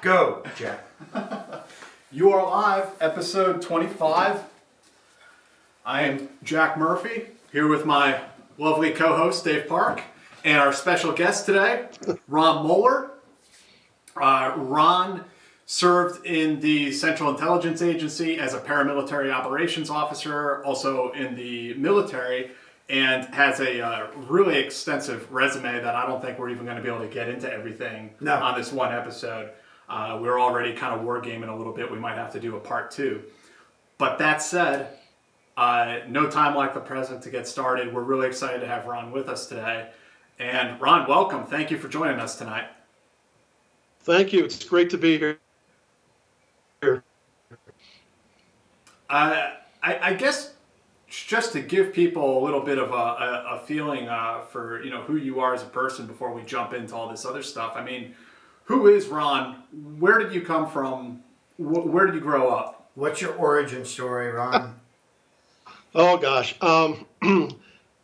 Go, Jack. You are live, episode 25. I am Jack Murphy, here with my lovely co-host, Dave Park, and our special guest today, Ron Moeller. Ron served in the Central Intelligence Agency as a Paramilitary Operations Officer, also in the military, and has a really extensive resume that I don't think we're even going to be able to get into everything on this one episode. We're already kind of wargaming a little bit. We might have to do a part 2. But that said, no time like the present to get started. We're really excited to have Ron with us today. And Ron, welcome. Thank you for joining us tonight. Thank you. It's great to be here. I guess just to give people a little bit of a feeling for who you are as a person before we jump into all this other stuff. I mean, who is Ron? Where did you come from? Where did you grow up? What's your origin story, Ron? Oh gosh,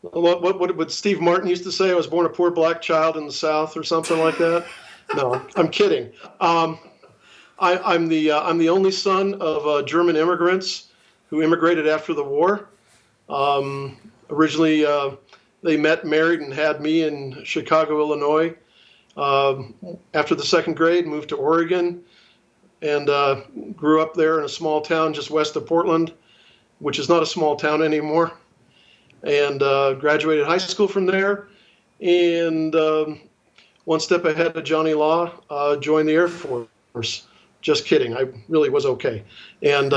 what would Steve Martin used to say? I was born a poor black child in the South or something like that. No, I'm kidding. I'm the only son of German immigrants who immigrated after the war. Originally, they married, and had me in Chicago, Illinois. After the second grade, moved to Oregon, and grew up there in a small town just west of Portland, which is not a small town anymore. And graduated high school from there, and one step ahead of Johnny Law, joined the Air Force. Just kidding, I really was okay. And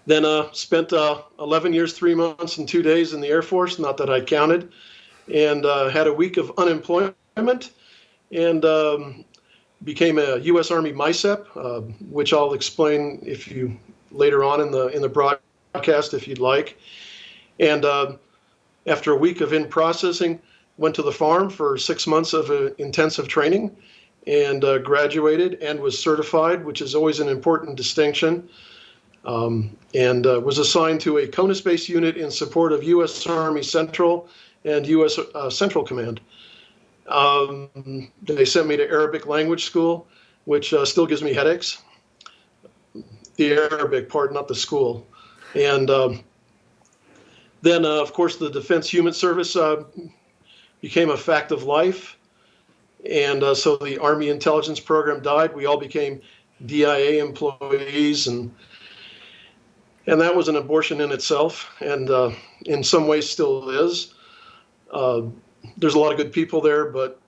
then spent 11 years, 3 months, and 2 days in the Air Force, not that I counted, and had a week of unemployment, and became a U.S. Army MICEP, which I'll explain later on in the broadcast if you'd like. And after a week of in-processing, went to the farm for 6 months of intensive training, and graduated and was certified, which is always an important distinction, and was assigned to a CONUS-based unit in support of U.S. Army Central and U.S. Central Command. They sent me to Arabic language school, which still gives me headaches. The Arabic part, not the school. And then, of course, the Defense Human Service became a fact of life. And so the Army Intelligence Program died. We all became DIA employees, and that was an abortion in itself, and in some ways still is. There's a lot of good people there, but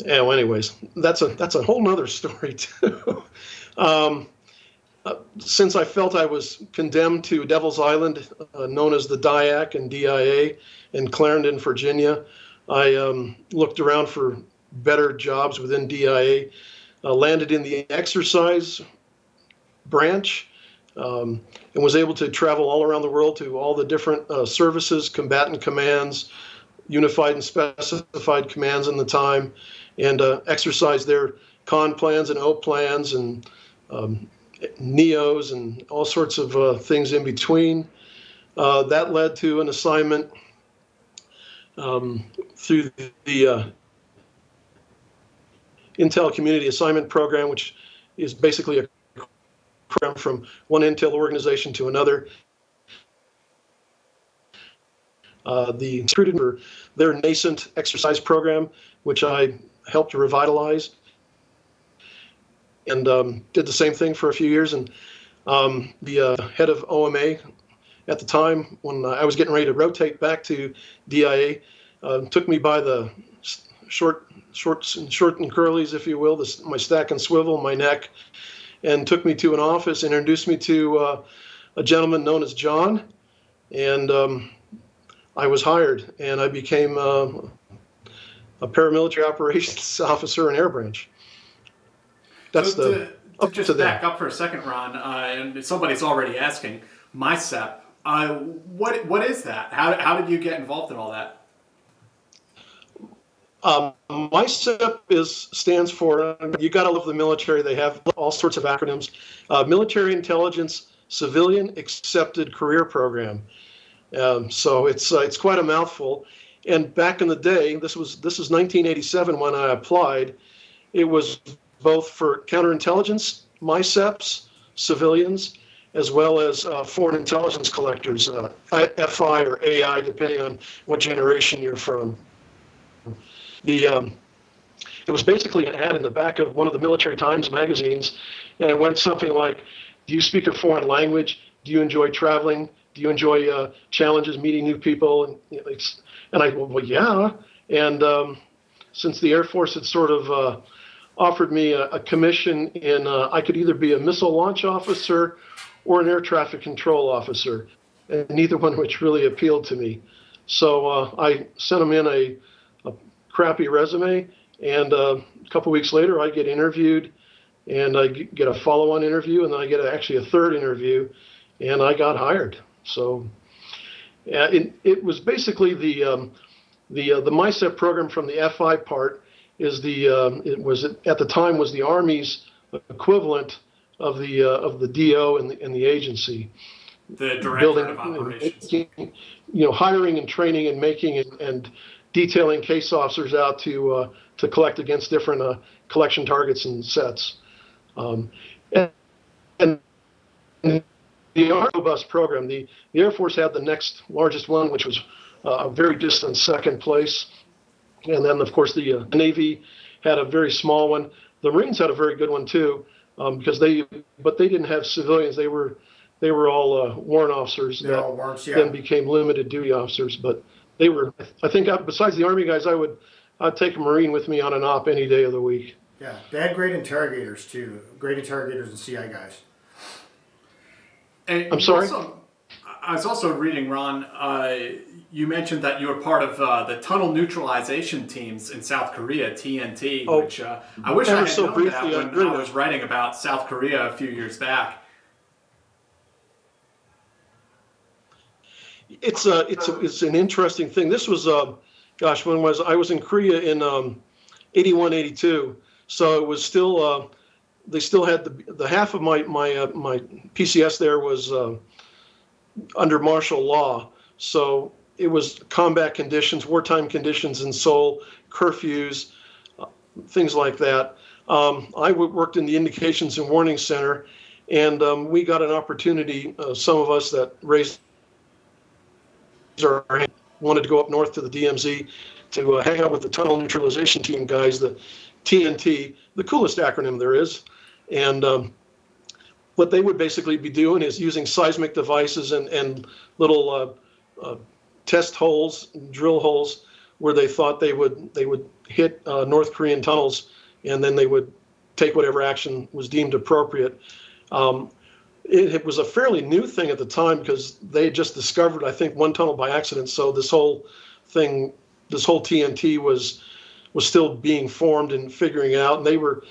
anyways, that's a whole nother story too. Since I felt I was condemned to Devil's Island, known as the DIAC and DIA in Clarendon, Virginia, I looked around for better jobs within DIA, landed in the exercise branch, and was able to travel all around the world to all the different services, combatant commands, unified and specified commands in the time, and exercise their con plans and O plans and NEOs and all sorts of things in between. That led to an assignment through the Intel Community Assignment Program, which is basically a program from one Intel organization to another. The recruited for their nascent exercise program, which I helped to revitalize, and did the same thing for a few years. And the head of OMA at the time, when I was getting ready to rotate back to DIA, took me by the short and curlies, if you will, my stack and swivel, my neck, and took me to an office, introduced me to a gentleman known as John, and I was hired, and I became a paramilitary operations officer in Air Branch. That's so to back up for a second, Ron, and somebody's already asking, MICEP, what is that? How did you get involved in all that? MICEP stands for, you got to love the military. They have all sorts of acronyms. Military Intelligence Civilian Accepted Career Program. So it's quite a mouthful. And back in the day, this is 1987 when I applied, It was both for counterintelligence, MICEPs, civilians, as well as foreign intelligence collectors, FI or AI, depending on what generation you're from. It was basically an ad in the back of one of the Military Times magazines, and it went something like, do you speak a foreign language? Do you enjoy traveling? Do you enjoy challenges, meeting new people? And I, well, yeah. And since the Air Force had sort of offered me a commission in, I could either be a missile launch officer or an air traffic control officer, and neither one which really appealed to me. So I sent them in a crappy resume, and a couple weeks later I get interviewed, and I get a follow-on interview, and then I get actually a third interview, and I got hired. So it was basically the MICEP program from the FI part is it was at the time was the Army's equivalent of the DO and the agency. The director of operations. Hiring and training and making and detailing case officers out to collect against different collection targets and sets. And the Army bus program, the Air Force had the next largest one, which was a very distant second place. And then, of course, the Navy had a very small one. The Marines had a very good one too, because they didn't have civilians. They were all warrant officers They're that all warrants, yeah. then became limited duty officers. But they were, I think, besides the Army guys, I'd take a Marine with me on an op any day of the week. Yeah, they had great interrogators too. Great interrogators and CI guys. And I'm sorry? I was also reading, Ron, you mentioned that you were part of the tunnel neutralization teams in South Korea, TNT, which I wish I had known that when I was writing about South Korea a few years back. It's an interesting thing. This was, when I was in Korea in 81, 82. So it was still, they still had the half of my PCS there was under martial law. So it was combat conditions, wartime conditions in Seoul, curfews, things like that. I worked in the Indications and Warning Center, and we got an opportunity, some of us that raised our hand, wanted to go up north to the DMZ to hang out with the tunnel neutralization team guys, the TNT, the coolest acronym there is. And what they would basically be doing is using seismic devices and little test holes, drill holes, where they thought they would hit North Korean tunnels, and then they would take whatever action was deemed appropriate. It was a fairly new thing at the time because they had just discovered, I think, one tunnel by accident. So this whole thing, this whole TNT was still being formed and figuring out. And they were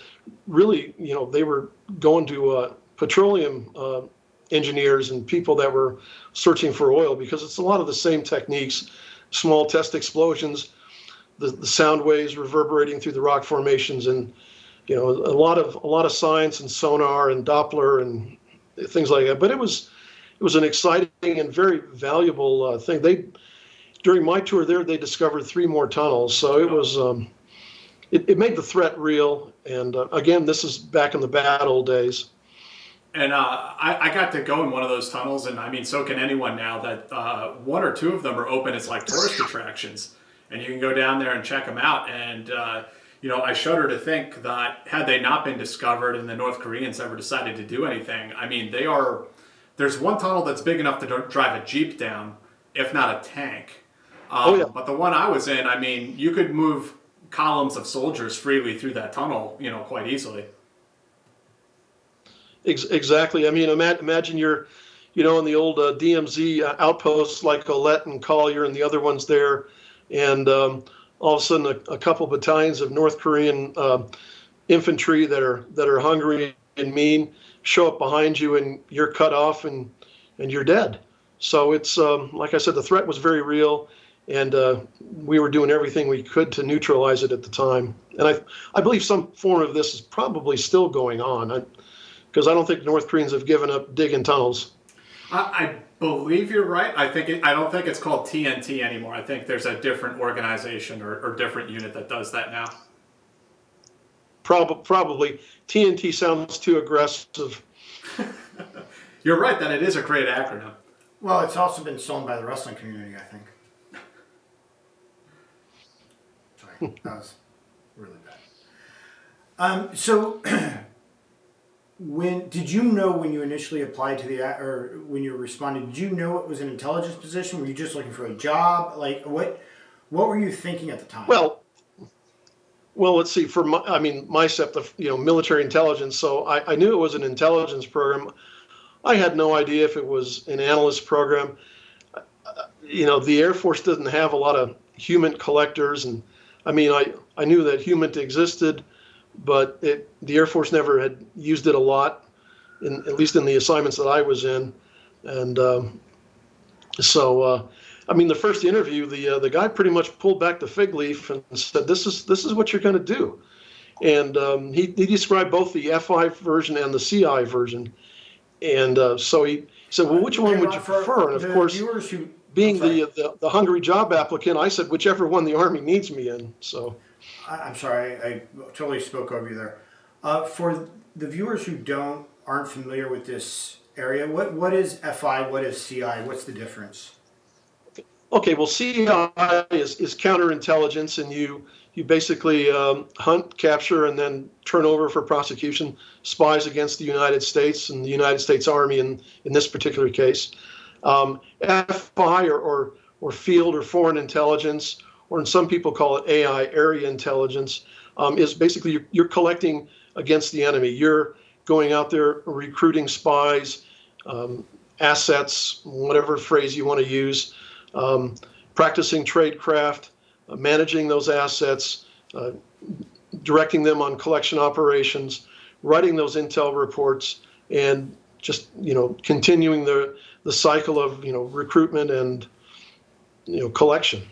really, they were going to petroleum engineers and people that were searching for oil, because it's a lot of the same techniques, small test explosions, the sound waves reverberating through the rock formations, and a lot of science and sonar and Doppler and things like that. But it was an exciting and very valuable thing. During my tour there, they discovered 3 more tunnels. So it was it made the threat real. And again, this is back in the bad old days. And I got to go in one of those tunnels, and I mean, so can anyone now. That 1 or 2 of them are open as like tourist attractions, and you can go down there and check them out. And I shudder to think that had they not been discovered and the North Koreans ever decided to do anything, I mean, there's one tunnel that's big enough to drive a Jeep down, if not a tank. But the one I was in, I mean, you could move columns of soldiers freely through that tunnel, quite easily. Exactly. I mean, imagine you're, in the old DMZ outposts like Olette and Collier and the other ones there, and all of a sudden a couple battalions of North Korean infantry that are hungry and mean show up behind you, and you're cut off and you're dead. So it's like I said, the threat was very real, and we were doing everything we could to neutralize it at the time. And I believe some form of this is probably still going on, because I don't think North Koreans have given up digging tunnels. I believe you're right. I don't think it's called TNT anymore. I think there's a different organization or different unit that does that now. Probably. TNT sounds too aggressive. You're right that it is a great acronym. Well, it's also been stolen by the wrestling community, I think. Sorry, that was really bad. So, did you know when you initially applied to or when you responded? Did you know it was an intelligence position? Were you just looking for a job? Like, what were you thinking at the time? Well, let's see. For MISEP, military intelligence. So I knew it was an intelligence program. I had no idea if it was an analyst program. The Air Force doesn't have a lot of human collectors, and I knew that human existed, but the Air Force never had used it a lot, at least in the assignments that I was in, and the first interview, the guy pretty much pulled back the fig leaf and said, "This is what you're going to do," and he described both the FI version and the CI version. And so he said, "Well, which one would you prefer?" And of course, being the hungry job applicant, I said, "Whichever one the Army needs me in." So, I'm sorry, I totally spoke over you there. For the viewers who aren't familiar with this area, what is FI? What is CI? What's the difference? Okay, well, CI is counterintelligence, and you basically hunt, capture, and then turn over for prosecution spies against the United States and the United States Army in this particular case. FI or field or foreign intelligence, or some people call it AI, area intelligence, is basically you're collecting against the enemy. You're going out there recruiting spies, assets, whatever phrase you want to use, practicing tradecraft, managing those assets, directing them on collection operations, writing those intel reports, and just continuing the cycle of recruitment and collection.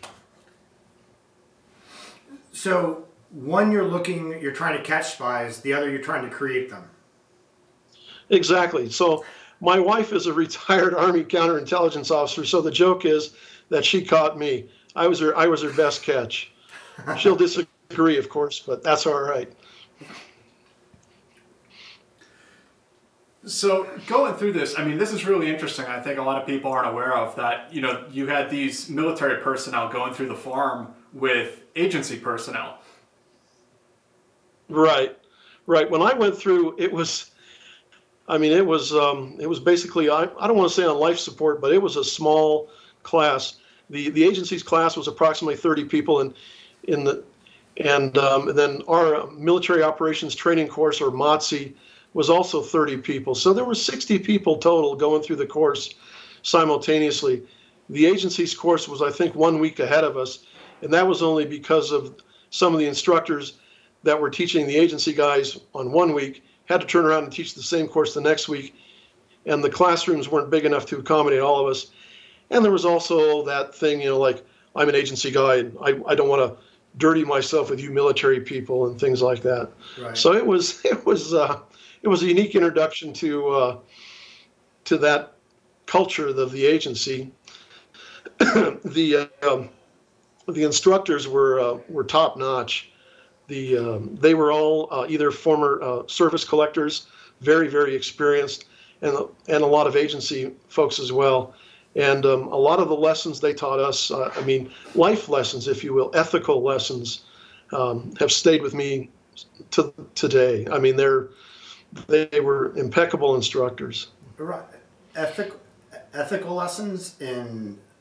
So one you're trying to catch spies, the other you're trying to create them. Exactly. So my wife is a retired Army counterintelligence officer, so the joke is that she caught me. I was her best catch. She'll disagree, of course, but that's all right. So going through this, this is really interesting. I think a lot of people aren't aware of that. You had these military personnel going through the farm with agency personnel. Right. When I went through, it was basically, I don't want to say on life support, but it was a small class. The agency's class was approximately 30 people, and then our military operations training course, or MOTSI, was also 30 people. So there were 60 people total going through the course simultaneously. The agency's course was, I think, 1 week ahead of us, and that was only because of some of the instructors that were teaching the agency guys on 1 week had to turn around and teach the same course the next week, and the classrooms weren't big enough to accommodate all of us. And there was also that thing, like, I'm an agency guy, and I don't want to dirty myself with you military people and things like that. Right. So it was a unique introduction to that culture of the agency. The instructors were top notch. They were all either former service collectors, very, very experienced, and a lot of agency folks as well. And a lot of the lessons they taught us, life lessons, if you will, ethical lessons, have stayed with me to today. They were impeccable instructors. Right. Ethical lessons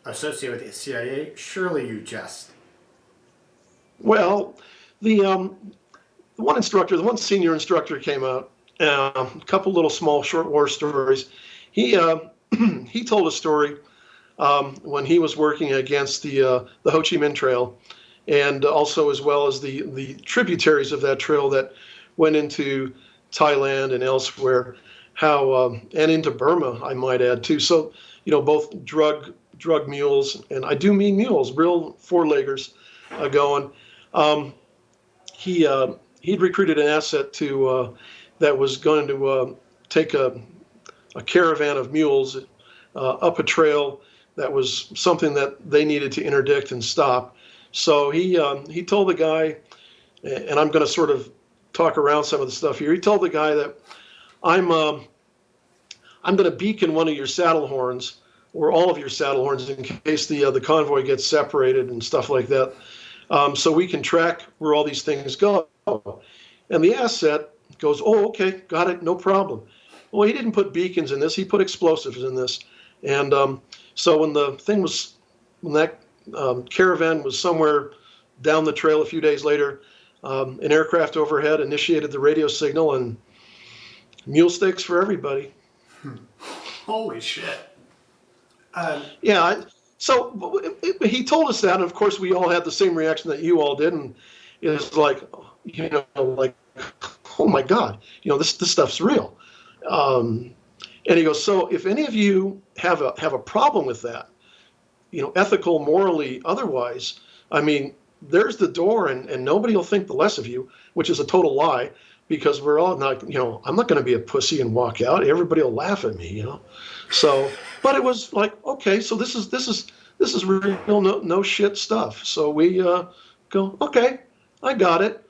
associated with the CIA? Surely you jest. Well, the one senior instructor came out, a couple little small short war stories. He told a story when he was working against the Ho Chi Minh Trail, and also as well as the tributaries of that trail that went into Thailand and elsewhere, and into Burma, I might add too. So both drug mules, and I do mean mules, real four-leggers going. He'd recruited an asset that was going to take a caravan of mules up a trail that was something that they needed to interdict and stop. So he told the guy, and I'm going to sort of talk around some of the stuff here. He told the guy that I'm going to beacon one of your saddle horns, or all of your saddle horns, in case the convoy gets separated and stuff like that, so we can track where all these things go. And the asset goes, oh, okay, got it, no problem. Well, he didn't put beacons in this; he put explosives in this. And so when that caravan was somewhere down the trail a few days later, an aircraft overhead initiated the radio signal, and mule steaks for everybody. Holy shit. Yeah. So he told us that, and of course we all had the same reaction that you all did, and it was like, like, oh my God, this stuff's real. And he goes, so if any of you have a problem with that, ethical, morally, otherwise, I mean, there's the door, and nobody will think the less of you, which is a total lie, because we're all not, I'm not going to be a pussy and walk out. Everybody will laugh at me, So, but it was like, okay, so this is real, no shit stuff. So we go, okay, I got it.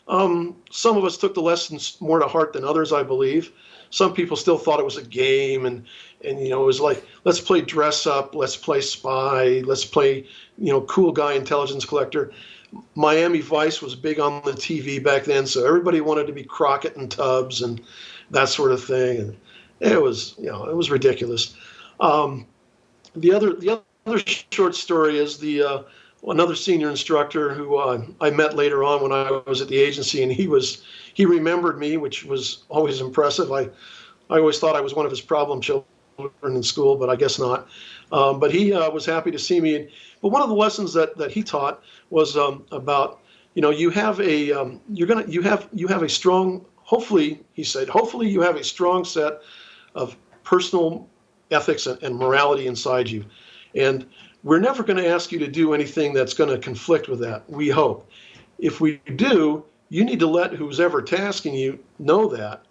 Some of us took the lessons more to heart than others, I believe. Some people still thought it was a game, and it was like, let's play dress up, let's play spy, let's play, cool guy intelligence collector. Miami Vice was big on the TV back then, so everybody wanted to be Crockett and Tubbs and that sort of thing, and it was ridiculous. The other short story is another senior instructor who I met later on when I was at the agency, and he remembered me, which was always impressive. I always thought I was one of his problem children in school, but I guess not. But he was happy to see me. But one of the lessons that he taught was about, you have a strong, hopefully, he said, hopefully you have a strong set of personal ethics and morality inside you. And we're never going to ask you to do anything that's going to conflict with that, we hope. If we do, you need to let who's ever tasking you know that,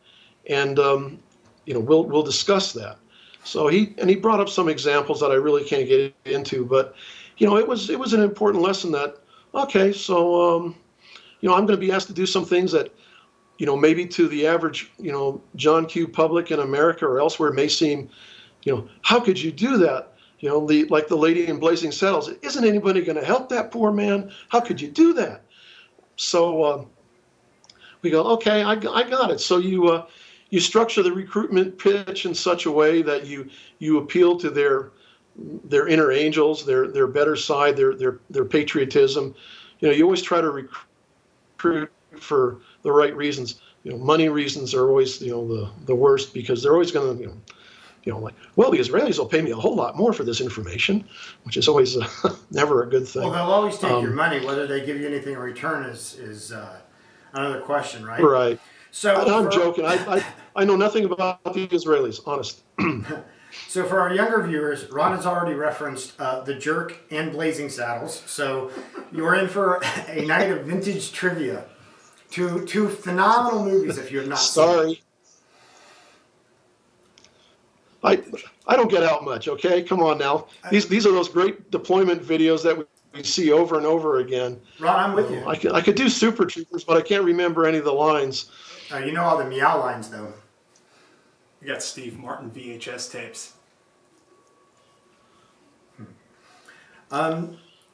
and we'll discuss that. So he brought up some examples that I really can't get into, but it was an important lesson that, okay, so I'm going to be asked to do some things that maybe to the average John Q. public in America or elsewhere may seem, how could you do that? Like the lady in Blazing Saddles. Isn't anybody going to help that poor man? How could you do that? So we go, okay, I got it. So you structure the recruitment pitch in such a way that you appeal to their inner angels, their better side, their patriotism. You always try to recruit for the right reasons. Money reasons are always the worst, because they're always going to like, well, the Israelis will pay me a whole lot more for this information, which is always never a good thing. Well, they'll always take your money. Whether they give you anything in return is another question, right? Right. So I'm joking. I know nothing about the Israelis, honest. So for our younger viewers, Ron has already referenced The Jerk and Blazing Saddles. So you're in for a night of vintage trivia. Two phenomenal movies if you have not seen them. Sorry. I don't get out much, okay? Come on now. These are those great deployment videos that we see over and over again. Ron, I'm with you. I could do Super Troopers, but I can't remember any of the lines. You know all the meow lines, though. You got Steve Martin VHS tapes.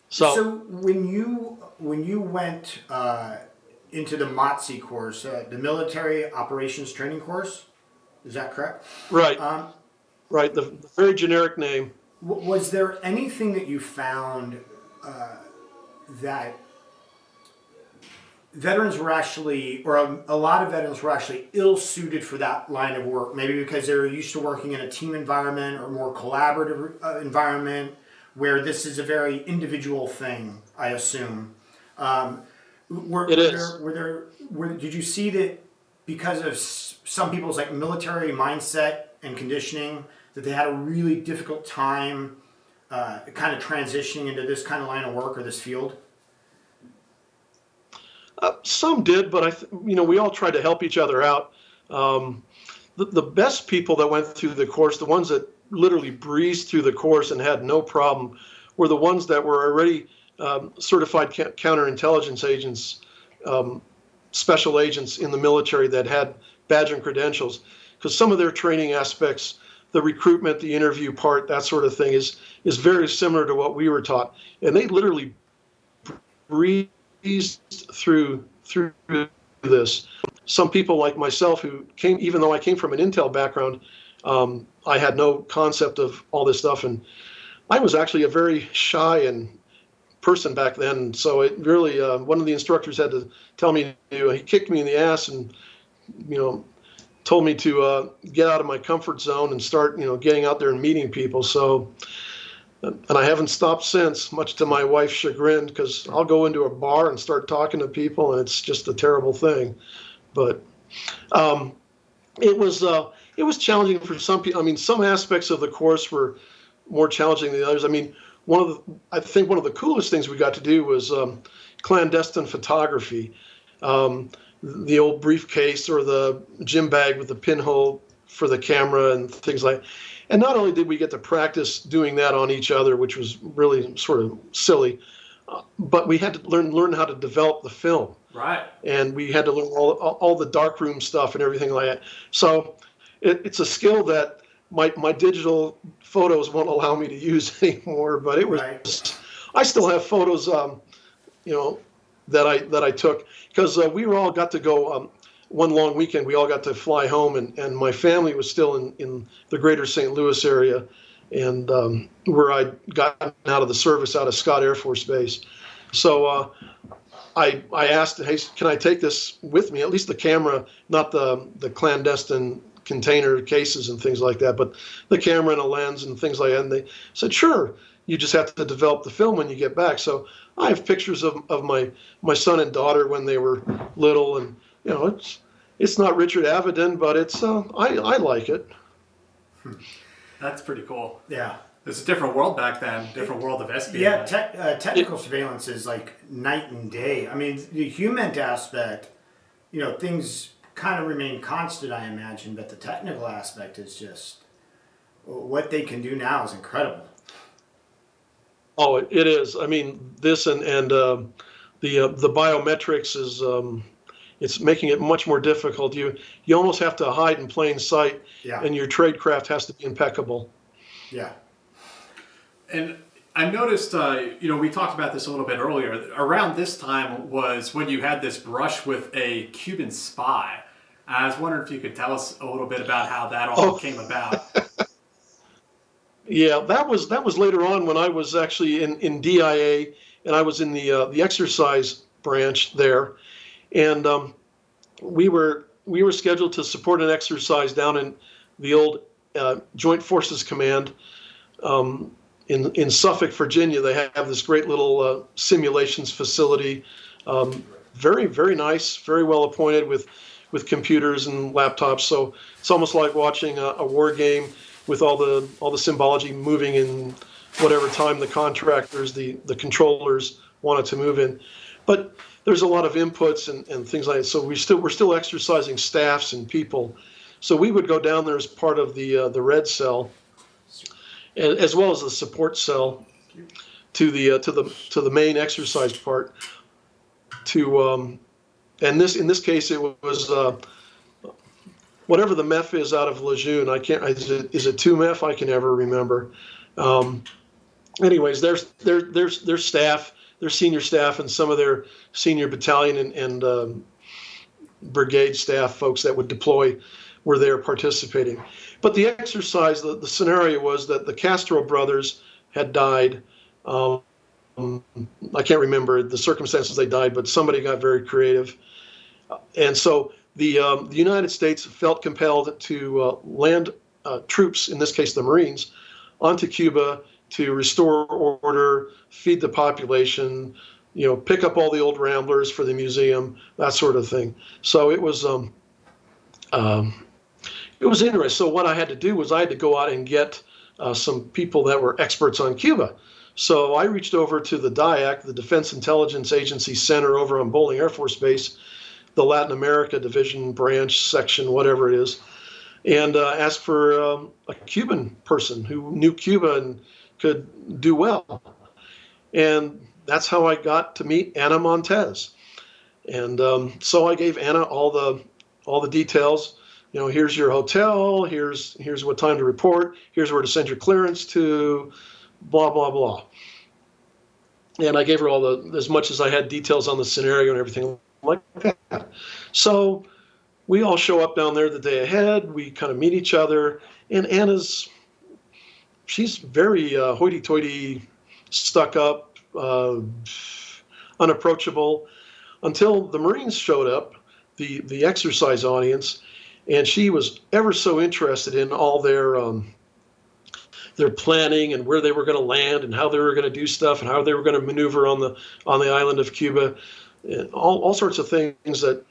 So when you went into the MOTC course, the Military Operations Training Course, is that correct? Right. Right. The very generic name. Was there anything that you found that veterans were actually, or a lot of veterans were actually ill-suited for that line of work, maybe because they were used to working in a team environment or more collaborative environment, where this is a very individual thing, I assume. Did you see that because of some people's like military mindset and conditioning, that they had a really difficult time kind of transitioning into this kind of line of work or this field? Some did, but we all tried to help each other out. The best people that went through the course, the ones that literally breezed through the course and had no problem, were the ones that were already certified counterintelligence agents, special agents in the military that had badge and credentials, because some of their training aspects, the recruitment, the interview part, that sort of thing is very similar to what we were taught. And they literally breezed through this. Some people like myself who came, even though I came from an intel background, I had no concept of all this stuff, and I was actually a very shy and person back then. So it really, one of the instructors had to tell me, he kicked me in the ass and, told me to get out of my comfort zone and start, getting out there and meeting people. So, and I haven't stopped since, much to my wife's chagrin, because I'll go into a bar and start talking to people, and it's just a terrible thing. But it was challenging for some people. I mean, some aspects of the course were more challenging than others. I mean, I think one of the coolest things we got to do was clandestine photography. The old briefcase or the gym bag with the pinhole for the camera and things like that. And not only did we get to practice doing that on each other, which was really sort of silly, but we had to learn how to develop the film. Right. And we had to learn all the darkroom stuff and everything like that. So it's a skill that my digital photos won't allow me to use anymore. But it was, right. I still have photos, that I took, because we all got to go one long weekend. We all got to fly home, and my family was still in the greater St. Louis area, and where I'd gotten out of the service out of Scott Air Force Base. So I asked, hey, can I take this with me? At least the camera, not the clandestine container cases and things like that, but the camera and a lens and things like that. And they said, sure, you just have to develop the film when you get back. So I have pictures of my son and daughter when they were little, and it's not Richard Avedon, but it's I like it. That's pretty cool. Yeah. There's a different world back then, different world of espionage. Yeah, technical surveillance is like night and day. I mean, the human aspect, things kind of remain constant, I imagine, but the technical aspect is just, what they can do now is incredible. Oh, it is. I mean, this and the biometrics is it's making it much more difficult. You almost have to hide in plain sight, and your tradecraft has to be impeccable. Yeah. And I noticed, we talked about this a little bit earlier. Around this time was when you had this brush with a Cuban spy. I was wondering if you could tell us a little bit about how that all came about. Yeah, that was later on when I was actually in DIA, and I was in the exercise branch there, and we were scheduled to support an exercise down in the old Joint Forces Command in Suffolk, Virginia. They have this great little simulations facility, very, very nice, very well appointed with computers and laptops. So it's almost like watching a war game, with all the symbology moving in whatever time the contractors, the controllers wanted to move in. But there's a lot of inputs and things like that. So we're still exercising staffs and people. So we would go down there as part of the red cell, as well as the support cell, to the main exercise part. And in this case it was whatever the MEF is out of Lejeune. Is it 2 MEF? I can never remember. Anyways, their staff, their senior staff, and some of their senior battalion and brigade staff folks that would deploy were there participating. But the exercise, the scenario was that the Castro brothers had died. I can't remember the circumstances they died, but somebody got very creative. And so the United States felt compelled to land troops, in this case the Marines, onto Cuba to restore order, feed the population, pick up all the old ramblers for the museum, that sort of thing. So it was interesting. So what I had to do was I had to go out and get some people that were experts on Cuba. So I reached over to the DIAC, the Defense Intelligence Agency Center over on Bowling Air Force Base, the Latin America Division branch section, whatever it is, and asked for a Cuban person who knew Cuba and could do well. And that's how I got to meet Ana Montes. And so I gave Ana all the details. Here's your hotel. Here's what time to report. Here's where to send your clearance to. Blah blah blah. And I gave her as much as I had details on the scenario and everything like that. So we all show up down there the day ahead. We kind of meet each other, and she's very hoity-toity, stuck up, unapproachable, until the Marines showed up, the exercise audience, and she was ever so interested in all their planning and where they were going to land and how they were going to do stuff and how they were going to maneuver on the island of Cuba, and all sorts of things that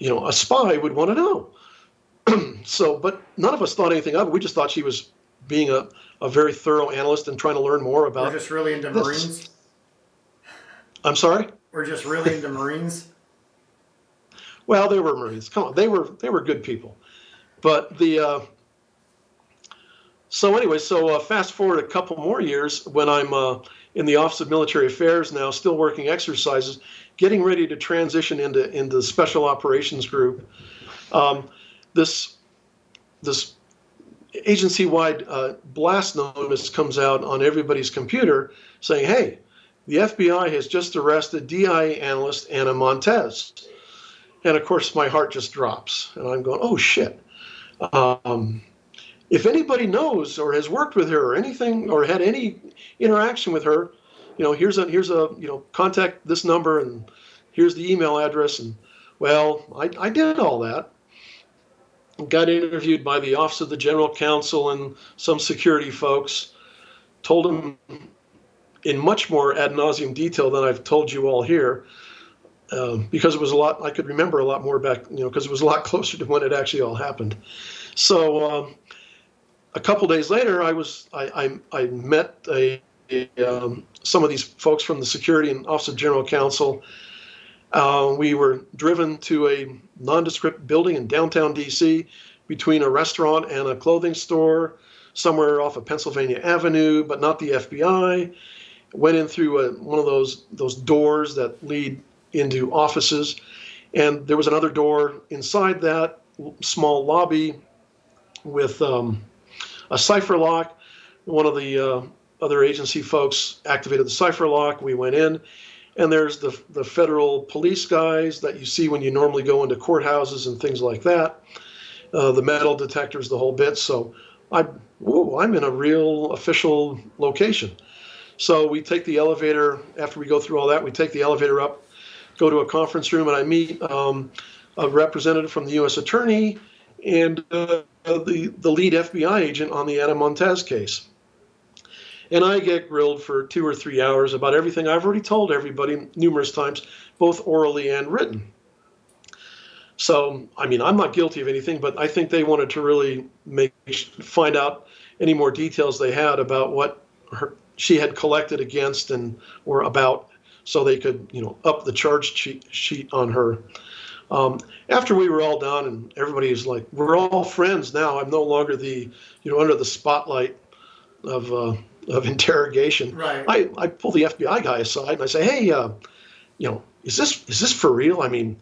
a spy would want to know. So, but none of us thought anything of it. We just thought she was being a very thorough analyst and trying to learn more about. We're just really into this. Marines. I'm sorry? We're just really into Marines. Well, they were Marines. Come on, they were good people. But so anyway, fast forward a couple more years when I'm in the Office of Military Affairs now, still working exercises, getting ready to transition into the Special Operations Group. This agency-wide blast notice comes out on everybody's computer saying, "Hey, the FBI has just arrested DIA analyst Ana Montes." And of course, my heart just drops, and I'm going, "Oh shit!" If anybody knows or has worked with her or anything or had any interaction with her, here's a contact this number and here's the email address. And well, I did all that. Got interviewed by the Office of the General Counsel and some security folks. Told them in much more ad nauseum detail than I've told you all here, because it was a lot. I could remember a lot more back, because it was a lot closer to when it actually all happened. So a couple days later, I met some of these folks from the Security and Office of General Counsel. We were driven to a nondescript building in downtown D.C. between a restaurant and a clothing store somewhere off of Pennsylvania Avenue, but not the FBI. Went in through one of those doors that lead into offices, and there was another door inside that small lobby with a cipher lock. One of the other agency folks activated the cipher lock. We went in. And there's the federal police guys that you see when you normally go into courthouses and things like that. The metal detectors, the whole bit. So I'm in a real official location. So we take the elevator, after we go through all that, we take the elevator up, go to a conference room, and I meet a representative from the U.S. Attorney and the lead FBI agent on the Ana Montes case. And I get grilled for 2 or 3 hours about everything I've already told everybody numerous times, both orally and written. So, I'm not guilty of anything, but I think they wanted to really find out any more details they had about what she had collected against or about, so they could, up the charge sheet on her. After we were all done and everybody is like, we're all friends now. I'm no longer under the spotlight of interrogation. Right. I pull the FBI guy aside and I say, "Hey, is this for real? I mean,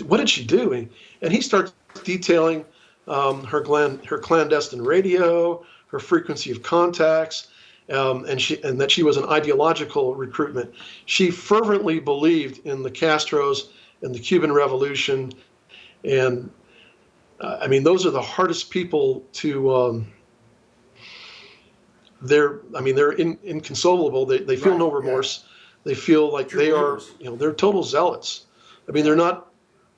what did she do?" And he starts detailing her clandestine radio, her frequency of contacts, and that she was an ideological recruitment. She fervently believed in the Castros and the Cuban Revolution, and those are the hardest people to. They're inconsolable. They feel no remorse. Yeah. They feel like they are, they're total zealots. They're not.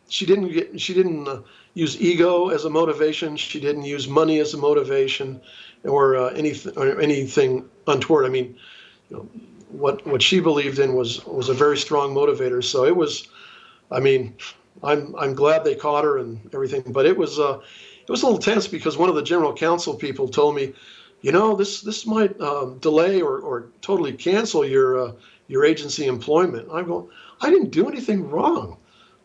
She didn't use ego as a motivation. She didn't use money as a motivation, or anything untoward. What she believed in was a very strong motivator. So it was. I'm glad they caught her and everything, but it was a little tense because one of the general counsel people told me, this might delay or totally cancel your agency employment. I'm going, I didn't do anything wrong.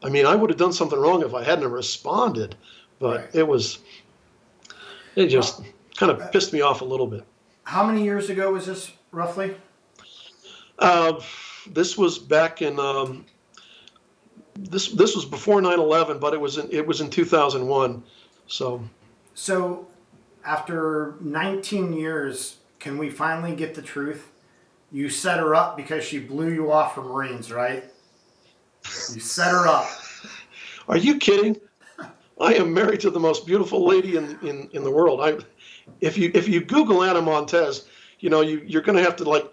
I would have done something wrong if I hadn't responded, but right. It just kind of pissed me off a little bit. How many years ago was this, roughly? this was back in this was before 9/11, but it was in 2001. So after 19 years, can we finally get the truth? You set her up because she blew you off for Marines, right? You set her up. Are you kidding? I am married to the most beautiful lady in the world. If you Google Ana Montes, you're going to have to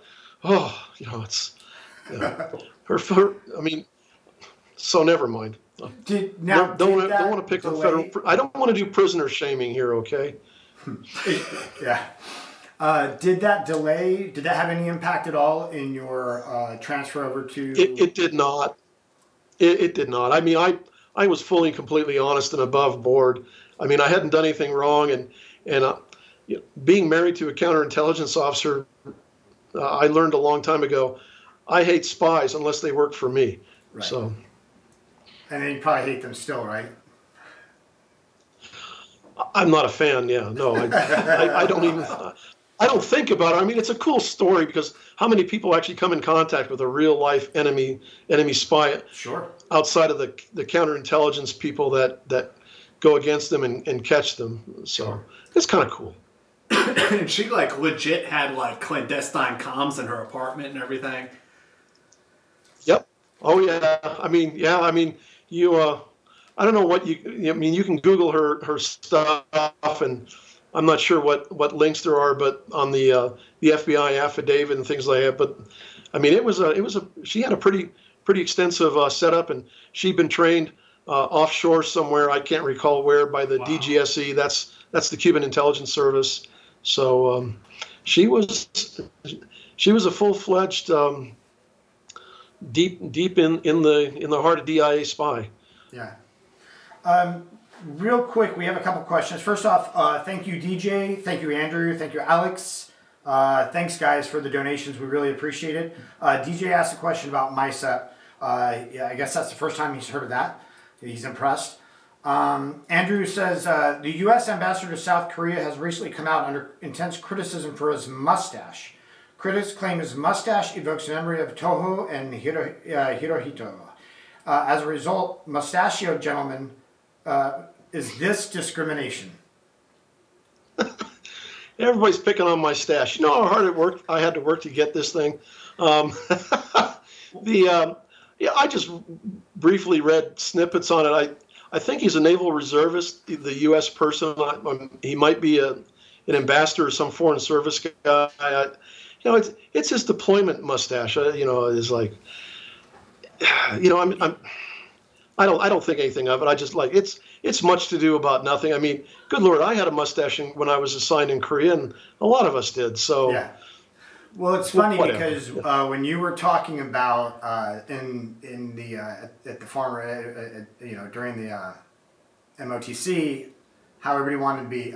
it's her. I mean, so never mind. Don't want to pick on federal. I don't want to do prisoner shaming here. Okay. Yeah. Did that delay? Did that have any impact at all in your transfer over to? It did not. It did not. I mean, I was fully and completely honest and above board. I mean, I hadn't done anything wrong, and being married to a counterintelligence officer, I learned a long time ago, I hate spies unless they work for me. Right. So. And then you probably hate them still, right? I'm not a fan. Yeah, no, I don't even. I don't think about it. I mean, it's a cool story because how many people actually come in contact with a real life enemy spy? Sure. Outside of the counterintelligence people that go against them and catch them. So sure. It's kind of cool. And she legit had clandestine comms in her apartment and everything. Yep. Oh yeah. I mean, you. I don't know what I mean, you can Google her stuff, and I'm not sure what links there are, but on the FBI affidavit and things like that. But I mean, she had a pretty extensive setup, and she'd been trained offshore somewhere. I can't recall where, by the DGSE. That's the Cuban intelligence service. So she was a full-fledged deep in the heart of DIA spy. Yeah. Real quick, we have a couple questions. First off, thank you, DJ. Thank you, Andrew. Thank you, Alex. Thanks, guys, for the donations. We really appreciate it. DJ asked a question about MISEP. Yeah, I guess that's the first time he's heard of that. He's impressed. Andrew says, the U.S. ambassador to South Korea has recently come out under intense criticism for his mustache. Critics claim his mustache evokes the memory of Toho and Hirohito. As a result, mustachioed gentlemen, is this discrimination? Everybody's picking on my stash. You know how hard I had to work to get this thing. I just briefly read snippets on it. I think he's a naval reservist, the U.S. person. He might be an ambassador or some foreign service guy. It's his deployment mustache. Is like, I don't think anything of it. I just it's much to do about nothing. I mean, good Lord, I had a mustache when I was assigned in Korea, and a lot of us did. So yeah. Well, it's funny because when you were talking about at the farm, during the MOTC, how everybody wanted to be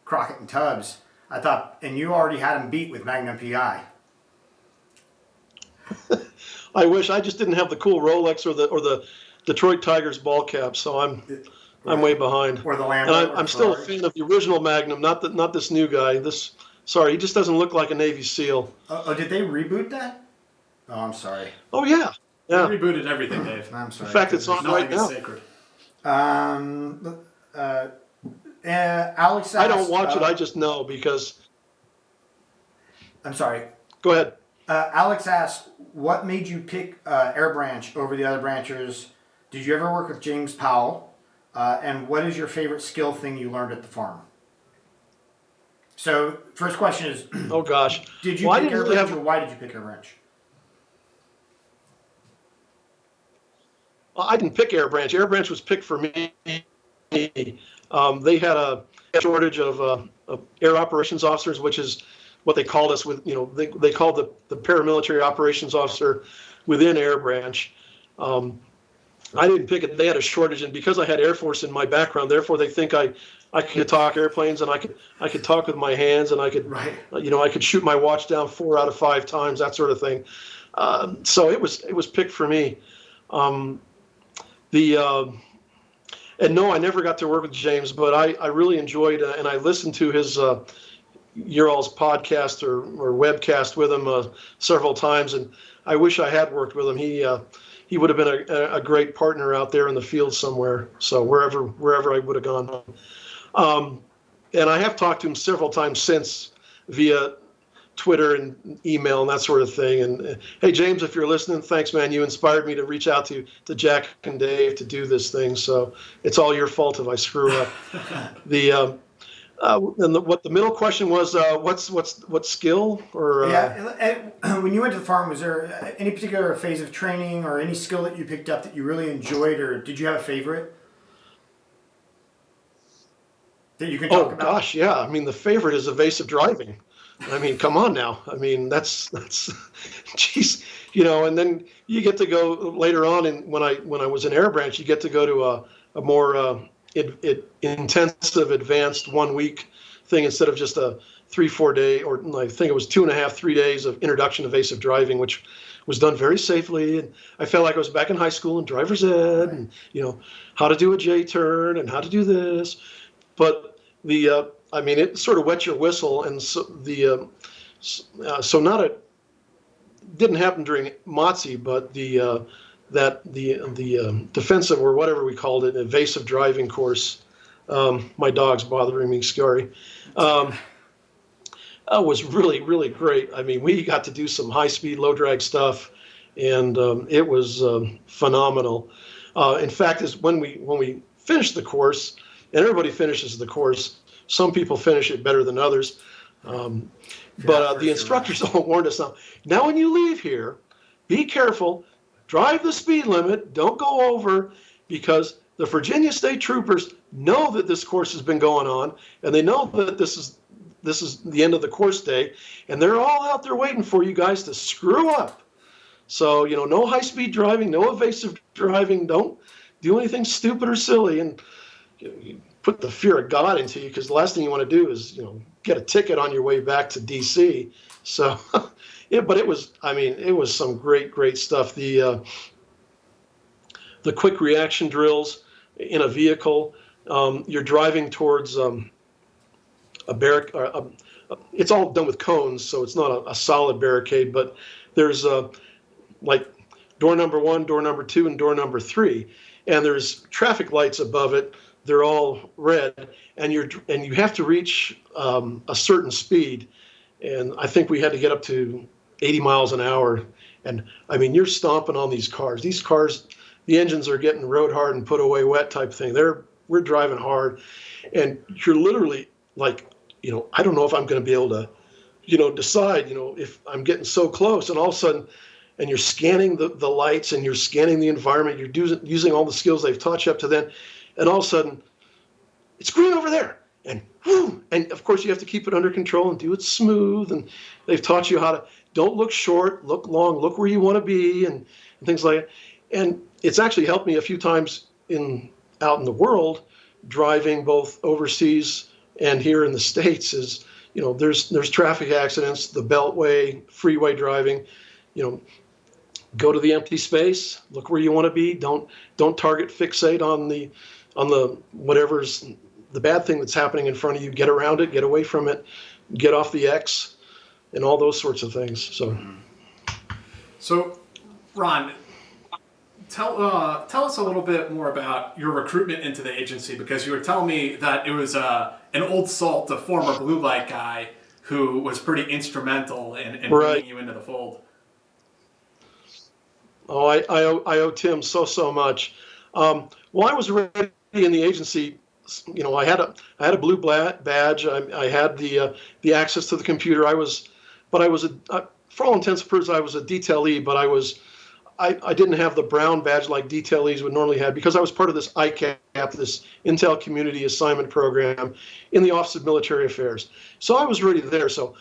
Crockett and Tubbs, I thought, and you already had him beat with Magnum PI. I wish. I just didn't have the cool Rolex or the Detroit Tigers ball cap, so I'm way behind. Or the Lambo. And I'm still a fan of the original Magnum, not this new guy. Sorry, he just doesn't look like a Navy SEAL. Oh, did they reboot that? Oh, I'm sorry. Oh yeah. They rebooted everything, Dave. I'm sorry. In fact, it's on right now. Sacred. Alex asked, I don't watch it. I just know because. I'm sorry. Go ahead. Alex asked, what made you pick Air Branch over the other branches? Did you ever work with James Powell? And what is your favorite skill thing you learned at the farm? So, first question is... Oh, gosh. Did you pick Air Branch, or why did you pick Air Branch? I didn't pick Air Branch. Air Branch was picked for me. They had a shortage of air operations officers, which is what they called us with, they called the Paramilitary Operations Officer within Air Branch. I didn't pick it. They had a shortage, and because I had Air Force in my background, therefore they think I could talk airplanes, and I could talk with my hands, and I could, right. I could shoot my watch down 4 out of 5 times, that sort of thing. So it was picked for me. And no, I never got to work with James, but I really enjoyed, and I listened to his your all's podcast or webcast with him several times, and I wish I had worked with him. He would have been a great partner out there in the field somewhere. So wherever I would have gone. And I have talked to him several times since via Twitter and email and that sort of thing. And hey, James, if you're listening, thanks, man. You inspired me to reach out to Jack and Dave to do this thing. So it's all your fault if I screw up. What the middle question was, what skill or? When you went to the farm, was there any particular phase of training or any skill that you picked up that you really enjoyed, or did you have a favorite that you can talk about? Oh gosh, yeah. I mean, the favorite is evasive driving. I mean, come on now. I mean, that's, geez, and then you get to go later on. And when I was in Air Branch, you get to go to a more intensive, advanced 1 week thing instead of just a 3-4 day, or I think it was 2.5-3 days of introduction to evasive driving, which was done very safely. And I felt like I was back in high school in driver's ed, and how to do a J turn and how to do this. But it sort of wet your whistle, and so didn't happen during MOTSI, but the defensive, or whatever we called it, evasive driving course. My dog's bothering me, Scary. Was really, really great. I mean, we got to do some high-speed, low-drag stuff, and it was phenomenal. In fact, when we finished the course, and everybody finishes the course, some people finish it better than others. But the instructors all warned us now when you leave here, be careful, drive the speed limit, don't go over, because the Virginia State Troopers know that this course has been going on, and they know that this is the end of the course day, and they're all out there waiting for you guys to screw up. So, no high-speed driving, no evasive driving, don't do anything stupid or silly, and you put the fear of God into you, because the last thing you want to do is, get a ticket on your way back to D.C. So, but it was some great, great stuff. The quick reaction drills in a vehicle, you're driving towards a barricade. It's all done with cones, so it's not a solid barricade, but there's like door number 1, door number 2, and door number 3, and there's traffic lights above it. They're all red, and you have to reach a certain speed, and I think we had to get up to 80 miles an hour. And I mean, you're stomping on these cars. These cars, the engines are getting rode hard and put away wet type thing. We're driving hard, and you're literally like, I don't know if I'm going to be able to, decide, if I'm getting so close, and all of a sudden, and you're scanning the lights, and you're scanning the environment. You're using all the skills they've taught you up to then. And all of a sudden, it's green over there, and whoo! And of course, you have to keep it under control and do it smooth. And they've taught you how to don't look short, look long, look where you want to be, and things like that. And it's actually helped me a few times out in the world, driving both overseas and here in the States. Is there's traffic accidents, the Beltway, freeway driving, go to the empty space, look where you want to be. Don't fixate on the whatever's the bad thing that's happening in front of you. Get around it, get away from it, get off the X, and all those sorts of things. So Ron, tell us a little bit more about your recruitment into the agency, because you were telling me that it was an old salt, a former blue light guy, who was pretty instrumental in bringing you into the fold. Oh, I owe Tim so much. Well, I was already in the agency. I had a blue badge. I had the access to the computer. For all intents and purposes, I was a detailee, but I didn't have the brown badge like detailees would normally have, because I was part of this ICAP, this Intel Community Assignment Program in the Office of Military Affairs. So I was already there. So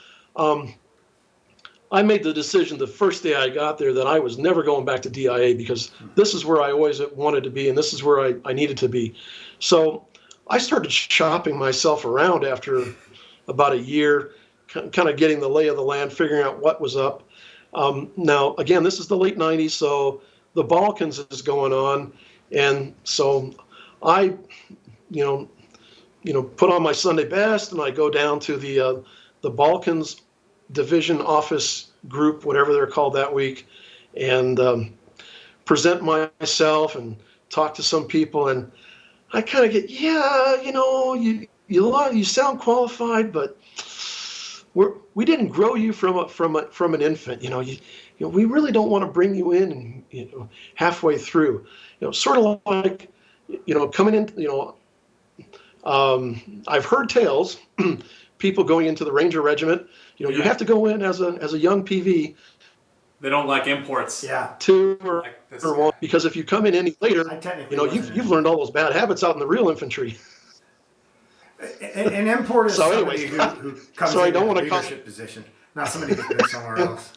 I made the decision the first day I got there that I was never going back to DIA, because this is where I always wanted to be, and this is where I needed to be. So I started shopping myself around after about a year, kind of getting the lay of the land, figuring out what was up. Now, again, this is the late 90s, so the Balkans is going on, and so I, put on my Sunday best, and I go down to the Balkans Division Office Group, whatever they're called that week, and present myself and talk to some people, and I kind of get, yeah, you sound qualified, but we didn't grow you from an infant. We really don't want to bring you in and halfway through. Sort of like coming in. I've heard tales, people going into the Ranger Regiment. You have to go in as a young PV. They don't like imports. Yeah. Two or Like one, because if you come in any later, I technically you've learned all those bad habits out in the real infantry. An import is So somebody anyways, who comes so I in don't a wanna leadership position, not somebody who's been somewhere else.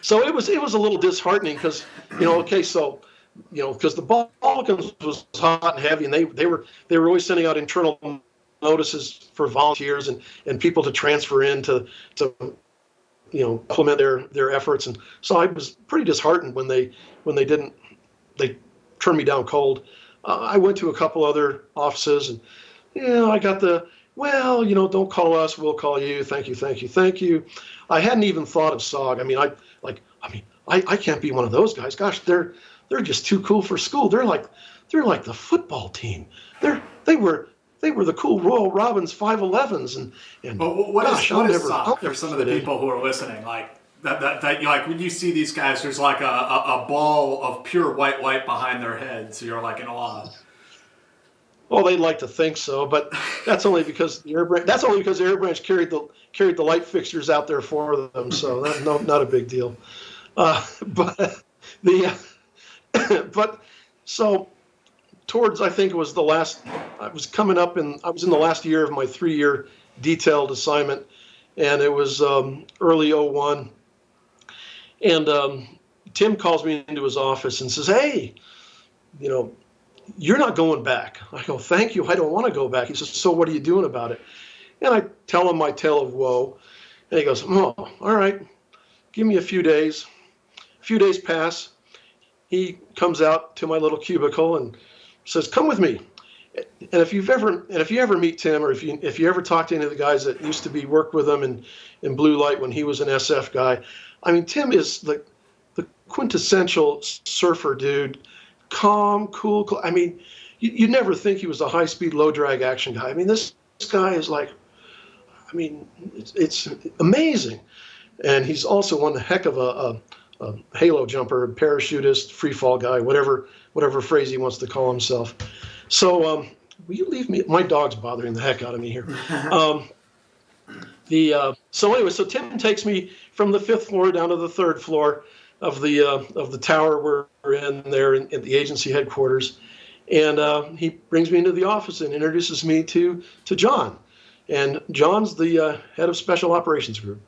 So it was a little disheartening because because the Balkans was hot and heavy, and they were always sending out internal notices for volunteers and people to transfer in to implement their efforts. And so I was pretty disheartened when they turned me down cold. I went to a couple other offices, and I got don't call us, we'll call you. Thank you. I hadn't even thought of SOG. I can't be one of those guys. Gosh, they're just too cool for school. They're like the football team. They were the cool Royal Robbins 511s, and but what is SOG for never some of the people who are listening? Like that like when you see these guys, there's like a ball of pure white behind their heads. So you're like in awe. Well, they'd like to think so, but that's only because the Air Branch carried the light fixtures out there for them. So not a big deal. But so towards, I think it was I was in the last year of my 3-year detailed assignment, and it was early '01, and Tim calls me into his office and says, "Hey, you're not going back." I go, "Thank you, I don't want to go back." He says, "So what are you doing about it?" And I tell him my tale of woe, and he goes, "Oh, all right, give me a few days." A few days pass. He comes out to my little cubicle and says, "Come with me." And if you ever meet Tim, or if you ever talk to any of the guys that used to work with him in Blue Light when he was an SF guy, Tim is the quintessential surfer dude, calm, cool. You'd never think he was a high-speed, low-drag action guy. This guy is like, it's amazing. And he's also one heck of a halo jumper, parachutist, free fall guy, whatever phrase he wants to call himself. So will you leave me? My dog's bothering the heck out of me here. So Tim takes me from the 5th floor down to the 3rd floor of the tower we're in there in the agency headquarters, and he brings me into the office and introduces me to John, and John's the head of Special Operations Group,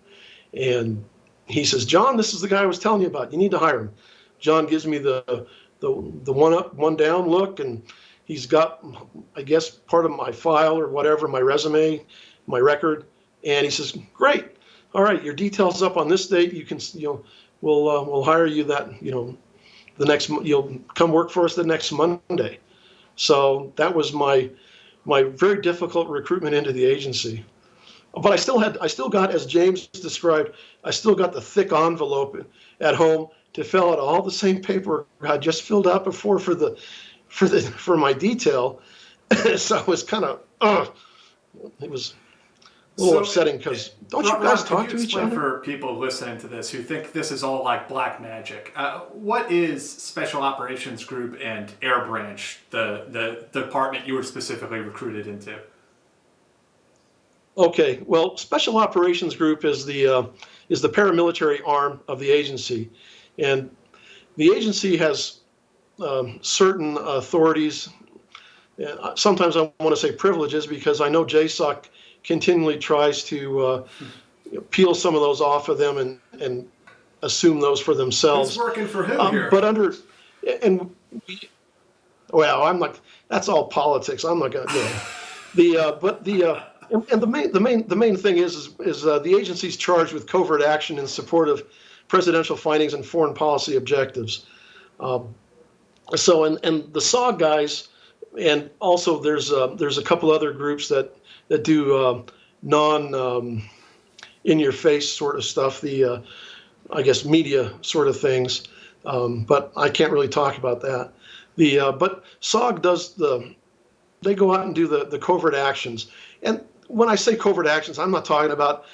and he says, "John, this is the guy I was telling you about. You need to hire him." John gives me the one up, one down look, and he's got, I guess, part of my file or whatever, my resume, my record, and he says, "Great, all right, your details up on this date. You can, we'll hire you you'll come work for us the next Monday." So that was my very difficult recruitment into the agency. But I still got, as James described, I still got the thick envelope at home to fill out all the same paperwork I just filled out before for my detail. So it was kind of, it was a little upsetting because don't you guys talk to each other? For people listening to this who think this is all like black magic, what is Special Operations Group and Air Branch, the department you were specifically recruited into? Okay, well, Special Operations Group is the paramilitary arm of the agency, and the agency has certain authorities. Sometimes I want to say privileges, because I know JSOC continually tries to peel some of those off of them and assume those for themselves. Who's working for who here? But I'm like, that's all politics. I'm not gonna. And the main thing is the agency's charged with covert action in support of presidential findings and foreign policy objectives. So the SOG guys, and also there's a couple other groups that do non in your face sort of stuff. I guess, media sort of things. But I can't really talk about that. But SOG does they go out and do the covert actions. And when I say covert actions, I'm not talking about,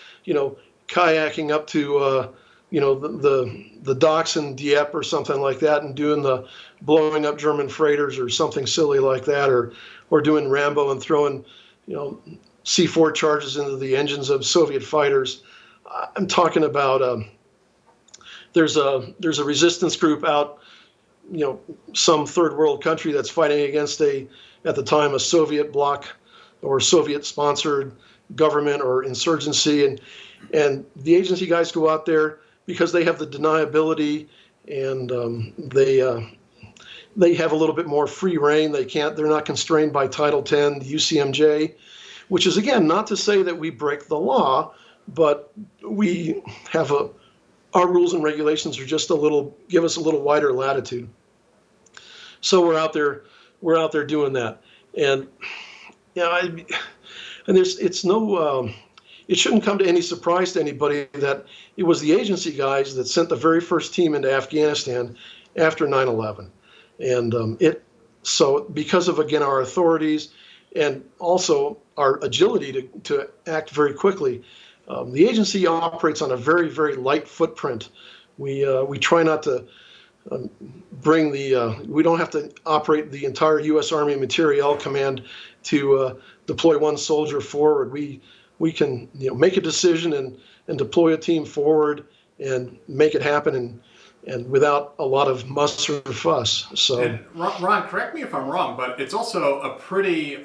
kayaking up to, the docks in Dieppe or something like that and doing the blowing up German freighters or something silly like that, or doing Rambo and throwing, C4 charges into the engines of Soviet fighters. I'm talking about there's a resistance group out, some third world country that's fighting against at the time, a Soviet bloc or Soviet sponsored government or insurgency. And the agency guys go out there because they have the deniability, and they have a little bit more free reign. They're not constrained by Title 10, the UCMJ, which is, again, not to say that we break the law, but we have our rules and regulations are just give us a little wider latitude. So we're out there doing that. And it shouldn't come to any surprise to anybody that it was the agency guys that sent the very first team into Afghanistan after 9/11. And so because of, again, our authorities and also our agility to act very quickly, the agency operates on a very, very light footprint. We try not to we don't have to operate the entire U.S. Army Materiel Command to deploy one soldier forward. We can make a decision and deploy a team forward and make it happen and without a lot of muss or fuss. So, and Ron, correct me if I'm wrong, but it's also a pretty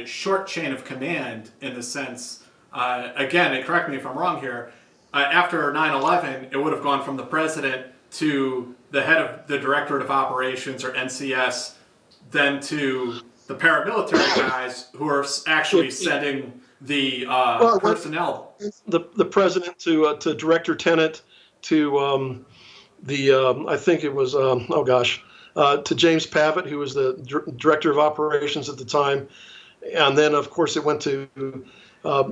short chain of command in the sense. Again, and correct me if I'm wrong here. After 9/11, it would have gone from the president to the head of the Directorate of Operations, or NCS, then to the paramilitary guys who are actually sending the personnel. The president to Director Tenet to I think it was to James Pavitt, who was the Director of Operations at the time, and then of course it went to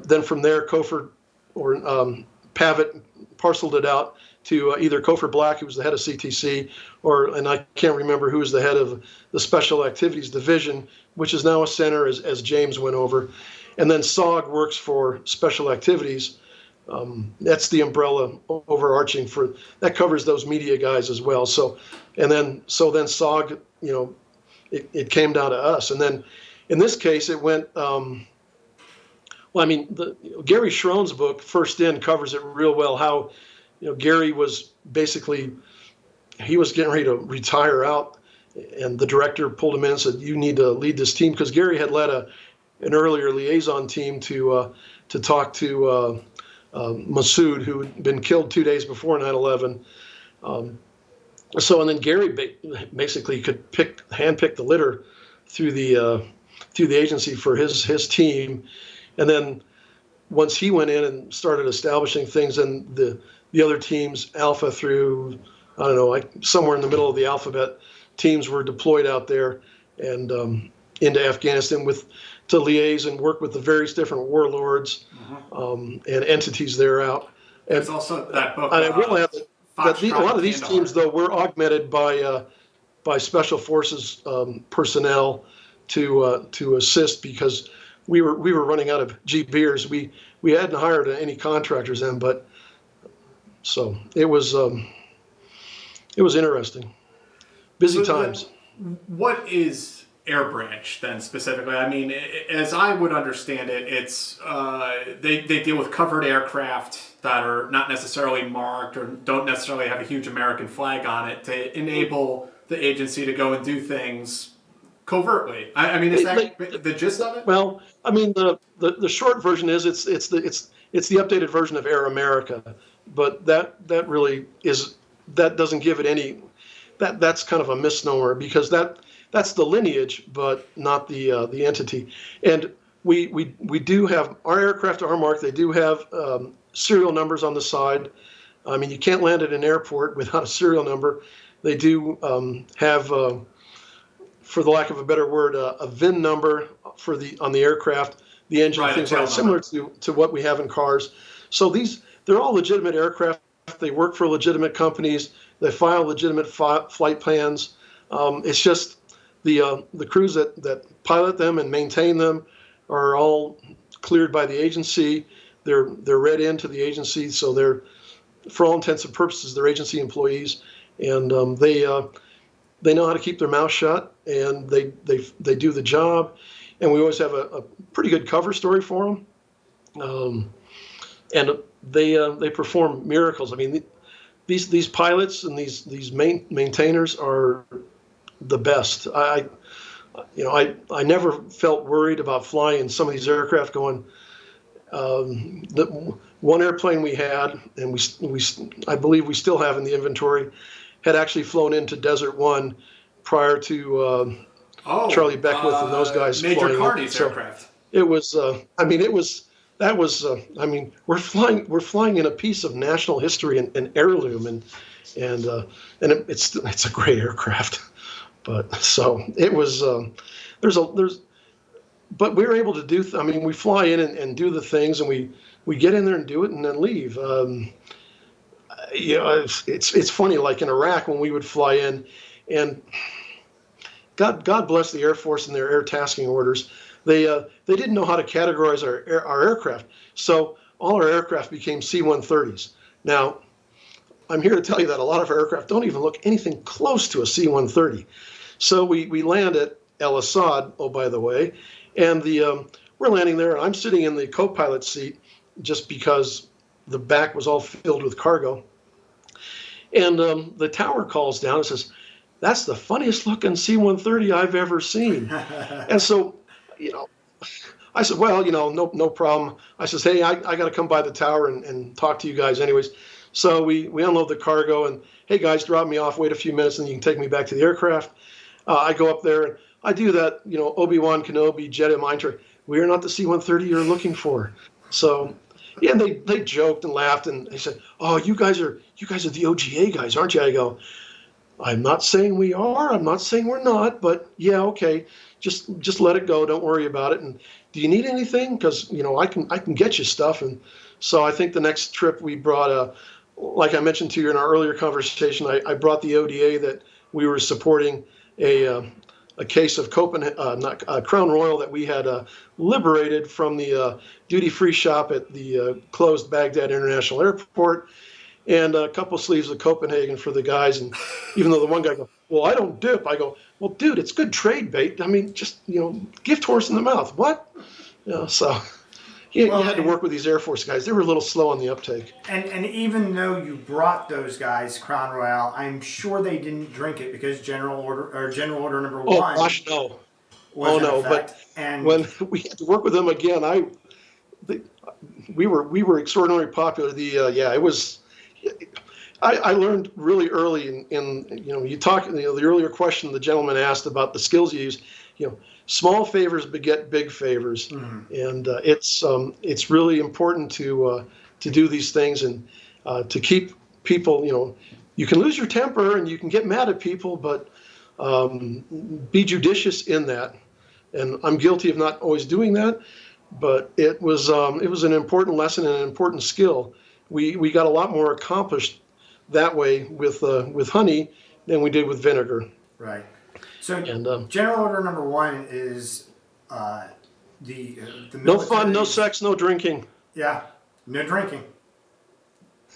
then from there Cofer or Pavitt parceled it out to either Cofer Black, who was the head of CTC, and I can't remember who was the head of the Special Activities Division, which is now a center as James went over. And then SOG works for Special Activities. That's the umbrella overarching that covers those media guys as well. So then SOG, it came down to us. And then in this case, it went, Gary Schroen's book, First In, covers it real well, how Gary was he was getting ready to retire out, and the director pulled him in and said, "You need to lead this team," because Gary had led an earlier liaison team to talk to Massoud, who had been killed 2 days before 9/11. And then Gary basically could handpick the litter through the agency for his team, and then once he went in and started establishing things, and the other teams, Alpha through, I don't know, somewhere in the middle of the alphabet, teams were deployed out there and into Afghanistan to liaise and work with the various different warlords and entities there out. And there's also that book. I will add that a lot of these teams, though, were augmented by Special Forces personnel to assist, because we were running out of GBers. We hadn't hired any contractors then, but so it was interesting. Busy times. What is Air Branch then specifically? I mean, as I would understand it, it's they deal with covered aircraft that are not necessarily marked or don't necessarily have a huge American flag on it to enable the agency to go and do things covertly. I mean, is that the gist of it? Well, I mean, the short version is it's the updated version of Air America, but that really is, that doesn't give it any. That's kind of a misnomer, because that's the lineage, but not the entity. And we do have our aircraft are marked. They do have serial numbers on the side. I mean, you can't land at an airport without a serial number. They do have, for the lack of a better word, a VIN number on the aircraft, the engine, things like that, similar to what we have in cars. So they're all legitimate aircraft. They work for legitimate companies. They file legitimate flight plans. It's just the crews that pilot them and maintain them are all cleared by the agency. They're read into the agency, so they're, for all intents and purposes, they're agency employees, and they know how to keep their mouth shut, and they do the job. And we always have a pretty good cover story for them. And they perform miracles. I mean, these pilots and these maintainers are the best. I never felt worried about flying some of these aircraft going. The one airplane we had, and I believe we still have in the inventory, had actually flown into Desert One prior to Charlie Beckwith and those guys Major flying Carney's So aircraft. it was. I mean, we're flying in a piece of national history and heirloom, and it's a great aircraft. But so it was. But we were able to do. I mean, we fly in and do the things, and we get in there and do it, and then leave. It's funny. Like in Iraq, when we would fly in, and God bless the Air Force and their air tasking orders. They didn't know how to categorize our aircraft, so all our aircraft became C-130s. Now, I'm here to tell you that a lot of our aircraft don't even look anything close to a C-130. So we land at El Asad, oh, by the way, and we're landing there, and I'm sitting in the co-pilot seat just because the back was all filled with cargo. And the tower calls down and says, "That's the funniest looking C-130 I've ever seen." And so, I said, "Well, no problem." I says, "Hey, I got to come by the tower and talk to you guys anyways." So we unload the cargo, and, "Hey, guys, drop me off, wait a few minutes, and you can take me back to the aircraft." I go up there, and I do that, Obi-Wan Kenobi, Jedi mind trick. "We are not the C-130 you're looking for." So, yeah, and they joked and laughed, and they said, "Oh, you guys are the OGA guys, aren't you?" I go, "I'm not saying we are. I'm not saying we're not, but yeah, okay. Just let it go. Don't worry about it. And do you need anything? Because I can get you stuff." And so I think the next trip we brought like I mentioned to you in our earlier conversation, I brought the ODA that we were supporting a case of Crown Royal that we had liberated from the duty-free shop at the closed Baghdad International Airport, and a couple sleeves of Copenhagen for the guys. And even though the one guy goes, "Well, I don't dip," I go, "Well, dude, it's good trade bait. I mean, just, gift horse in the mouth. What?" So you had to work with these Air Force guys. They were a little slow on the uptake. And even though you brought those guys Crown Royal, I'm sure they didn't drink it because General Order Number Oh, One. gosh, no. Was in no. effect. But And when we had to work with them again, we were extraordinarily popular. It was. I learned really early in you talk, the earlier question the gentleman asked about the skills you use, small favors beget big favors. Mhm. And it's really important to do these things, and to keep people. You can lose your temper and you can get mad at people, but be judicious in that. And I'm guilty of not always doing that, but it was an important lesson and an important skill. We got a lot more accomplished that way with honey than we did with vinegar. right. So And General Order Number One is the no fun, no military's- sex, no drinking, Yeah, no drinking.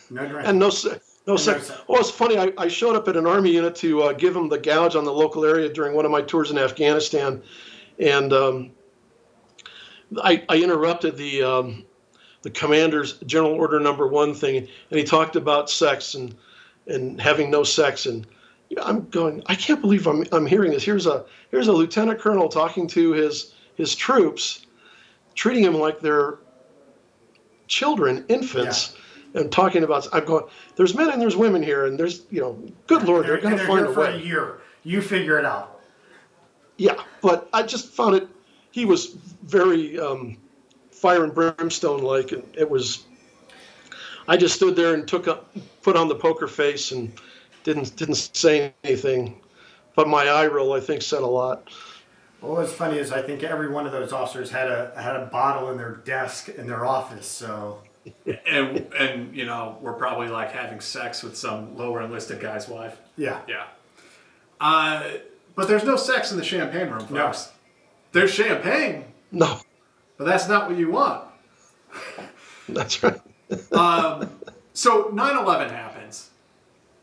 No drinking. and no sex. sex. Oh, it's funny. I showed up at an Army unit to give them the gouge on the local area during one of my tours in Afghanistan, and I interrupted the commander's General Order Number One thing, and he talked about sex and having no sex, and I'm going, I can't believe I'm hearing this. Here's a lieutenant colonel talking to his troops, treating them like they're children, infants, and talking about. I'm going, there's men and there's women here, and there's good Lord, they're going to find a for way. a year. You figure it out. Yeah, but I just found it. He was very fire and brimstone like. It was. I just stood there and put on the poker face and didn't say anything, but my eye roll I think said a lot. Well, what's funny is I think every one of those officers had a bottle in their desk in their office. So and we're probably like having sex with some lower enlisted guy's wife. Yeah. Yeah. But there's no sex in the champagne room, folks. No. There's champagne, No, but that's not what you want. that's right. So 9/11 happens,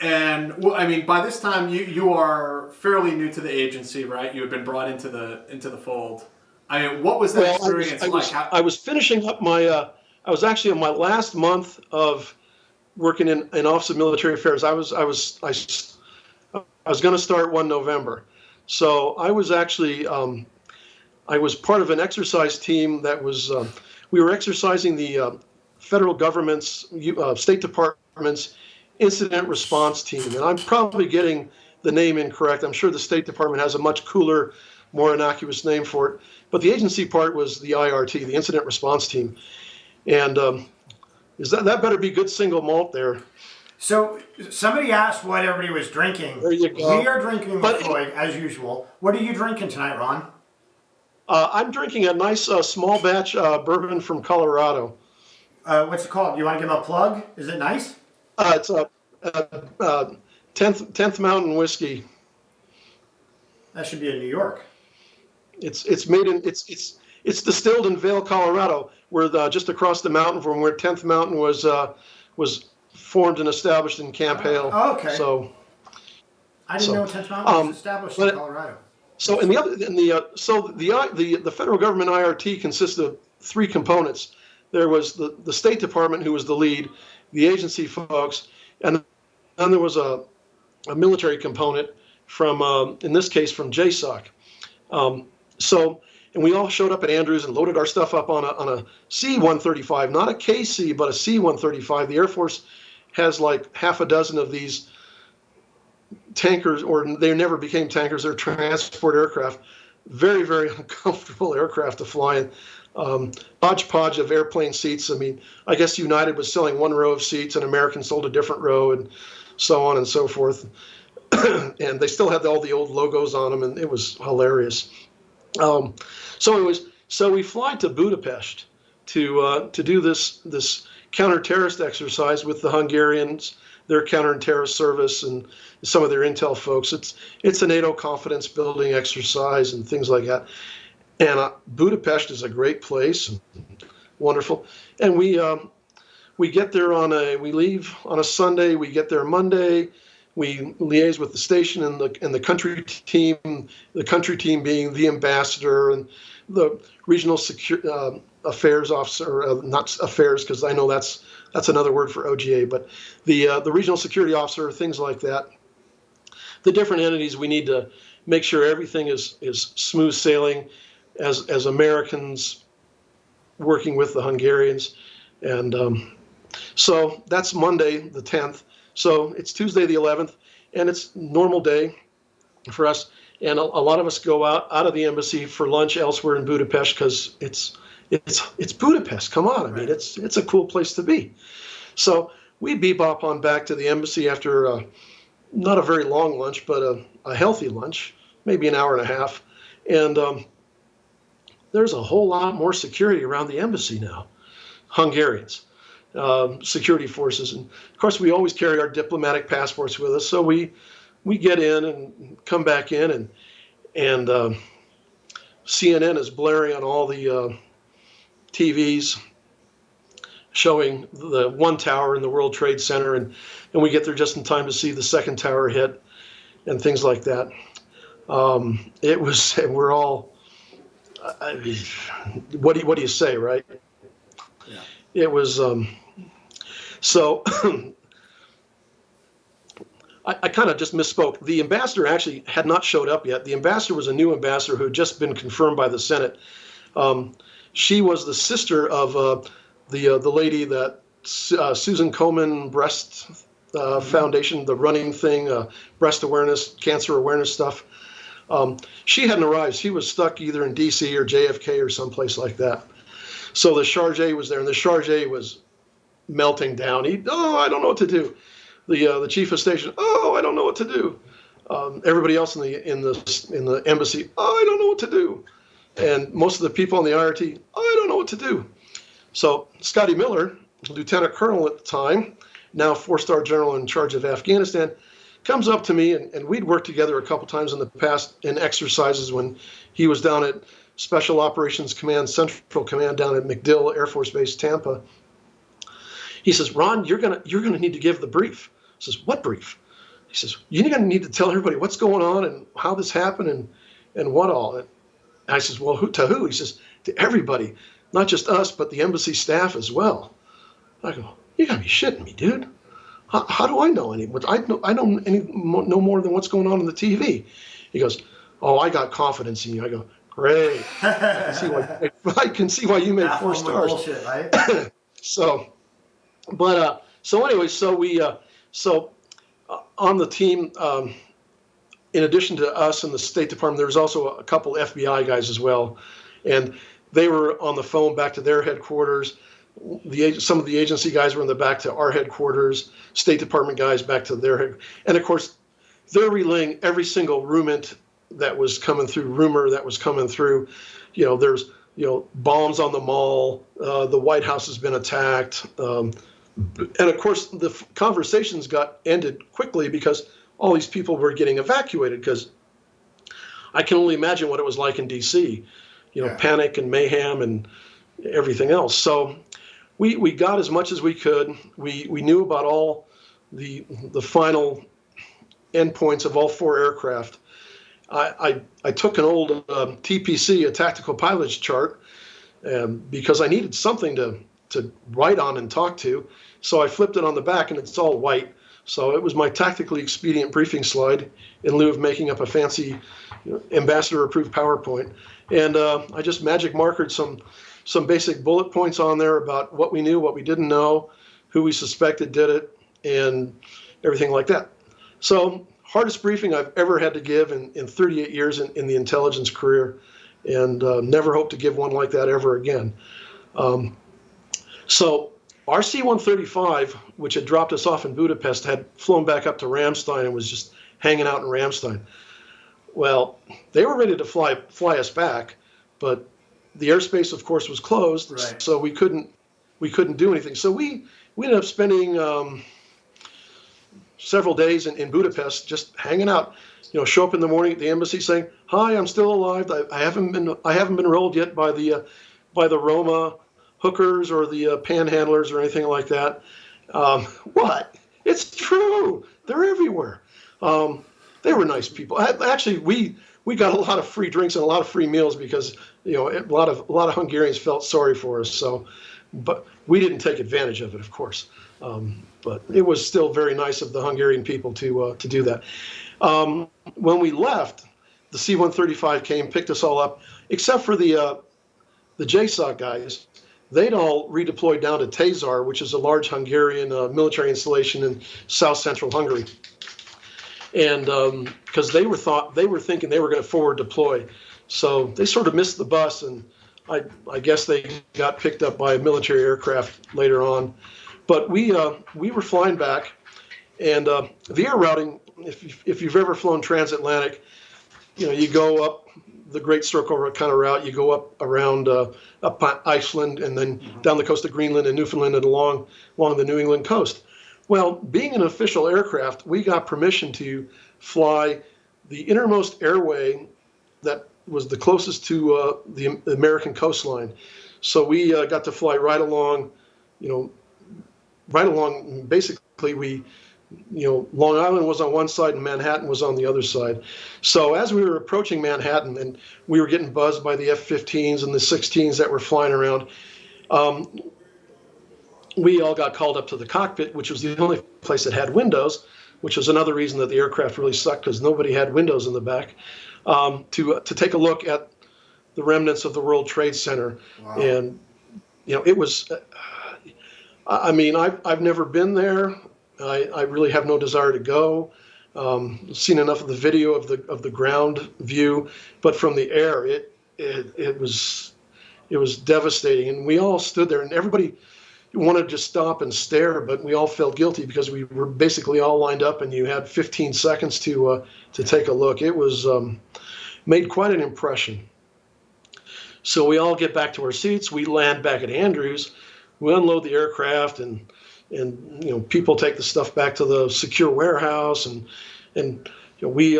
and I mean, by this time you are fairly new to the agency, right? You had been brought into the fold. I mean, what was that experience like? I was finishing up my. I was actually in my last month of working in Office of Military Affairs. I was going to start 1 November, so I was actually I was part of an exercise team that was we were exercising the federal government's State Department's incident response team, and I'm probably getting the name incorrect. I'm sure the State Department has a much cooler, more innocuous name for it, but the agency part was the IRT, the incident response team, and is that better be good single malt there? So somebody asked what everybody was drinking. There you go. We are drinking Lefroy as usual. What are you drinking tonight, Ron? I'm drinking a nice small batch bourbon from Colorado. What's it called? You want to give them a plug? Is it nice? It's a 10th Mountain whiskey. That should be in New York. It's made in it's distilled in Vail, Colorado, where just across the mountain from where 10th Mountain was formed and established in Camp Hale. Oh, okay. So I didn't know 10th Mountain was established in Colorado. So the federal government IRT consists of 3 components. There was the State Department, who was the lead, the agency folks, and then there was a military component from, in this case, from JSOC. And we all showed up at Andrews and loaded our stuff up on a C-135, not a KC, but a C-135. The Air Force has like half a dozen of these tankers, or they never became tankers, they're transport aircraft. Very, very uncomfortable aircraft to fly in. Hodgepodge of airplane seats. I mean, I guess United was selling 1 row of seats and American sold a different row, and so on and so forth. And they still had all the old logos on them, and it was hilarious. So we fly to Budapest to do this counter-terrorist exercise with the Hungarians, their counter-terrorist service, and some of their intel folks. It's a NATO confidence building exercise and things like that. And Budapest is a great place, wonderful. And we get there we leave on a Sunday. We get there Monday. We liaise with the station and the country team. The country team being the ambassador and the regional affairs officer, not affairs because I know that's another word for OGA, but the regional security officer, things like that. The different entities, we need to make sure everything is smooth sailing as Americans working with the Hungarians. And so that's Monday the 10th. So it's Tuesday the 11th, and it's normal day for us. And a lot of us go out of the embassy for lunch elsewhere in Budapest because it's Budapest. Come on, I mean it's a cool place to be. So we bebop on back to the embassy after not a very long lunch, but a healthy lunch, maybe an hour and a half. And there's a whole lot more security around the embassy now, Hungarians. Security forces, and of course we always carry our diplomatic passports with us. So we get in and come back in, and CNN is blaring on all the TVs, showing the one tower in the World Trade Center, and we get there just in time to see the second tower hit, and things like that. It was, we're all, what do you say, right? Yeah. It was. So I kind of just misspoke. The ambassador actually had not showed up yet. The ambassador was a new ambassador who had just been confirmed by the Senate. She was the sister of the lady that Susan Komen Breast Foundation, the running thing, breast awareness, cancer awareness stuff. She hadn't arrived. She was stuck either in D.C. or JFK or someplace like that. So the chargé was there, and the chargé was melting down. I don't know what to do. The chief of station, I don't know what to do. Everybody else in the embassy, I don't know what to do. And most of the people on the IRT, I don't know what to do. So Scotty Miller, lieutenant colonel at the time, now 4-star general in charge of Afghanistan, comes up to me, and we'd worked together a couple times in the past in exercises when he was down at Special Operations Command, Central Command down at MacDill Air Force Base, Tampa. He says, "Ron, you're gonna need to give the brief." I says, "What brief?" He says, "You're gonna need to tell everybody what's going on and how this happened and what all." And I says, "Well, to who?" He says, "To everybody, not just us, but the embassy staff as well." I go, "You gotta be shitting me, dude. How do I know any? I don't know more than what's going on the TV." He goes, "Oh, I got confidence in you." I go, "Great. I can see why you made 4 stars." Bullshit, right? So, anyway, on the team, in addition to us and the State Department, there was also a couple FBI guys as well, and they were on the phone back to their headquarters. Some of the agency guys were in the back to our headquarters. State Department guys back to their head, and of course, they're relaying every single rumor that was coming through. There's bombs on the mall. The White House has been attacked. And of course, the conversations got ended quickly because all these people were getting evacuated, because I can only imagine what it was like in D.C., panic and mayhem and everything else. So we got as much as we could. We knew about all the final endpoints of all 4 aircraft. I took an old TPC, a tactical pilot's chart, because I needed something to write on and talk to. So I flipped it on the back, and it's all white. So it was my tactically expedient briefing slide in lieu of making up a fancy ambassador-approved PowerPoint. And I just magic markered some basic bullet points on there about what we knew, what we didn't know, who we suspected did it, and everything like that. So hardest briefing I've ever had to give in 38 years in the intelligence career, and never hope to give one like that ever again. So our C-135, which had dropped us off in Budapest, had flown back up to Ramstein and was just hanging out in Ramstein. Well, they were ready to fly us back, but the airspace, of course, was closed, right. So we couldn't do anything. So we ended up spending several days in Budapest just hanging out. Show up in the morning at the embassy saying, "Hi, I'm still alive. I haven't been rolled yet by the Roma hookers or the panhandlers or anything like that." What? It's true. They're everywhere. They were nice people. Actually, we got a lot of free drinks and a lot of free meals because a lot of Hungarians felt sorry for us. So, but we didn't take advantage of it, of course. But it was still very nice of the Hungarian people to do that. When we left, the C-135 came, picked us all up, except for the JSOC guys. They'd all redeployed down to Tazar, which is a large Hungarian military installation in south-central Hungary. And because they were thinking they were going to forward deploy, so they sort of missed the bus, and I guess they got picked up by a military aircraft later on. But we were flying back, and the air routing, if you've ever flown transatlantic, you go up the Great Circle kind of route. You go up around up Iceland and then down the coast of Greenland and Newfoundland and along the New England coast. Well, being an official aircraft, we got permission to fly the innermost airway that was the closest to the American coastline. So we got to fly right along, basically Long Island was on one side and Manhattan was on the other side. So as we were approaching Manhattan and we were getting buzzed by the F-15s and the 16s that were flying around, we all got called up to the cockpit, which was the only place that had windows, which was another reason that the aircraft really sucked, because nobody had windows in the back, to take a look at the remnants of the World Trade Center. Wow. And it was, I've never been there. I really have no desire to go. Seen enough of the video of the ground view, but from the air, it was devastating. And we all stood there, and everybody wanted to stop and stare, but we all felt guilty because we were basically all lined up, and you had 15 seconds to take a look. It was made quite an impression. So we all get back to our seats. We land back at Andrews. we unload the aircraft, and people take the stuff back to the secure warehouse, and we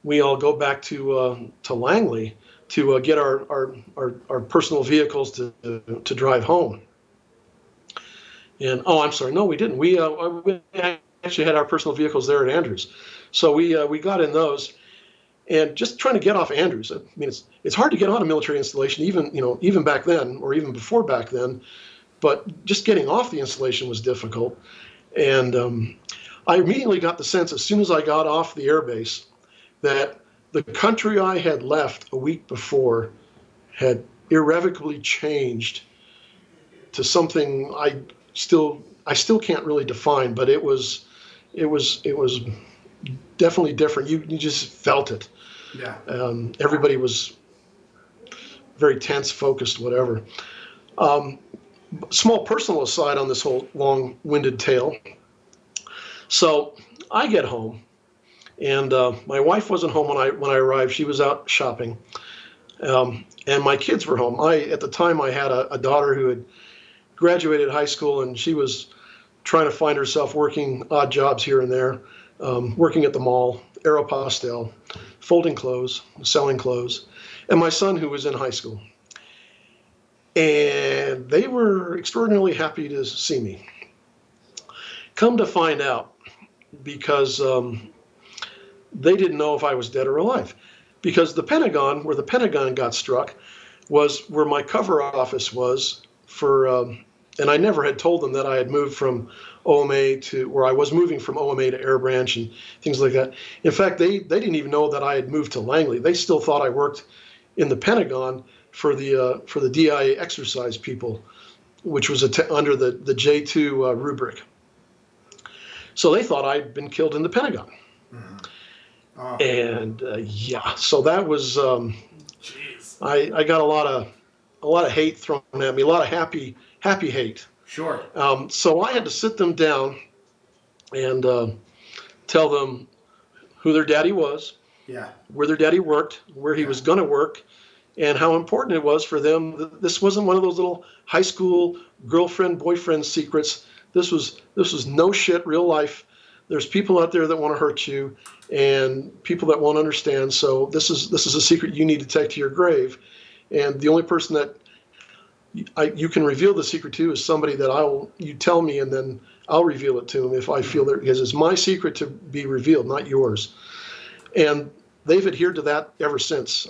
we all go back to Langley to get our personal vehicles to drive home. And oh, I'm sorry, no, we didn't. We actually had our personal vehicles there at Andrews, so we got in those. And just trying to get off Andrews, I mean, it's hard to get on a military installation, even back then, or even before back then. But just getting off the installation was difficult. And I immediately got the sense, as soon as I got off the airbase, that the country I had left a week before had irrevocably changed to something I still can't really define, but it was definitely different. You just felt it. Yeah. Everybody was very tense, focused, whatever. Small personal aside on this whole long-winded tale. So I get home, and my wife wasn't home when I arrived. She was out shopping, and my kids were home. At the time I had a daughter who had graduated high school, and she was trying to find herself working odd jobs here and there, working at the mall, Aeropostale, folding clothes, selling clothes, and my son who was in high school. And they were extraordinarily happy to see me. Come to find out, because they didn't know if I was dead or alive. Because the Pentagon, where the Pentagon got struck, was where my cover office was for, and I never had told them that I had moved from OMA or I was moving from OMA to Air Branch and things like that. In fact, they didn't even know that I had moved to Langley. They still thought I worked in the Pentagon for the DIA exercise people, which was under the J2 rubric. So they thought I'd been killed in the Pentagon. Mm-hmm. Oh. And yeah, so that was I got a lot of hate thrown at me, a lot of happy hate. Sure. So I had to sit them down and tell them who their daddy was, yeah, where their daddy worked, where he was going to work, and how important it was for them. This wasn't one of those little high school girlfriend boyfriend secrets. This was no shit, real life. There's people out there that want to hurt you, and people that won't understand. So this is a secret you need to take to your grave. And the only person that you can reveal the secret to is somebody that you tell me, and then I'll reveal it to him if I feel that, because it's my secret to be revealed, not yours. And they've adhered to that ever since.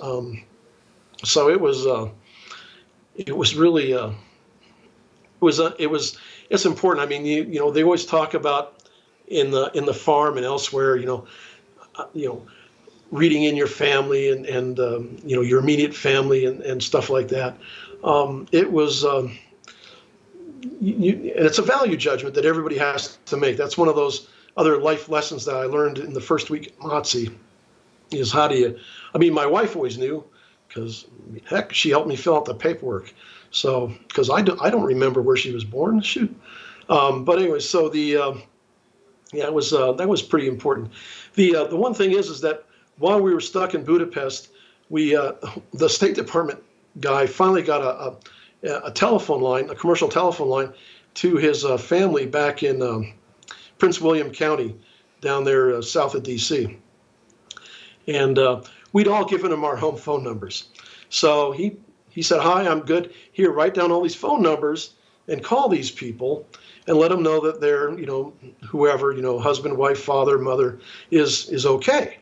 So it was really it's important. I mean, you know, they always talk about in the farm and elsewhere, reading in your family and your immediate family and stuff like that. It was, and it's a value judgment that everybody has to make. That's one of those other life lessons that I learned in the first week at MOTSE, is how do you, I mean, my wife always knew, because heck, she helped me fill out the paperwork. So, because I don't remember where she was born, shoot. But anyway, so it was that was pretty important. The one thing is that while we were stuck in Budapest, the State Department guy finally got a telephone line, a commercial telephone line, to his family back in Prince William County, down there south of D.C. And we'd all given him our home phone numbers. So he said, "Hi, I'm good. Here, write down all these phone numbers and call these people and let them know that they're, whoever, husband, wife, father, mother is okay."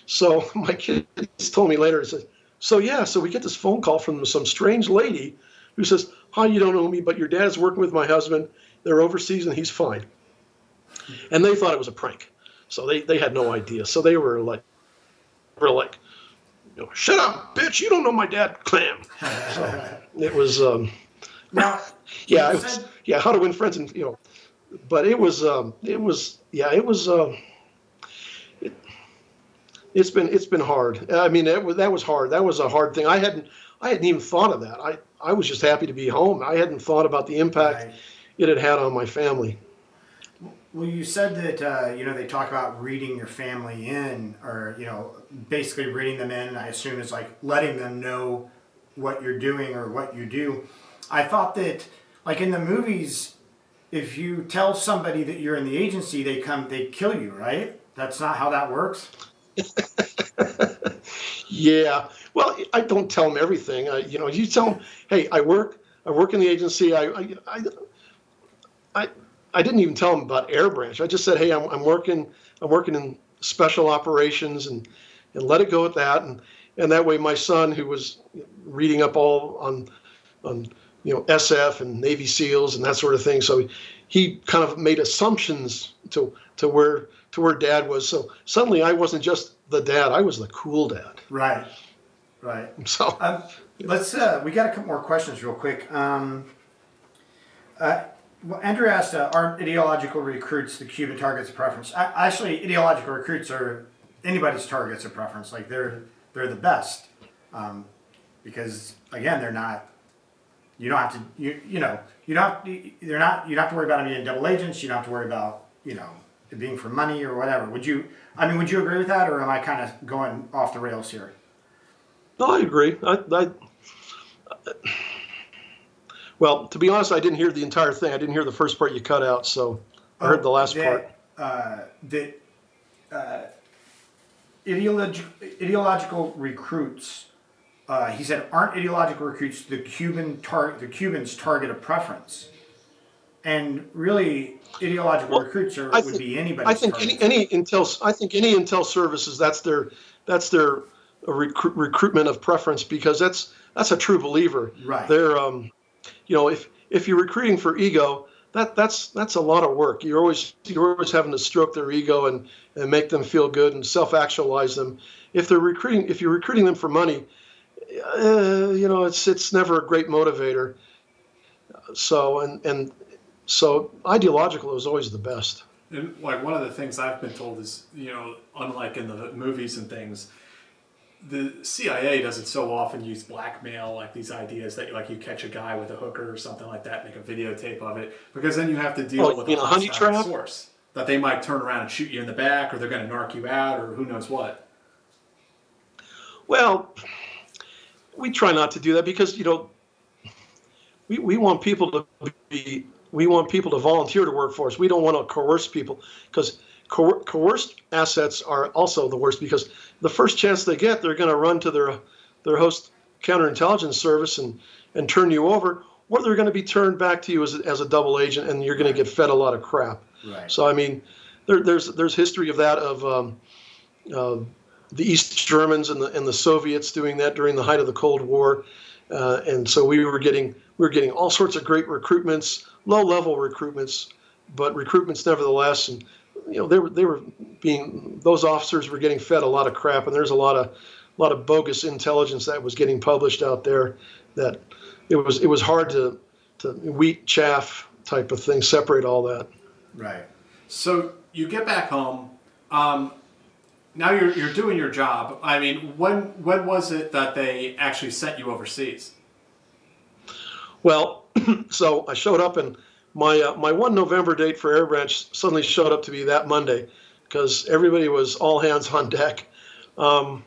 So my kids told me later, said, so we get this phone call from some strange lady who says, "Hi, you don't know me, but your dad's working with my husband. They're overseas and he's fine." And they thought it was a prank. So they had no idea. So they were like, "Shut up, bitch! You don't know my dad, clam." So it was, now, yeah, it was, yeah, how to win friends, and but it's been hard. I mean, that was hard. That was a hard thing. I hadn't even thought of that. I was just happy to be home. I hadn't thought about the impact it had on my family. Well, you said that they talk about reading your family in, or basically reading them in. I assume is like letting them know what you're doing or what you do. I thought that, like in the movies, if you tell somebody that you're in the agency, they kill you, right? That's not how that works. Yeah. Well, I don't tell them everything. You tell them, hey, I work in the agency. I, I didn't even tell them about Air Branch. I just said, hey, I'm working in special operations, and let it go at that. And that way, my son, who was reading up all on SF and Navy SEALs and that sort of thing, so he kind of made assumptions to where Dad was. So suddenly, I wasn't just the dad; I was the cool dad. Right. Right. So Let's. We got a couple more questions, real quick. Well, Andrew asked, "Aren't ideological recruits the Cuban targets of preference?" Actually, ideological recruits are anybody's targets of preference. Like they're the best, because again, they're not. You don't have to. You don't. They're not. You don't have to worry about them being double agents. You don't have to worry about it being for money or whatever. Would you? I mean, would you agree with that, or am I kind of going off the rails here? no, I agree. Well, to be honest, I didn't hear the entire thing. I didn't hear the first part you cut out, so I heard the last part. That ideological recruits. He said, "Aren't ideological recruits the Cubans' target of preference?" And really, ideological recruits would be anybody's I think target. any intel. I think any intel services. That's their recruitment of preference, because that's a true believer. Right. They're if you're recruiting for ego, that's a lot of work. You're always having to stroke their ego and make them feel good and self-actualize them. If you're recruiting them for money, it's never a great motivator. So ideological is always the best. And like one of the things I've been told is, unlike in the movies and things, the CIA doesn't so often use blackmail, like these ideas that like you catch a guy with a hooker or something like that, make a videotape of it, because then you have to deal with a honey hostile trap source that they might turn around and shoot you in the back, or they're going to narc you out, or who knows what. Well, we try not to do that because we want people to volunteer to work for us. We don't want to coerce people, because coerced assets are also the worst, because the first chance they get, they're going to run to their host counterintelligence service and turn you over, or they're going to be turned back to you as a double agent, and you're going to get fed a lot of crap. Right. So I mean, there's history of that, of the East Germans and the Soviets doing that during the height of the Cold War, and so we were getting all sorts of great recruitments, low-level recruitments, but recruitments nevertheless. And those officers were getting fed a lot of crap, and there's a lot of bogus intelligence that was getting published out there, that it was hard to wheat chaff type of thing, separate all that. Right. So you get back home. Now you're doing your job. I mean, when was it that they actually sent you overseas? Well, so I showed up, and my 1 November date for Air Branch suddenly showed up to be that Monday, because everybody was all hands on deck. So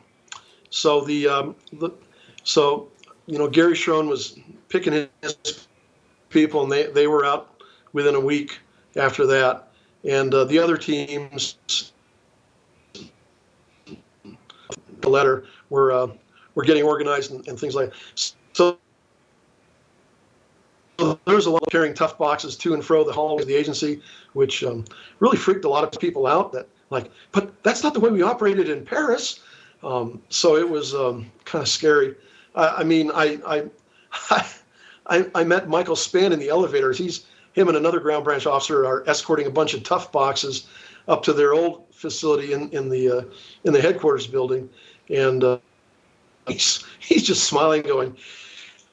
Gary Schroen was picking his people, and they were out within a week after that, and the other teams, the letter, were getting organized and things like that. So there's a lot of carrying tough boxes to and fro the hallways of the agency, which really freaked a lot of people out. But that's not the way we operated in Paris. So it was kind of scary. I met Michael Spann in the elevators. Him and another ground branch officer are escorting a bunch of tough boxes up to their old facility in the headquarters building, and he's just smiling, going.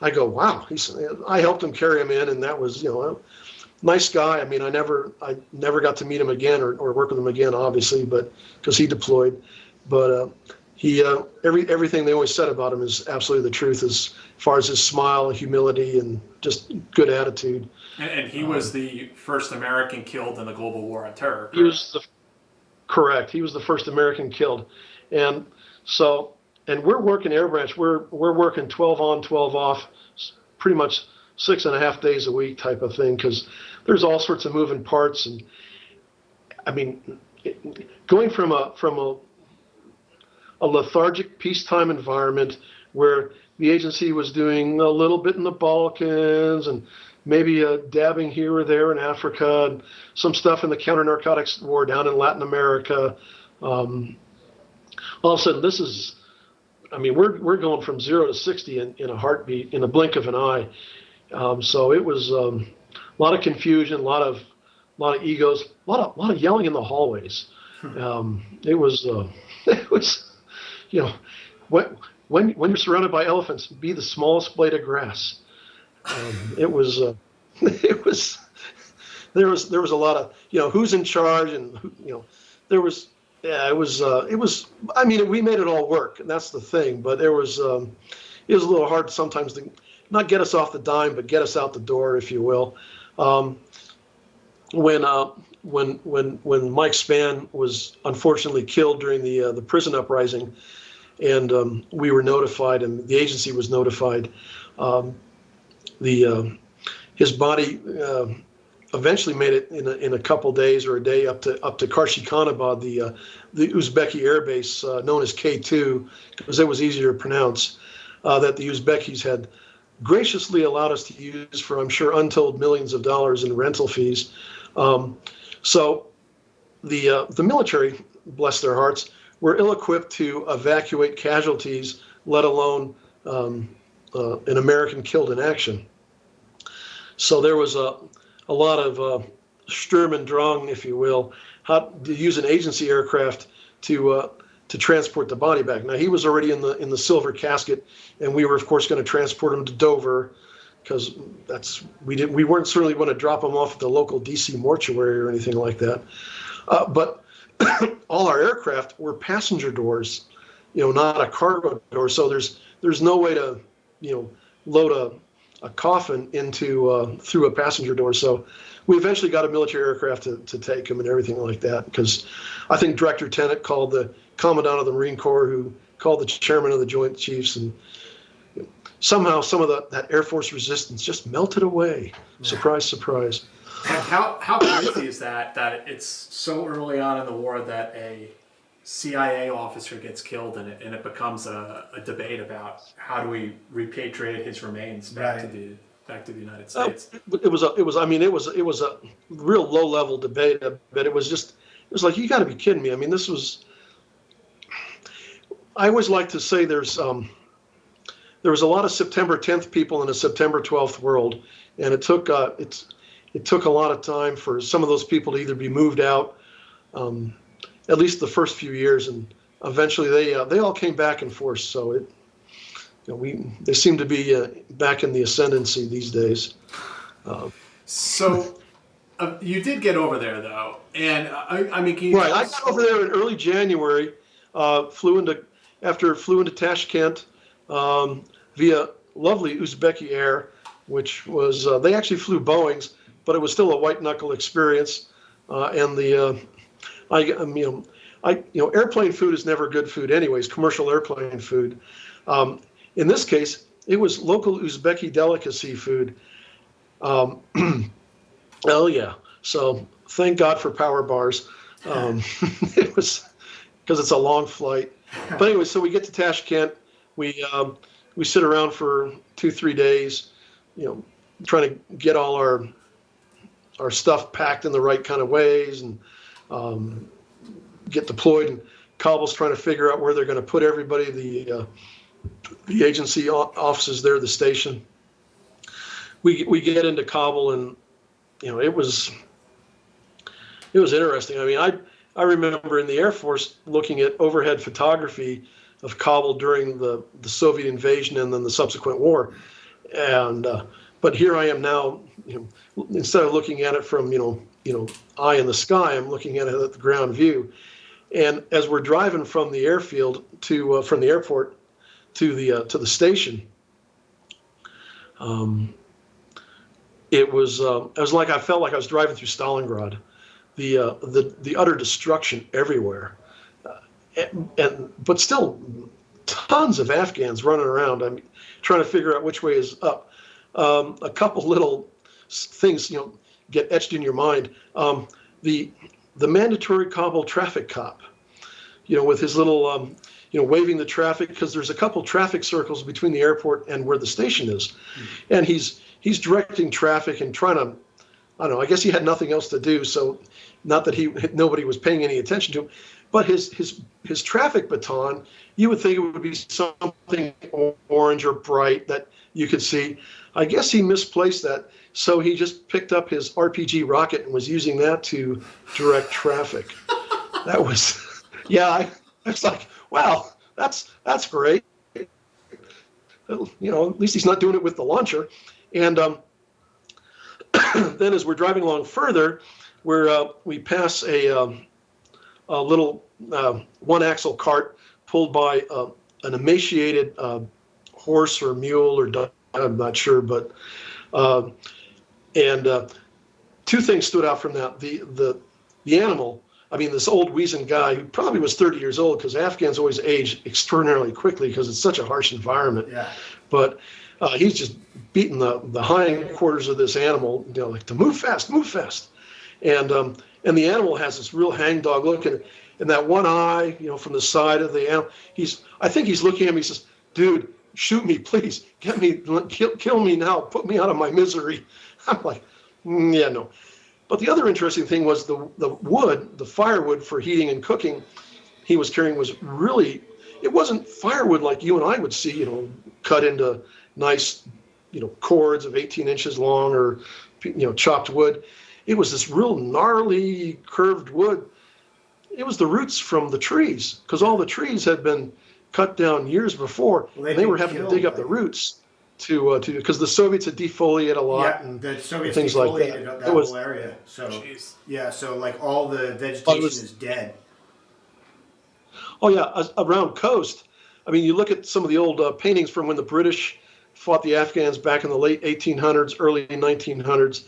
I go, wow. I helped him carry him in, and that was, a nice guy. I mean, I never got to meet him again or work with him again, obviously, but because he deployed. But everything they always said about him is absolutely the truth, as far as his smile, humility, and just good attitude. And he was the first American killed in the global war on terror. Correct. He was the first American killed, and so. And we're working Air Branch. We're working 12 on, 12 off, pretty much 6.5 days a week type of thing, because there's all sorts of moving parts. And I mean, going from a lethargic peacetime environment where the agency was doing a little bit in the Balkans and maybe dabbing here or there in Africa and some stuff in the counter-narcotics war down in Latin America. All of a sudden, we're going from 0 to 60 in a heartbeat, in a blink of an eye. So it was a lot of confusion, a lot of egos, a lot of yelling in the hallways. It was when you're surrounded by elephants, be the smallest blade of grass. It was there was a lot of who's in charge, and there was it was I mean, we made it all work, and that's the thing. But it was a little hard sometimes to not get us off the dime, but get us out the door, if you will. When Mike Spann was unfortunately killed during the prison uprising, and we were notified, and the agency was notified, his body eventually made it in a couple days or a day up to Karshi-Khanabad, the Uzbeki air base known as K2, because it was easier to pronounce, that the Uzbekis had graciously allowed us to use for, I'm sure, untold millions of dollars in rental fees. So the military, bless their hearts, were ill-equipped to evacuate casualties, let alone an American killed in action. So there was a lot of Sturm und Drang, if you will, how to use an agency aircraft to transport the body back. Now, he was already in the silver casket, and we were, of course, going to transport him to Dover, because we weren't certainly going to drop him off at the local DC mortuary or anything like that. But all our aircraft were passenger doors, not a cargo door. So there's no way to load a coffin into through a passenger door. So we eventually got a military aircraft to take him and everything like that, because I think Director Tenet called the Commandant of the Marine Corps, who called the Chairman of the Joint Chiefs, and somehow some of that Air Force resistance just melted away. Yeah. Surprise, surprise. How crazy is that it's so early on in the war that a CIA officer gets killed, and it becomes a debate about how do we repatriate his remains back to the United States. It was a real low level debate, but it was like, you got to be kidding me. I mean, I always like to say there was a lot of September 10th people in a September 12th world, and it took a lot of time for some of those people to either be moved out, at least the first few years, and eventually they all came back in force. So they seem to be back in the ascendancy these days. So you did get over there though, and I mean, I got over there in early January. Flew into Tashkent via lovely Uzbeki Air, which was they actually flew Boeings, but it was still a white knuckle experience. And airplane food is never good food anyways, commercial airplane food. In this case, it was local Uzbeki delicacy food. Oh yeah. So thank God for power bars. It was, because it's a long flight. But anyway, so we get to Tashkent. We sit around for 2-3 days, trying to get all our stuff packed in the right kind of ways, and get deployed. And Kabul's trying to figure out where they're going to put everybody. The agency offices there, the station. We get into Kabul, and it was interesting. I mean, I remember in the Air Force looking at overhead photography of Kabul during the Soviet invasion and then the subsequent war, and but here I am now. Instead of looking at it from eye in the sky, I'm looking at it at the ground view. And as we're driving from the airfield from the airport to the station, it was like I felt like I was driving through Stalingrad. The utter destruction everywhere, but still tons of Afghans running around. I mean, trying to figure out which way is up. a couple little things, get etched in your mind. The mandatory Kabul traffic cop, with his little, waving the traffic, because there's a couple traffic circles between the airport and where the station is. And he's directing traffic and trying to, I don't know, I guess he had nothing else to do. So not that nobody was paying any attention to him, but his traffic baton, you would think it would be something orange or bright that you could see. I guess he misplaced that. So he just picked up his RPG rocket and was using that to direct traffic. That was, I was like, wow, that's great. At least he's not doing it with the launcher. And then as we're driving along further, we pass a little one-axle cart pulled by an emaciated horse or mule or I'm not sure, but two things stood out from that. The animal, this old weazened guy who probably was 30 years old, because Afghans always age extraordinarily quickly because it's such a harsh environment. Yeah. But he's just beating the hindquarters of this animal, like to move fast. And the animal has this real hangdog look, and that one eye, from the side of the animal. I think he's looking at me. He says, "Dude, shoot me, please. Get me, kill me now. Put me out of my misery." I'm like, yeah, no. But the other interesting thing was the wood, the firewood for heating and cooking he was carrying was really, it wasn't firewood like you and I would see, cut into nice, cords of 18 inches long or, chopped wood. It was this real gnarly curved wood. It was the roots from the trees, because all the trees had been cut down years before. Well, and they were having to dig up the roots because the Soviets had defoliated a lot. Yeah, and the Soviets things defoliated like that whole area. So so like all the vegetation is dead. Oh yeah, around coast. You look at some of the old paintings from when the British fought the Afghans back in the late 1800s, early 1900s.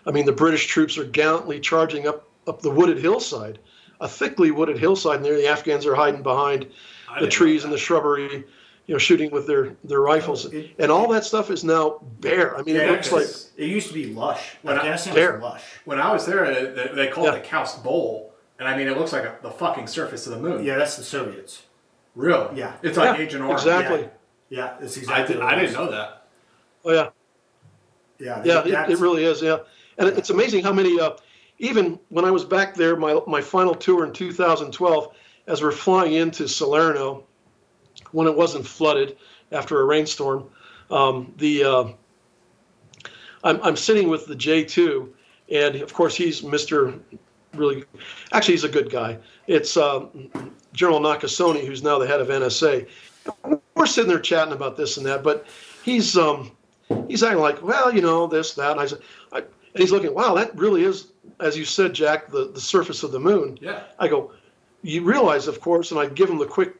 The British troops are gallantly charging up the wooded hillside, a thickly wooded hillside, and there the Afghans are hiding behind the trees and the shrubbery, shooting with their rifles. And all that stuff is now bare. It looks like... It used to be lush. Afghanistan was lush. When I was there, they call it the Kaust Bowl. And it looks like the fucking surface of the moon. Yeah, that's the Soviets. Really? Yeah. It's like Agent Orange. Exactly. Yeah, it's exactly I didn't know that. Oh, yeah. Yeah, it really is, yeah. And it's amazing how many, even when I was back there, my final tour in 2012, as we're flying into Salerno, when it wasn't flooded after a rainstorm, I'm sitting with the J2, and of course he's Mr. Really, actually he's a good guy. It's General Nakasone, who's now the head of NSA. We're sitting there chatting about this and that, but he's acting like, well, this, that, and I said, and he's looking, wow, that really is, as you said, Jack, the surface of the moon. Yeah. I go, you realize, of course, and I give him the quick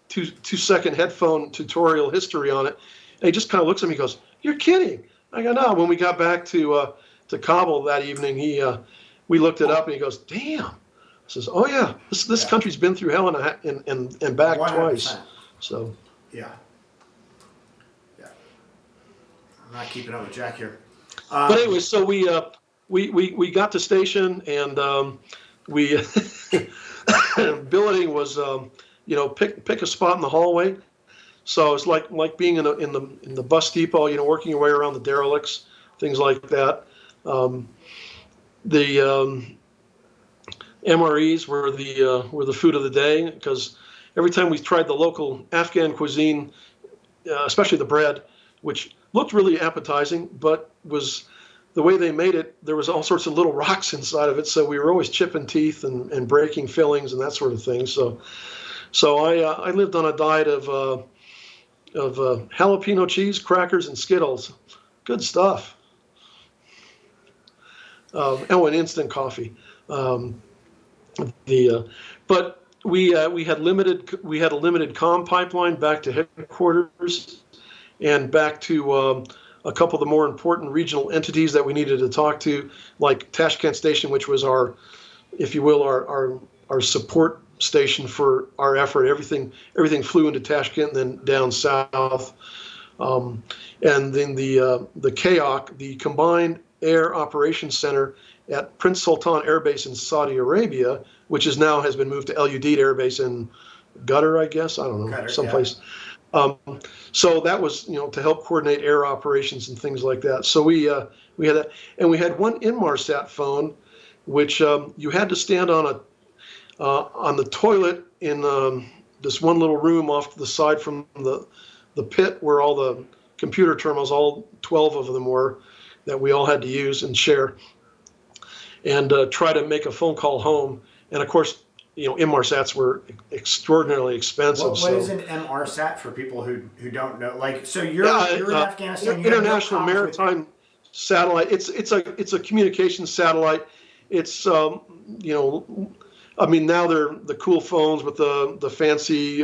2-second headphone tutorial history on it, and he just kind of looks at me and goes, "You're kidding." I go, "No." When we got back to Kabul that evening, we looked it up, and he goes, "Damn." I says, "Oh yeah, this country's been through hell and back 100%. twice." So. Yeah. I'm not keeping up with Jack here. But anyway, so we got to station, and we billeting was pick a spot in the hallway. So it's like being in the bus depot, working your way around the derelicts, things like that. The MREs were the food of the day, because every time we tried the local Afghan cuisine, especially the bread, which looked really appetizing, but was the way they made it, there was all sorts of little rocks inside of it, so we were always chipping teeth and breaking fillings and that sort of thing. So I lived on a diet of jalapeno cheese, crackers, and Skittles. Good stuff. And instant coffee. But we had a limited comm pipeline back to headquarters and back to a couple of the more important regional entities that we needed to talk to, like Tashkent Station, which was our, if you will, our support station for our effort. Everything flew into Tashkent and then down south. And then the CAOC, the Combined Air Operations Center at Prince Sultan Air Base in Saudi Arabia, which is now has been moved to El Udeid Air Base in Qatar, I guess. I don't know, someplace. Yeah. So that was, to help coordinate air operations and things like that. So we had that, and we had one Inmarsat phone, which you had to stand on the toilet in this one little room off to the side from the pit where all the computer terminals, all 12 of them were, that we all had to use and share, and try to make a phone call home. And of course, Inmarsats were extraordinarily expensive. What is an MRSAT for people who don't know? Like, so you're in Afghanistan. International Maritime Satellite. It's a communications satellite. It's I mean, now they're the cool phones with the fancy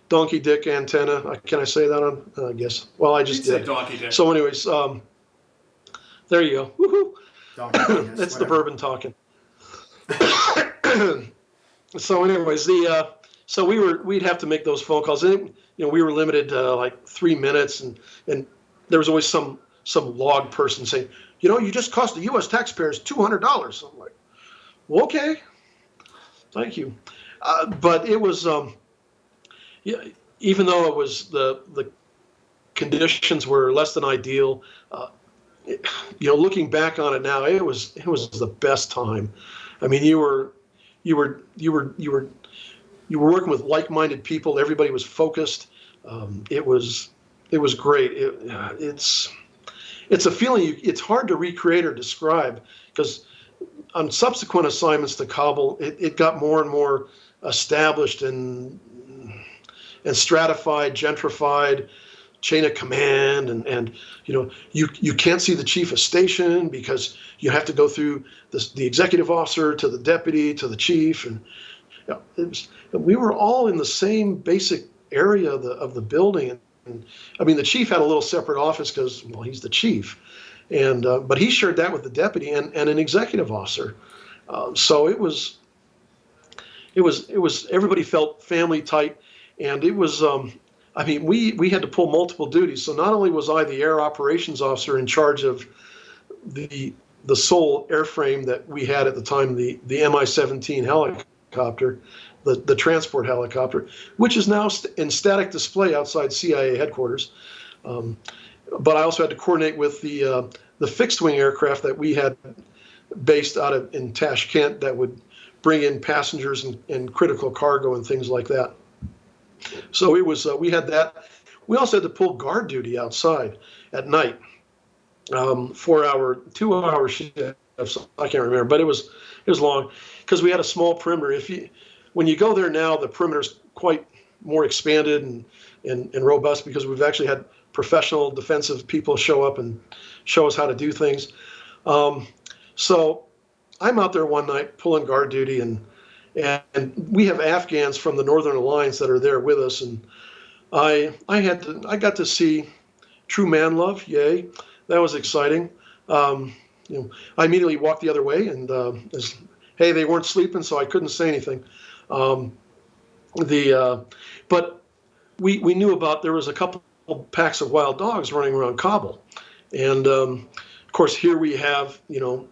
donkey dick antenna. Can I say that on? I guess. Well, I just did. Donkey dick. So, anyways, there you go. Woohoo! Penis, That's the bourbon talking. So, anyways, so we'd have to make those phone calls, and we were limited to like 3 minutes, and there was always some log person saying, you just cost the U.S. taxpayers $200. I'm like, well, okay, thank you, but it was even though it was the conditions were less than ideal. Looking back on it now, it was the best time. I mean, you were working with like-minded people. Everybody was focused. It was great. It's a feeling it's hard to recreate or describe, because on subsequent assignments to Kabul, it got more and more established and stratified, gentrified, chain of command, and you can't see the chief of station because you have to go through the executive officer to the deputy to the chief, and we were all in the same basic area of the building. And I mean, the chief had a little separate office because, well, he's the chief, and but he shared that with the deputy and an executive officer. So it was everybody felt family tight, and it was. I mean, we had to pull multiple duties. So not only was I the air operations officer in charge of the sole airframe that we had at the time, the Mi-17 helicopter, the transport helicopter, which is now in static display outside CIA headquarters. But I also had to coordinate with the fixed wing aircraft that we had based out in Tashkent that would bring in passengers and critical cargo and things like that. So it was. We had that. We also had to pull guard duty outside at night, 4-hour, 2-hour shifts. I can't remember, but it was long because we had a small perimeter. When you go there now, the perimeter's quite more expanded and robust because we've actually had professional defensive people show up and show us how to do things. So I'm out there one night pulling guard duty, and we have Afghans from the Northern Alliance that are there with us, and I got to see true man love. Yay, that was exciting. I immediately walked the other way, and hey, they weren't sleeping, so I couldn't say anything. But we knew there was a couple packs of wild dogs running around Kabul, and of course here we have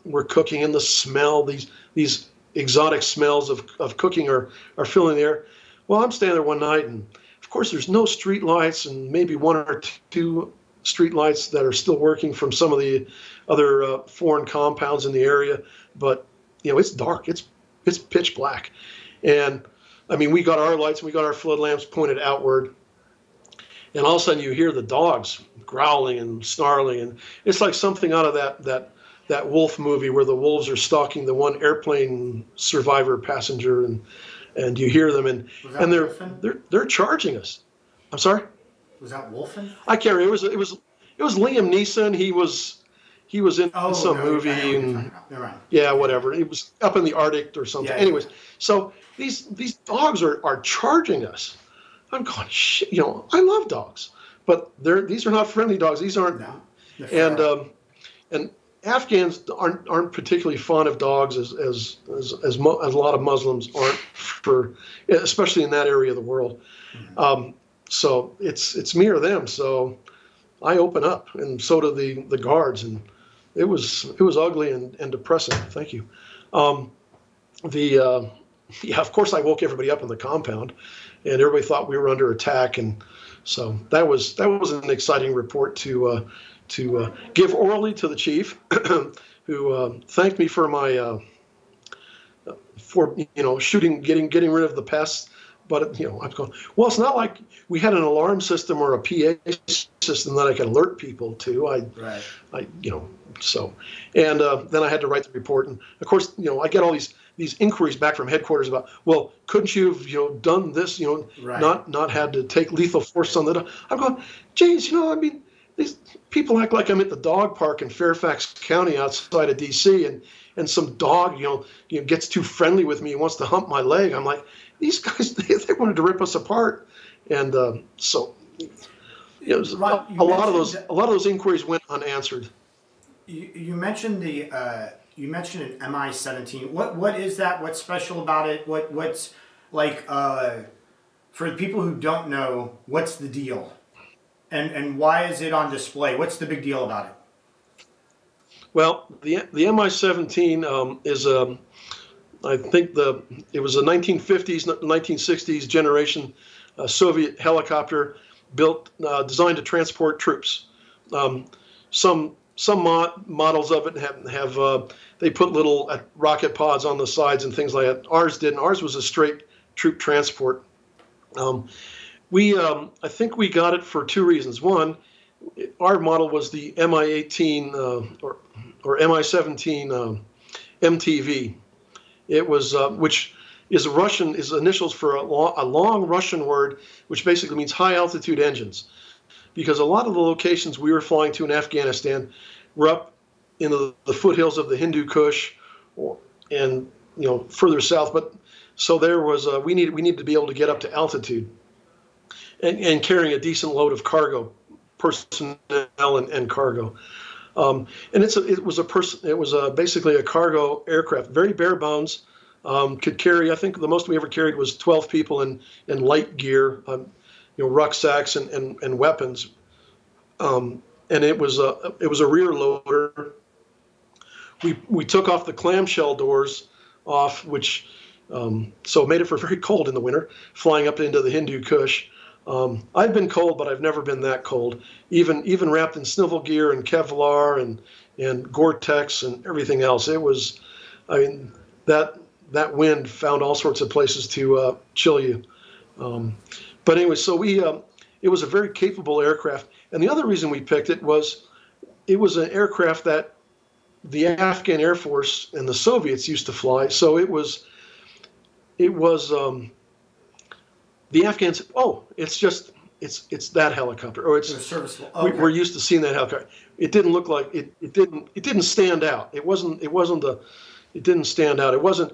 we're cooking, and the smell, these exotic smells of cooking are filling the air. Well, I'm standing there one night, and of course there's no street lights, and maybe one or two street lights that are still working from some of the other foreign compounds in the area. But it's dark. It's pitch black, and I mean, we got our lights and we got our flood lamps pointed outward, and all of a sudden you hear the dogs growling and snarling, and it's like something out of that wolf movie where the wolves are stalking the one airplane survivor passenger, and you hear them, and they're charging us. I'm sorry? Was that Wolfen? I can't remember. It was Liam Neeson. He was in some movie, and yeah, whatever. It was up in the Arctic or something. Yeah, anyways, so these dogs are charging us. I'm going, shit. I love dogs, but these are not friendly dogs. These aren't. No, and Afghans aren't particularly fond of dogs as a lot of Muslims aren't, especially in that area of the world. Mm-hmm. So it's me or them. So I open up, and so do the guards, and it was ugly and depressing. Thank you. Um, the Yeah, of course, I woke everybody up in the compound, and everybody thought we were under attack, and so that was an exciting report to give orally to the chief, who thanked me for my for shooting, getting rid of the pests. But I'm going, well, it's not like we had an alarm system or a PA system that I could alert people to. Right. So, and then I had to write the report, and of course, I get all these inquiries back from headquarters about, well, couldn't you have done this, Right. not had to take lethal force on the dog. I'm going, geez, I mean, these people act like I'm at the dog park in Fairfax County outside of DC, and some dog, gets too friendly with me and wants to hump my leg. I'm like, these guys, they wanted to rip us apart, and so Ron, a lot of those inquiries went unanswered. You mentioned you mentioned an MI-17. What is that? What's special about it? What's like for the people who don't know, what's the deal? And why is it on display? What's the big deal about it? Well, the MI-17 is I think it was a 1950s, 1960s generation Soviet helicopter built, designed to transport troops. Some models of it have they put little rocket pods on the sides and things like that. Ours didn't. Ours was a straight troop transport. I think we got it for two reasons. One, our model was the MI-18 or MI-17 MTV. It was which is initials for a long Russian word, which basically means high altitude engines, because a lot of the locations we were flying to in Afghanistan were up in the foothills of the Hindu Kush, and further south. But so there was we needed to be able to get up to altitude, and carrying a decent load of cargo, personnel and cargo. And it was basically a cargo aircraft, very bare bones. Could carry, I think the most we ever carried was 12 people in light gear, rucksacks and weapons. And it was a rear loader. We took off the clamshell doors off, which so it made it for very cold in the winter, flying up into the Hindu Kush. I've been cold, but I've never been that cold. Even wrapped in snivel gear and Kevlar and Gore-Tex and everything else. It was, I mean, that wind found all sorts of places to chill you. But anyway, so it was a very capable aircraft. And the other reason we picked it was an aircraft that the Afghan Air Force and the Soviets used to fly. So it was the Afghans. Oh, it's that helicopter, or it's serviceable. Okay. We're used to seeing that helicopter. It didn't look like it didn't stand out. It didn't stand out. It wasn't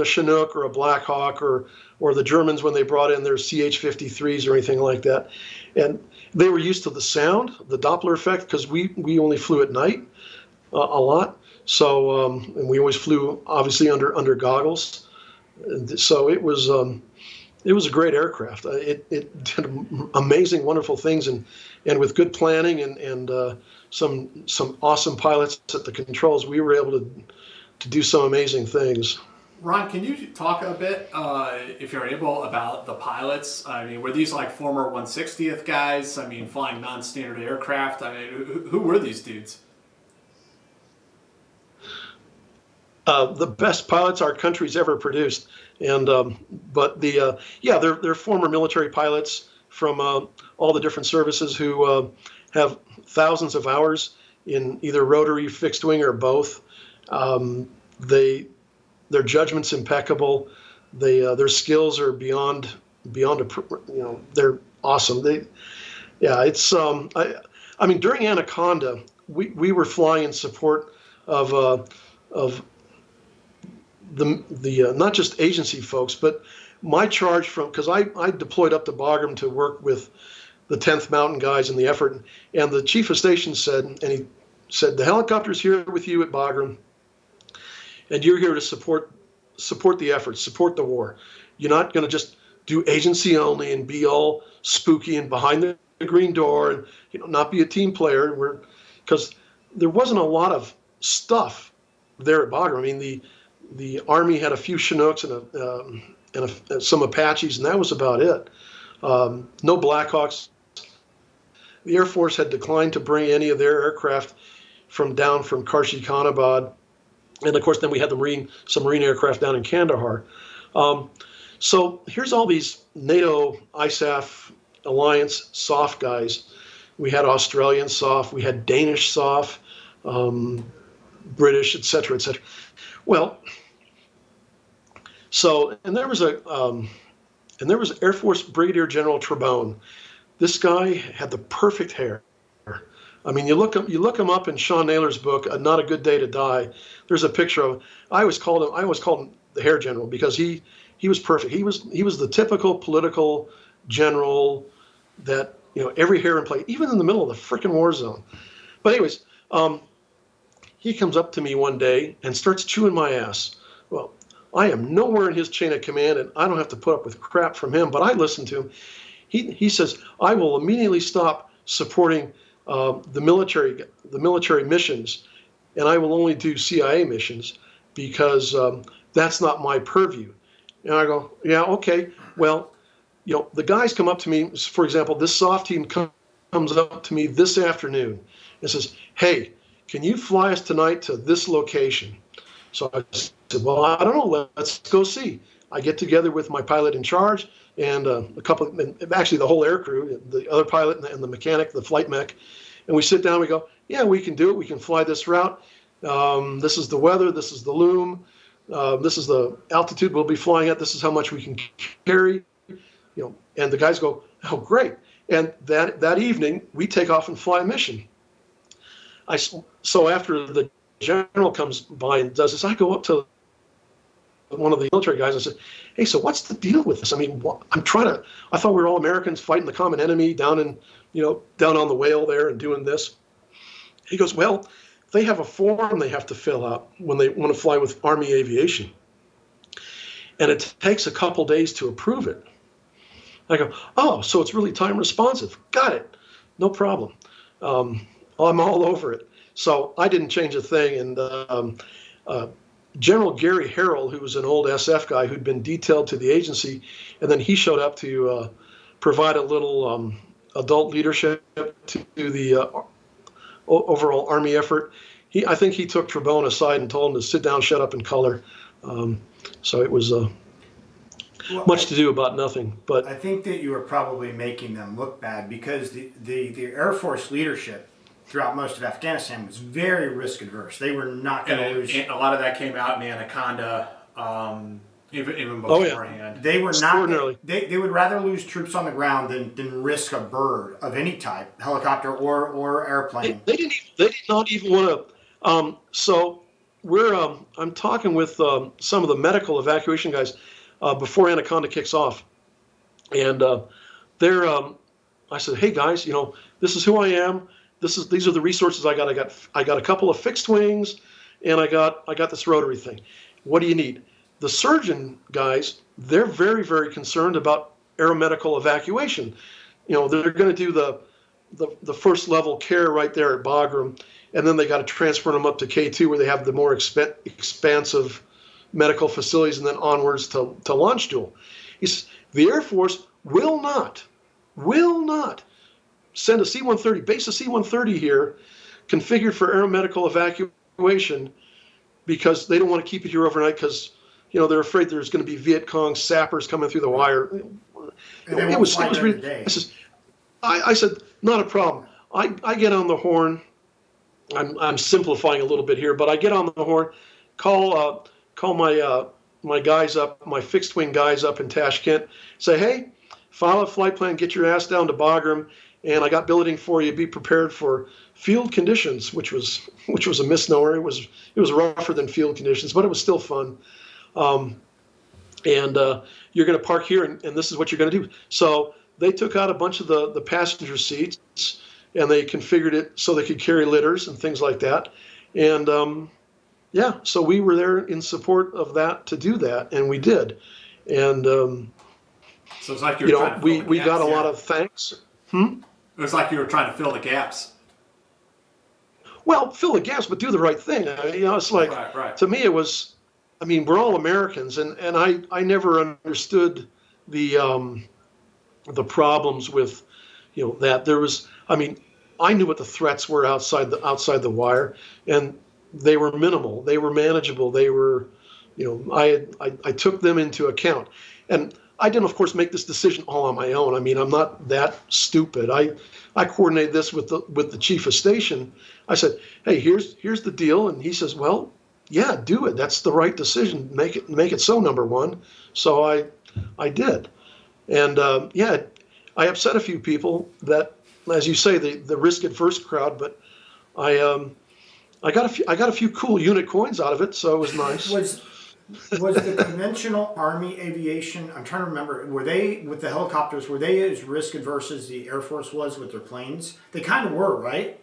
a Chinook or a Black Hawk or the Germans when they brought in their CH-53s or anything like that. And they were used to the sound, the Doppler effect, because we only flew at night a lot. So and we always flew obviously under goggles. And so it was a great aircraft. It did amazing, wonderful things, and with good planning and some awesome pilots at the controls, we were able to do some amazing things. Ron, can you talk a bit, if you're able, about the pilots? I mean, were these like former 160th guys? I mean, flying non-standard aircraft? I mean, who were these dudes? The best pilots our country's ever produced, and but they're former military pilots from all the different services who have thousands of hours in either rotary, fixed wing, or both. Their judgment's impeccable. Their skills are beyond they're awesome. I mean, during Anaconda, we were flying in support of the not just agency folks, but my charge because I deployed up to Bagram to work with the 10th Mountain guys in the effort, and the chief of station said the helicopter's here with you at Bagram, and you're here to support the effort, support the war. You're not going to just do agency only and be all spooky and behind the the green door and not be a team player. Because there wasn't a lot of stuff there at Bagram. I mean, the Army had a few Chinooks and some Apaches, and that was about it. No Blackhawks. The Air Force had declined to bring any of their aircraft down from Karshi Khanabad. And of course, then we had some Marine aircraft down in Kandahar. So here's all these NATO, ISAF, Alliance SOF guys. We had Australian SOF, we had Danish SOF, British, et cetera, et cetera. Well, and there was Air Force Brigadier General Trebone. This guy had the perfect hair. I mean, you look him up in Sean Naylor's book, Not a Good Day to Die. There's a picture of him. I always called him the hair general because he was perfect. He was the typical political general that, every hair in place, even in the middle of the frickin' war zone. But anyways, he comes up to me one day and starts chewing my ass. Well, I am nowhere in his chain of command, and I don't have to put up with crap from him, but I listen to him. He says, I will immediately stop supporting the military missions, and I will only do CIA missions because that's not my purview. And I go, yeah, okay. Well, the guys come up to me. For example, this SOF team comes up to me this afternoon and says, hey, can you fly us tonight to this location? So I said, well, I don't know. Let's go see. I get together with my pilot in charge and actually the whole air crew, the other pilot and the mechanic, the flight mech, and we sit down. We go, yeah, we can do it. We can fly this route. This is the weather. This is the loom. This is the altitude we'll be flying at. This is how much we can carry. And the guys go, oh, great. And that evening, we take off and fly a mission. So after the general comes by and does this, I go up to one of the military guys and said, hey, so what's the deal with this? I mean, I thought we were all Americans fighting the common enemy down on the whale there and doing this. He goes, well, they have a form they have to fill out when they want to fly with Army aviation. And it takes a couple days to approve it. I go, oh, so it's really time responsive. Got it. No problem. I'm all over it. So I didn't change a thing. And General Gary Harrell, who was an old SF guy who'd been detailed to the agency, and then he showed up to provide a little adult leadership to the overall Army effort. I think he took Trebone aside and told him to sit down, shut up, and color. So it was much to do about nothing. But I think that you were probably making them look bad because the Air Force leadership throughout most of Afghanistan was very risk adverse. They were not going to lose. And a lot of that came out in Anaconda, even beforehand. Yeah. They were not. They would rather lose troops on the ground than risk a bird of any type, helicopter or airplane. They did not even want to. So I'm talking with some of the medical evacuation guys before Anaconda kicks off, and I said, hey guys, this is who I am. These are the resources I got. I got a couple of fixed wings, and I got this rotary thing. What do you need? The surgeon guys, they're very, very concerned about aeromedical evacuation. They're going to do the first level care right there at Bagram, and then they got to transfer them up to K2 where they have the more expansive medical facilities, and then onwards to launch duel. The Air Force will not send a C-130, base a C-130 here, configured for aeromedical evacuation, because they don't want to keep it here overnight because, they're afraid there's going to be Viet Cong sappers coming through the wire. It was really, I said, not a problem. I get on the horn. I'm simplifying a little bit here, but I get on the horn, call my guys up, my fixed wing guys up in Tashkent, say, hey, file a flight plan, get your ass down to Bagram, and I got billeting for you. Be prepared for field conditions, which was a misnomer. It was rougher than field conditions, but it was still fun. You're going to park here, and this is what you're going to do. So they took out a bunch of the passenger seats, and they configured it so they could carry litters and things like that. And so we were there in support of that to do that, and we did. And so it's like we got a lot of thanks. It was like you were trying to fill the gaps. Well, fill the gaps, but do the right thing. It's like, Right. to me, it was, we're all Americans, and I never understood the problems with, that there was, I knew what the threats were outside the wire, and they were minimal, they were manageable, they were, I took them into account, and I didn't, of course, make this decision all on my own. I'm not that stupid. I coordinated this with the chief of station. I said, hey, here's the deal, and he says, well, yeah, do it. That's the right decision. Make it so, number one. So I did, and I upset a few people that, as you say, the risk adverse crowd, but I got a few cool unit coins out of it, so it was nice. Was the conventional Army aviation, I'm trying to remember, were they, with the helicopters, were they as risk adverse as the Air Force was with their planes? They kind of were, right?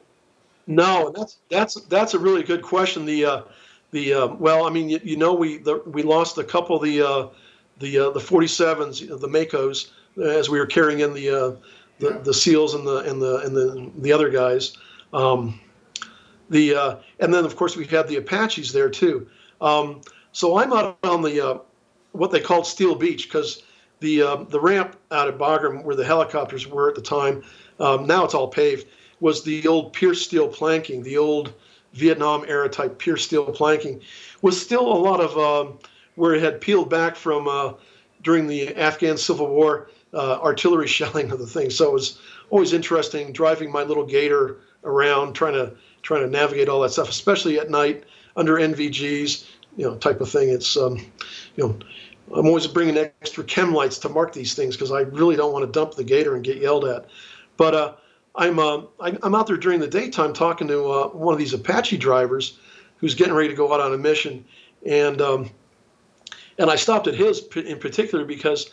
No, that's a really good question. Well, we lost a couple of the 47s, the Makos, as we were carrying in the SEALs and the other guys. And then of course we had the Apaches there too. So I'm out on the what they called Steel Beach, because the ramp out at Bagram, where the helicopters were at the time, now it's all paved, was the old pierced steel planking, the old Vietnam era type pierced steel planking, was still a lot of where it had peeled back from during the Afghan Civil War artillery shelling of the thing. So it was always interesting driving my little Gator around, trying to navigate all that stuff, especially at night under NVGs. Type of thing. It's, I'm always bringing extra chem lights to mark these things, because I really don't want to dump the Gator and get yelled at. But I'm out there during the daytime talking to one of these Apache drivers who's getting ready to go out on a mission, and I stopped at his in particular because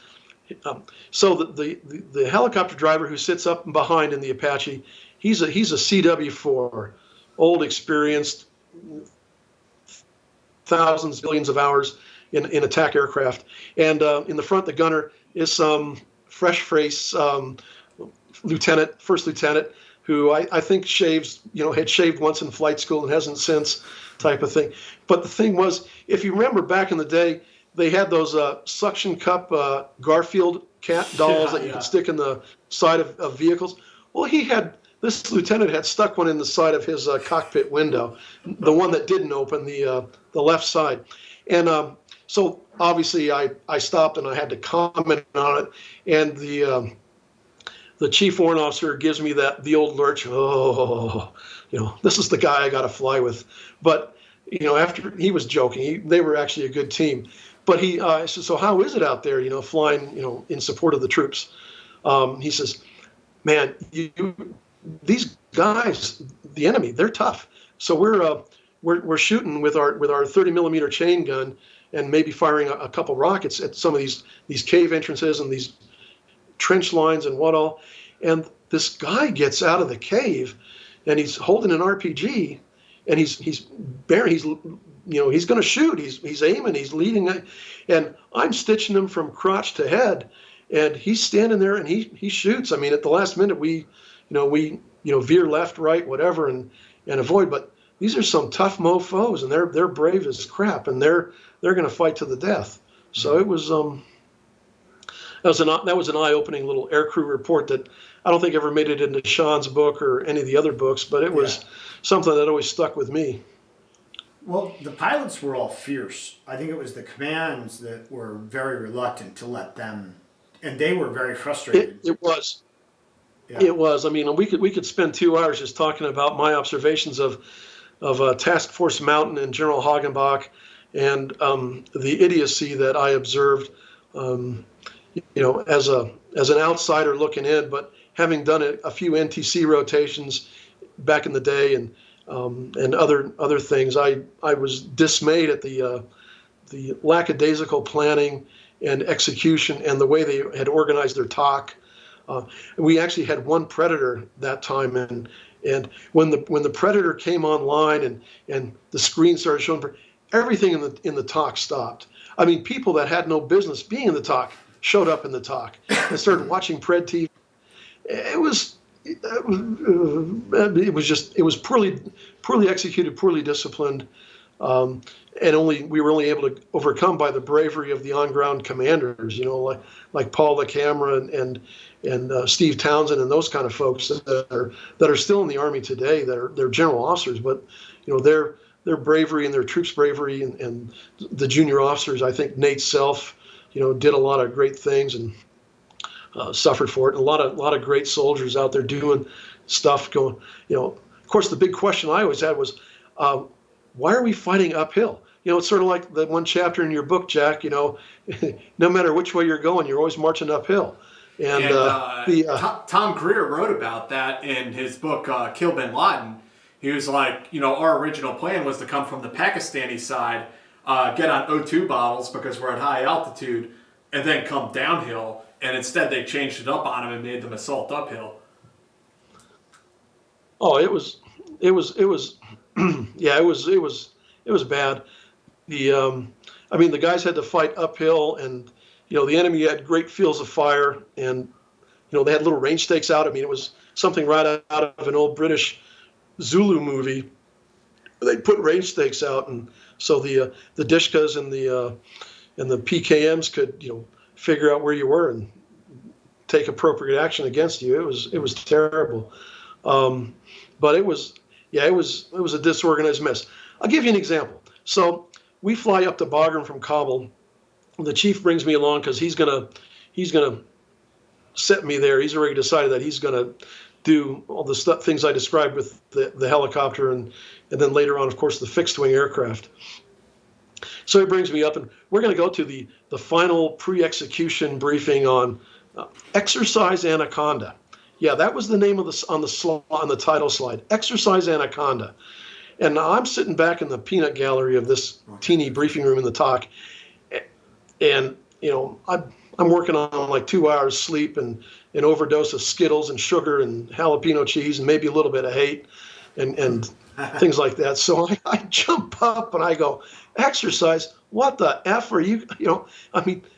so the helicopter driver who sits up and behind in the Apache, he's a CW4, old, experienced, thousands, billions of hours in attack aircraft. And in the front, the gunner is some fresh-faced first lieutenant, who I think had shaved once in flight school and hasn't since, type of thing. But the thing was, if you remember back in the day, they had those suction cup Garfield cat dolls that you could stick in the side of vehicles. Well, this lieutenant had stuck one in the side of his cockpit window, the one that didn't open, the left side. And so obviously I stopped and I had to comment on it. And the chief warrant officer gives me the old lurch. Oh, this is the guy I got to fly with. But after, he was joking. They were actually a good team. But he said, so how is it out there? Flying in support of the troops. He says, man, these guys, the enemy, they're tough. So we're shooting with our 30 millimeter chain gun and maybe firing a couple rockets at some of these cave entrances and these trench lines and what all. And this guy gets out of the cave and he's holding an RPG and he's going to shoot. He's aiming, he's leading, and I'm stitching him from crotch to head, and he's standing there and he shoots. At the last minute we veer left, right, whatever, and avoid. But these are some tough mofos, and they're brave as crap, and they're going to fight to the death. So it was that was an eye-opening little aircrew report that I don't think ever made it into Sean's book or any of the other books, but it was something that always stuck with me. Well, the pilots were all fierce. I think it was the commands that were very reluctant to let them, and they were very frustrated. It was. Yeah. It was. We could spend 2 hours just talking about my observations of Task Force Mountain and General Hagenbach, and the idiocy that I observed, as an outsider looking in, but having done a few NTC rotations back in the day and other things, I was dismayed at the lackadaisical planning and execution and the way they had organized their talk. We actually had one Predator that time, and when the Predator came online and the screen started showing, everything in the talk stopped. People that had no business being in the talk showed up in the talk and started watching Pred TV. It was it was poorly executed, poorly disciplined, and we were only able to overcome by the bravery of the on-ground commanders, like Paul the Camera and Steve Townsend and those kind of folks that are still in the Army today. They're general officers, but their bravery and their troops' bravery and the junior officers. I think Nate Self, did a lot of great things and suffered for it. And a lot of great soldiers out there doing stuff. Going, of course, the big question I always had was, why are we fighting uphill? It's sort of like the one chapter in your book, Jack. No matter which way you're going, you're always marching uphill. And Tom Greer wrote about that in his book Kill Bin Laden. He was like, our original plan was to come from the Pakistani side, get on O2 bottles because we're at high altitude, and then come downhill. And instead, they changed it up on them and made them assault uphill. Oh, it was yeah, it was bad. The guys had to fight uphill, and the enemy had great fields of fire, and they had little range stakes out. It was something right out of an old British Zulu movie. They put range stakes out, and so the Dishkas and the PKMs could figure out where you were and take appropriate action against you. It was terrible, but it was a disorganized mess. I'll give you an example. So we fly up to Bagram from Kabul. The chief brings me along because he's gonna set me there. He's already decided that he's gonna do all the things I described with the helicopter and then later on, of course, the fixed wing aircraft. So he brings me up, and we're going to go to the final pre-execution briefing on Exercise Anaconda. Yeah, that was the name of on the title slide, Exercise Anaconda. And I'm sitting back in the peanut gallery of this teeny briefing room in the TOC, and I'm working on like 2 hours sleep and an overdose of Skittles and sugar and jalapeno cheese and maybe a little bit of hate and things like that. So I jump up and I go, exercise? What the F are you?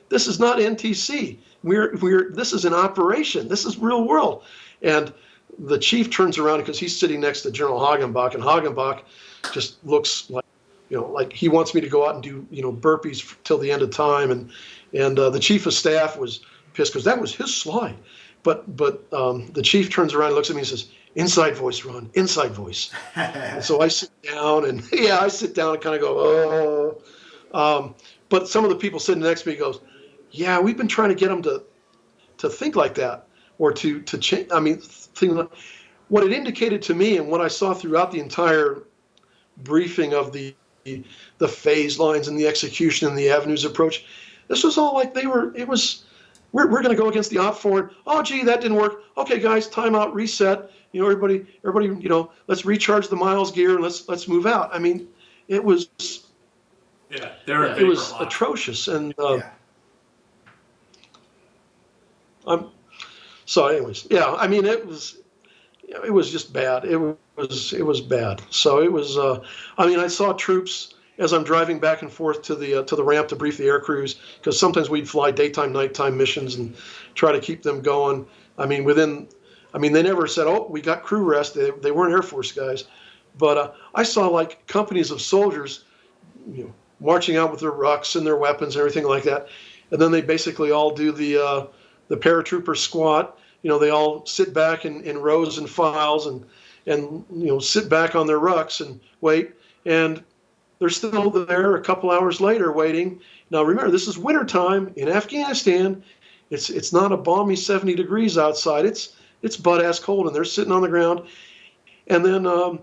This is not NTC. This is an operation. This is real world. And the chief turns around because he's sitting next to General Hagenbach, and Hagenbach just looks like, like he wants me to go out and do, burpees till the end of time. And the chief of staff was pissed because that was his slide. But the chief turns around and looks at me and says, inside voice, Ron, inside voice. And so I sit down and kind of go, oh. But some of the people sitting next to me goes, yeah, we've been trying to get them to think like that or to change. What it indicated to me and what I saw throughout the entire briefing of the phase lines and the execution and the avenues approach, this was all like we're going to go against the op forward. Oh, gee, that didn't work. Okay, guys, timeout, reset. Everybody, let's recharge the miles gear and let's move out. It was atrocious. And so anyways, it was just bad. It was bad. So it was, I saw troops as I'm driving back and forth to the ramp to brief the air crews, because sometimes we'd fly daytime, nighttime missions and try to keep them going. They never said, oh, we got crew rest. They weren't Air Force guys. But I saw like companies of soldiers, marching out with their rucks and their weapons and everything like that. And then they basically all do the paratrooper squat. They all sit back in rows and files and sit back on their rucks and wait. And they're still there a couple hours later waiting. Now remember, this is wintertime in Afghanistan. It's not a balmy 70 degrees outside. It's butt-ass cold, and they're sitting on the ground. And then a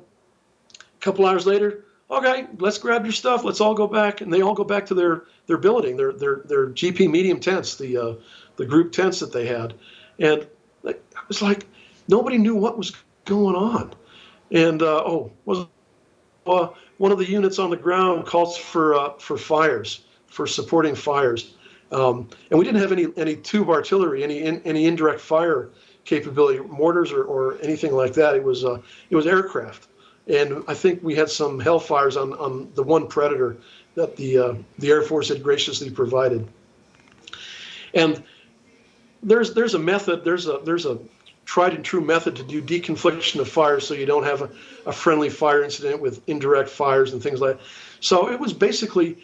couple hours later, okay, let's grab your stuff. Let's all go back. And they all go back to their billeting, their GP medium tents, the group tents that they had. And it was like nobody knew what was going on. And one of the units on the ground calls for fires, for supporting fires. And we didn't have any tube artillery, any indirect fire capability, mortars or anything like that. It was aircraft. And I think we had some Hellfires on the one Predator that the Air Force had graciously provided. And there's a method, there's a tried and true method to do deconfliction of fire so you don't have a friendly fire incident with indirect fires and things like that. So it was basically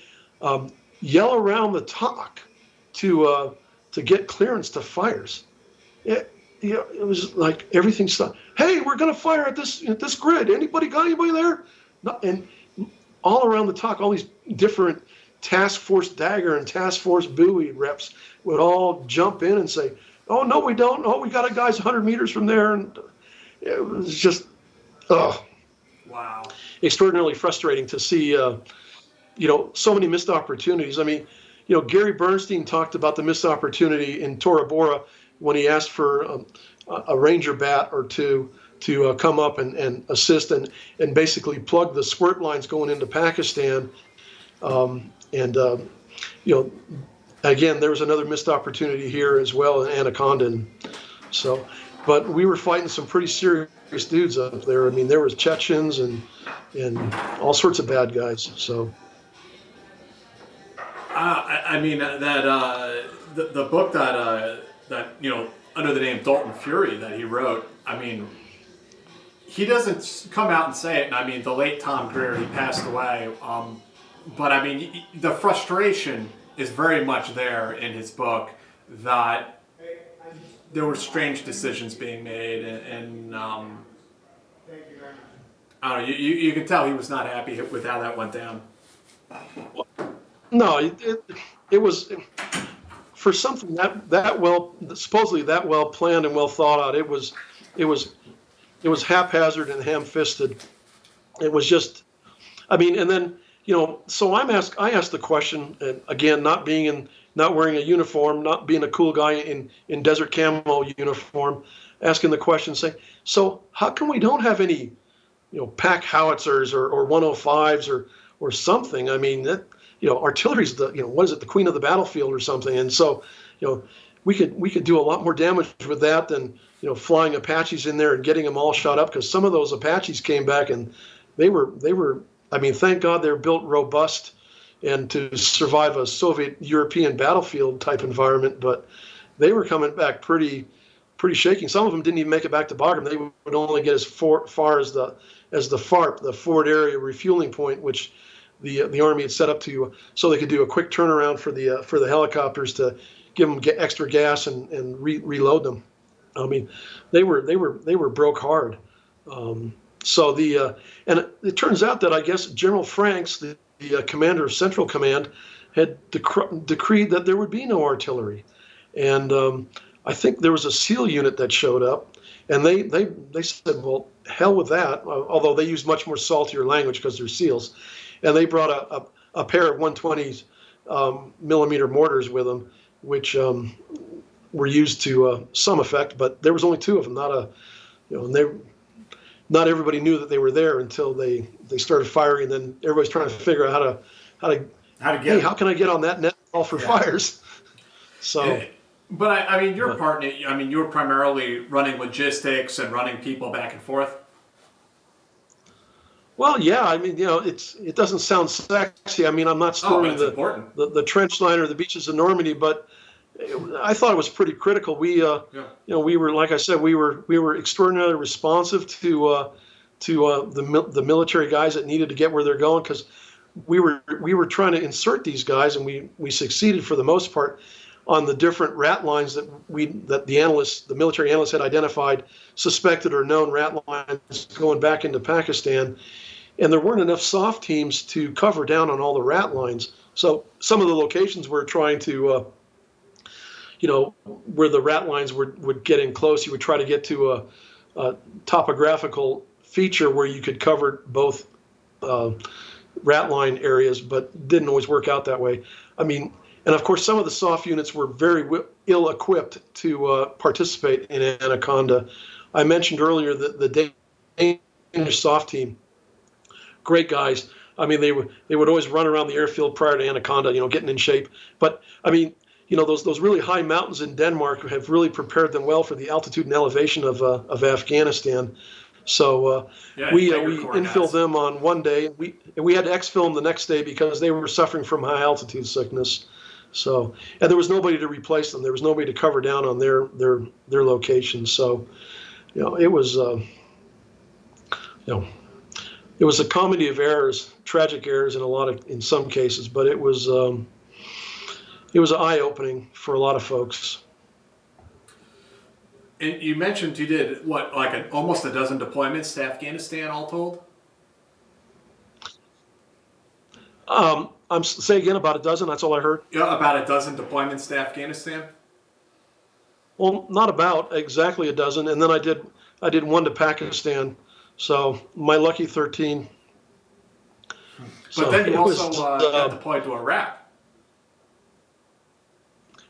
yell around the talk to get clearance to fires. It was like everything stopped. Hey, we're going to fire at this grid. Anybody got anybody there? No, and all around the talk, all these different task force Dagger and task force Bowie reps would all jump in and say, "Oh no, we don't. Oh, we got a guy's 100 meters from there," and it was just, wow, extraordinarily frustrating to see, so many missed opportunities. I mean, Gary Bernstein talked about the missed opportunity in Tora Bora when he asked for a Ranger bat or two to come up and assist and basically plug the squirt lines going into Pakistan. Again, there was another missed opportunity here as well in Anaconda. But we were fighting some pretty serious dudes up there. I mean, there was Chechens and all sorts of bad guys. So. I mean that the book that under the name Dalton Fury that he wrote. I mean, he doesn't come out and say it. And I mean, the late Tom Greer, he passed away. But I mean, the frustration is very much there in his book that there were strange decisions being made, and I don't know. You can tell he was not happy with how that went down. No, it was for something that well, supposedly that well planned and well thought out. It was haphazard and ham-fisted. It was just, I mean, and then so I asked the question, and again, not wearing a uniform, not being a cool guy in desert camo uniform, asking the question, saying, so how come we don't have any, pack howitzers or 105s or something? I mean, that, artillery's the, what is it, the queen of the battlefield or something. And so, we could do a lot more damage with that than, flying Apaches in there and getting them all shot up, because some of those Apaches came back and they were, I mean, thank God they're built robust and to survive a Soviet European battlefield type environment, but they were coming back pretty shaking. Some of them didn't even make it back to Bagram. They would only get as far as the FARP, the forward area refueling point, which the Army had set up to so they could do a quick turnaround for the helicopters to give them extra gas and reload them. I mean, they were broke hard. So and it turns out that I guess General Franks, the commander of Central Command, had decreed that there would be no artillery, and I think there was a SEAL unit that showed up, and they said, well, hell with that. Although they used much more saltier language because they're SEALs, and they brought a pair of 120 millimeter mortars with them, which were used to some effect, but there was only two of them, not everybody knew that they were there until they started firing, and then everybody's trying to figure out how to get. Hey, how can I get on that net call for fires? So, but I mean, your part. I mean, you were primarily running logistics and running people back and forth. Well, yeah. I mean, it doesn't sound sexy. I mean, I'm not storing the trench line or the beaches of Normandy, but I thought it was pretty critical. We we were, like I said, we were extraordinarily responsive to the military guys that needed to get where they're going, because we were trying to insert these guys, and we succeeded for the most part on the different rat lines that the military analysts had identified, suspected or known rat lines going back into Pakistan, and there weren't enough soft teams to cover down on all the rat lines. So some of the locations we're trying to where the rat lines would get in close, you would try to get to a topographical feature where you could cover both rat line areas, but didn't always work out that way. I mean, and of course, some of the soft units were very ill-equipped to participate in Anaconda. I mentioned earlier that the Danish soft team, great guys. I mean, they would always run around the airfield prior to Anaconda, getting in shape. But I mean, those really high mountains in Denmark have really prepared them well for the altitude and elevation of Afghanistan. So we infilled them on one day. We had to exfil them the next day because they were suffering from high altitude sickness. So, and there was nobody to replace them. There was nobody to cover down on their locations. So it was, it was a comedy of errors, tragic errors in some cases, but it was eye-opening for a lot of folks. And you mentioned you did what, like almost a dozen deployments to Afghanistan, all told? Say again, about a dozen. That's all I heard. Yeah, about a dozen deployments to Afghanistan. Well, not about exactly a dozen, and then I did one to Pakistan. So my lucky 13. But then you also got deployed to Iraq.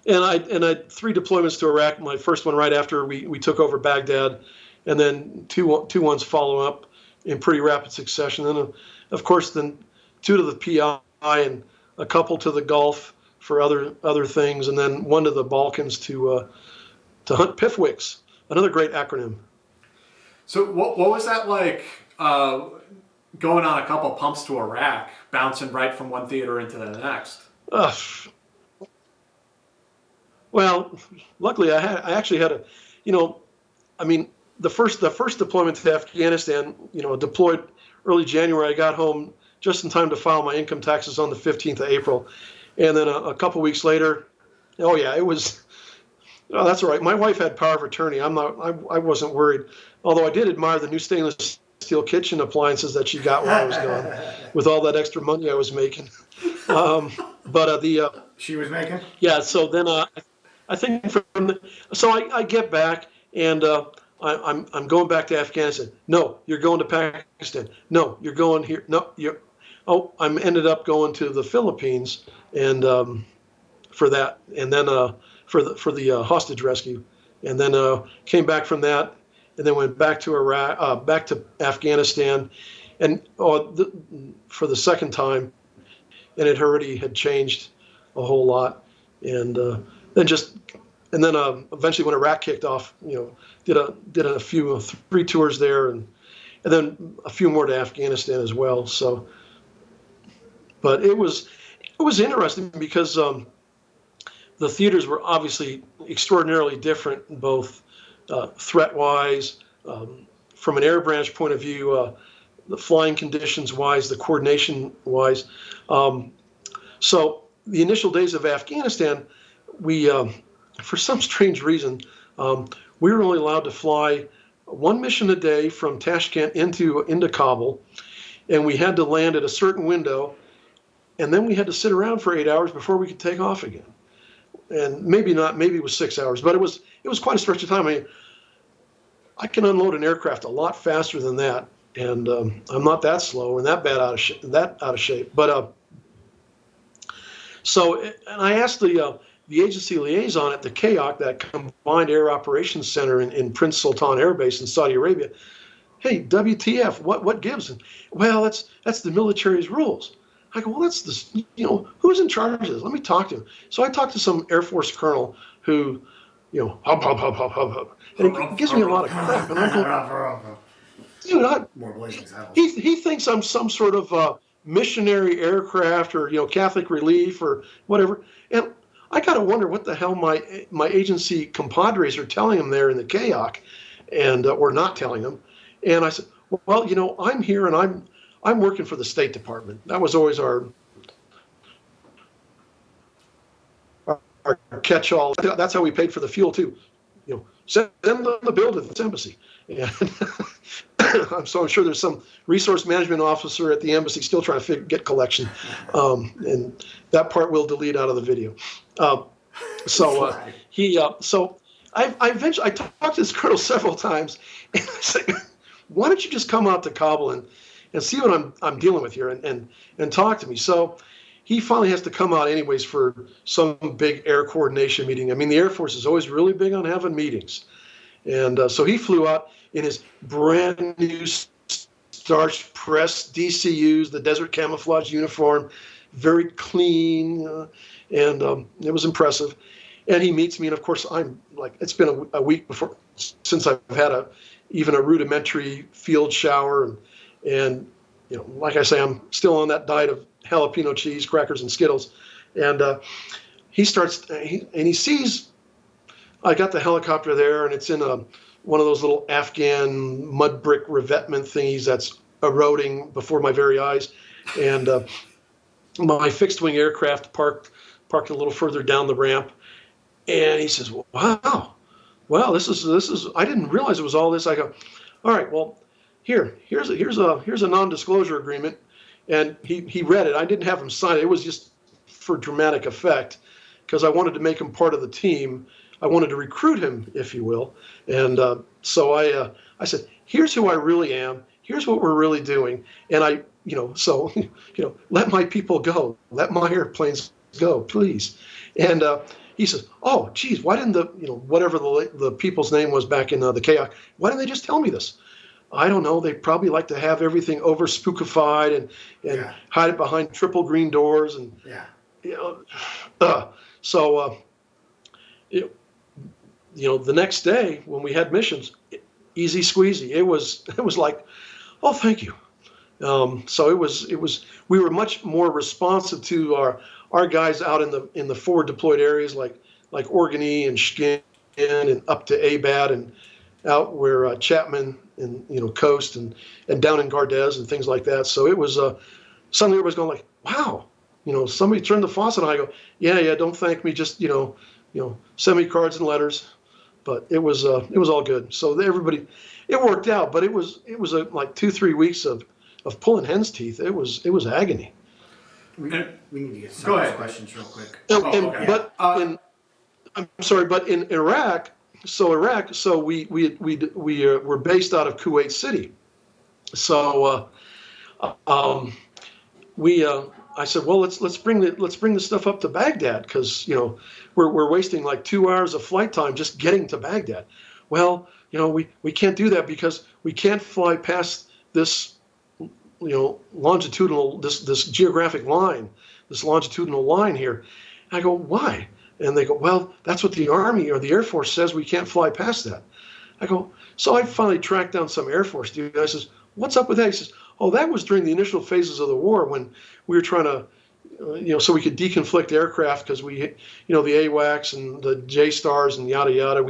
And I 3 deployments to Iraq. My first one right after we took over Baghdad, and then two ones follow up in pretty rapid succession. And of course, then 2 to the PI and a couple to the Gulf for other things, and then 1 to the Balkans to hunt PIFWICs, another great acronym. So what was that like? Going on a couple pumps to Iraq, bouncing right from one theater into the next. Well, luckily I actually had the first deployment to Afghanistan, deployed early January. I got home just in time to file my income taxes on the 15th of April, and then a couple weeks later, it was. Oh, that's all right. My wife had power of attorney. I wasn't worried, although I did admire the new stainless steel kitchen appliances that she got while I was gone, with all that extra money I was making. She was making. Yeah. So then I think I get back and I'm going back to Afghanistan. No, you're going to Pakistan. No, you're going here. No, you're. Oh, I'm ended up going to the Philippines and for that, and then for the hostage rescue, and then came back from that, and then went back to Iraq, back to Afghanistan, and for the second time, and it already had changed a whole lot, and then eventually when Iraq kicked off, did a few 3 tours there, and then a few more to Afghanistan as well. So, but it was interesting because the theaters were obviously extraordinarily different, both threat-wise, from an air branch point of view, the flying conditions-wise, the coordination-wise. So the initial days of Afghanistan, we, for some strange reason, we were only allowed to fly 1 mission a day from Tashkent into Kabul, and we had to land at a certain window, and then we had to sit around for 8 hours before we could take off again. And maybe it was 6 hours, but it was quite a stretch of time. I mean, I can unload an aircraft a lot faster than that, and I'm not that slow and that out of shape. But and I asked the agency liaison at the CAOC, that Combined Air Operations Center in Prince Sultan Air Base in Saudi Arabia, hey, WTF? What gives? And, well, that's the military's rules. I go, well, that's this, who's in charge of this? Let me talk to him. So I talked to some Air Force colonel who, hub. And he gives me a lot of crap. And I'm going, dude, he thinks I'm some sort of missionary aircraft or, Catholic relief or whatever. And I got to wonder what the hell my agency compadres are telling him there in the CAOC, and or not telling him. And I said, well, I'm here and I'm working for the State Department. That was always our catch-all. That's how we paid for the fuel too. Send them the bill to the embassy. And so I'm sure there's some resource management officer at the embassy still trying to get collection, and that part we'll delete out of the video. So I eventually talked to this colonel several times, and I said, why don't you just come out to Kabul and see what I'm dealing with here and talk to me. So he finally has to come out anyways for some big air coordination meeting. I mean, the Air Force is always really big on having meetings. And so he flew out in his brand new starched pressed DCUs, the desert camouflage uniform, very clean, and it was impressive. And he meets me, and of course I'm like, it's been a week since I've had even a rudimentary field shower, and like I say, I'm still on that diet of jalapeno cheese, crackers, and Skittles. And he starts, and he sees I got the helicopter there, and it's in one of those little Afghan mud brick revetment thingies that's eroding before my very eyes, and my fixed wing aircraft parked a little further down the ramp, and he says, "Wow, this is I didn't realize it was all this." I go, "All right, well, here's a non-disclosure agreement," and he read it. I didn't have him sign it. It was just for dramatic effect because I wanted to make him part of the team. I wanted to recruit him, if you will, and so I said, "Here's who I really am. Here's what we're really doing," and let my people go. Let my airplanes go, please. And he says, "Oh, geez, why didn't whatever the people's name was back in the KI, why didn't they just tell me this?" I don't know. They probably like to have everything over spookified and hide it behind triple green doors and so the next day when we had missions, easy squeezy. It was like, "Oh, thank you." So it was we were much more responsive to our guys out in the forward deployed areas like Orkney and Shkin and up to Abad and out where Chapman and Coast and down in Gardez and things like that. So it was suddenly everybody's going like, "Wow, somebody turned the faucet on." I go, yeah, don't thank me, just send me cards and letters. But it was all good. So everybody, it worked out. But it was like 2-3 weeks of pulling hen's teeth. It was agony. We need to get some of those questions real quick. Okay. But I'm sorry, but in Iraq, we were based out of Kuwait City. So I said, well, let's bring the stuff up to Baghdad because we're wasting like 2 hours of flight time just getting to Baghdad. Well, we can't do that because we can't fly past this longitudinal this geographic line, this longitudinal line here. And I go, why? And they go, well, that's what the Army or the Air Force says, we can't fly past that. I go, so I finally tracked down some Air Force dude. I says, what's up with that? He says, oh, that was during the initial phases of the war when we were trying to, so we could deconflict aircraft because we, the AWACS and the J-stars and yada yada.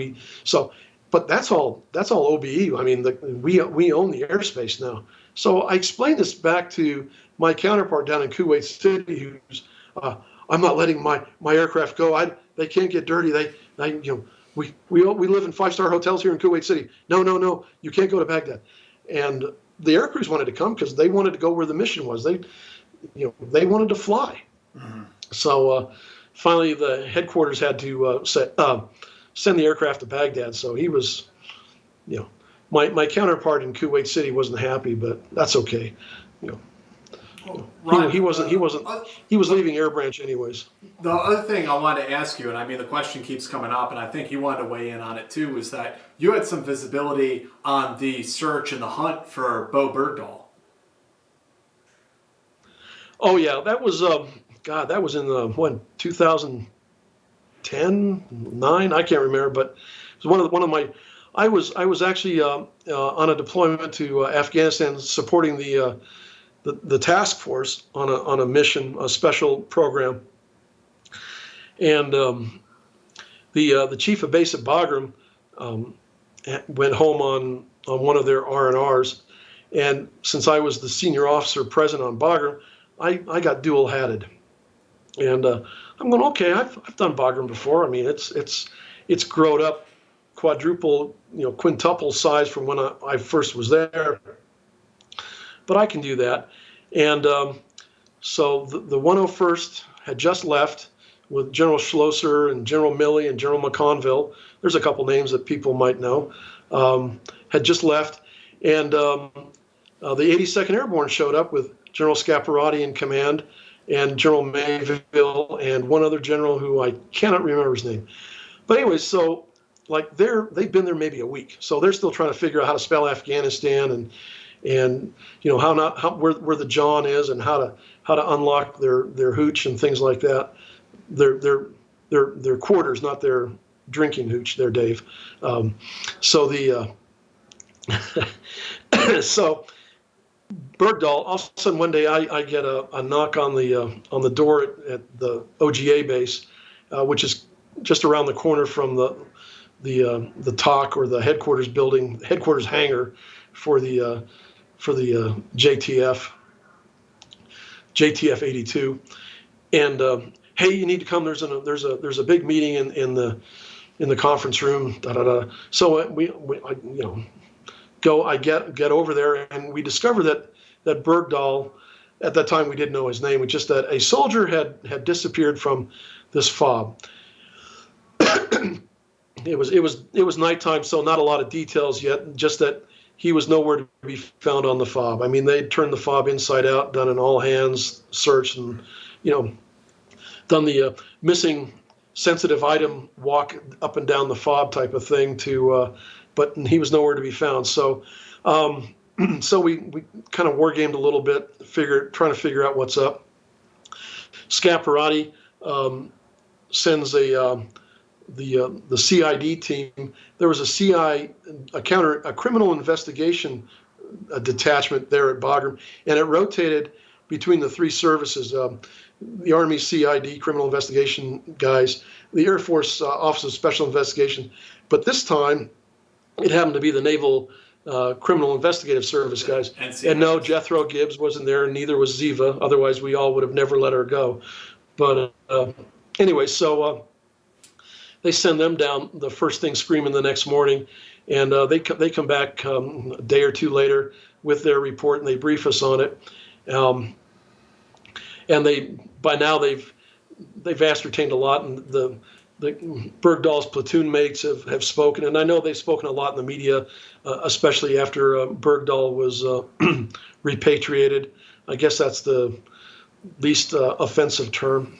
But that's all OBE. I mean, we own the airspace now. So I explained this back to my counterpart down in Kuwait City, who's, I'm not letting my aircraft go. They can't get dirty. We live in 5-star hotels here in Kuwait City. No, you can't go to Baghdad. And the air crews wanted to come because they wanted to go where the mission was. They wanted to fly. Mm-hmm. So finally, the headquarters had to send the aircraft to Baghdad. So he was, my counterpart in Kuwait City wasn't happy, but that's okay. Ron, he was leaving Air Branch anyways. The other thing I wanted to ask you, and I mean the question keeps coming up, and I think you wanted to weigh in on it too, is that you had some visibility on the search and the hunt for Bowe Bergdahl. Oh yeah, that was that was in the 2010, 9, I can't remember, but it was one of my. I was actually on a deployment to Afghanistan supporting the task force on a mission, a special program, and the chief of base at Bagram went home on one of their R&Rs, and since I was the senior officer present on Bagram, I got dual hatted, and I'm going, okay, I've done Bagram before. I mean, it's grown up quadruple, quintuple size from when I first was there. But I can do that. And so the 101st had just left with General Schlosser and General Milley and General McConville. There's a couple names that people might know. Had just left. And the 82nd Airborne showed up with General Scaparrotti in command and General Mayville and one other general who I cannot remember his name. But anyways, so like they've been there maybe a week. So they're still trying to figure out how to spell Afghanistan and where the John is and how to unlock their hooch and things like that. Their quarters, not their drinking hooch there, Dave. So Bergdahl, all of a sudden one day I get a knock on the door at the OGA base, which is just around the corner from the TOC, or the headquarters building, headquarters hangar for the JTF 82, and hey, you need to come. There's a big meeting in the conference room. Da, da, da. So I get over there, and we discover that Bergdahl, at that time we didn't know his name, just that a soldier had disappeared from this fob. It was nighttime, so not a lot of details yet. Just that he was nowhere to be found on the fob. I mean, they'd turned the fob inside out, done an all hands search, and done the missing sensitive item walk up and down the fob type of thing. But he was nowhere to be found. So so we kind of war gamed a little bit, trying to figure out what's up. Scaparrotti sends the CID team. There was a criminal investigation detachment there at Bagram, and it rotated between the three services: the Army CID criminal investigation guys, the Air Force Office of Special Investigation, but this time it happened to be the Naval Criminal Investigative Service guys. And no, Jethro Gibbs wasn't there, and neither was Ziva. Otherwise, we all would have never let her go. But anyway, so they send them down the first thing screaming the next morning, and they come back a day or two later with their report, and they brief us on it. And by now they've ascertained a lot, and the Bergdahl's platoon mates have spoken, and I know they've spoken a lot in the media, especially after Bergdahl was repatriated. I guess that's the least offensive term.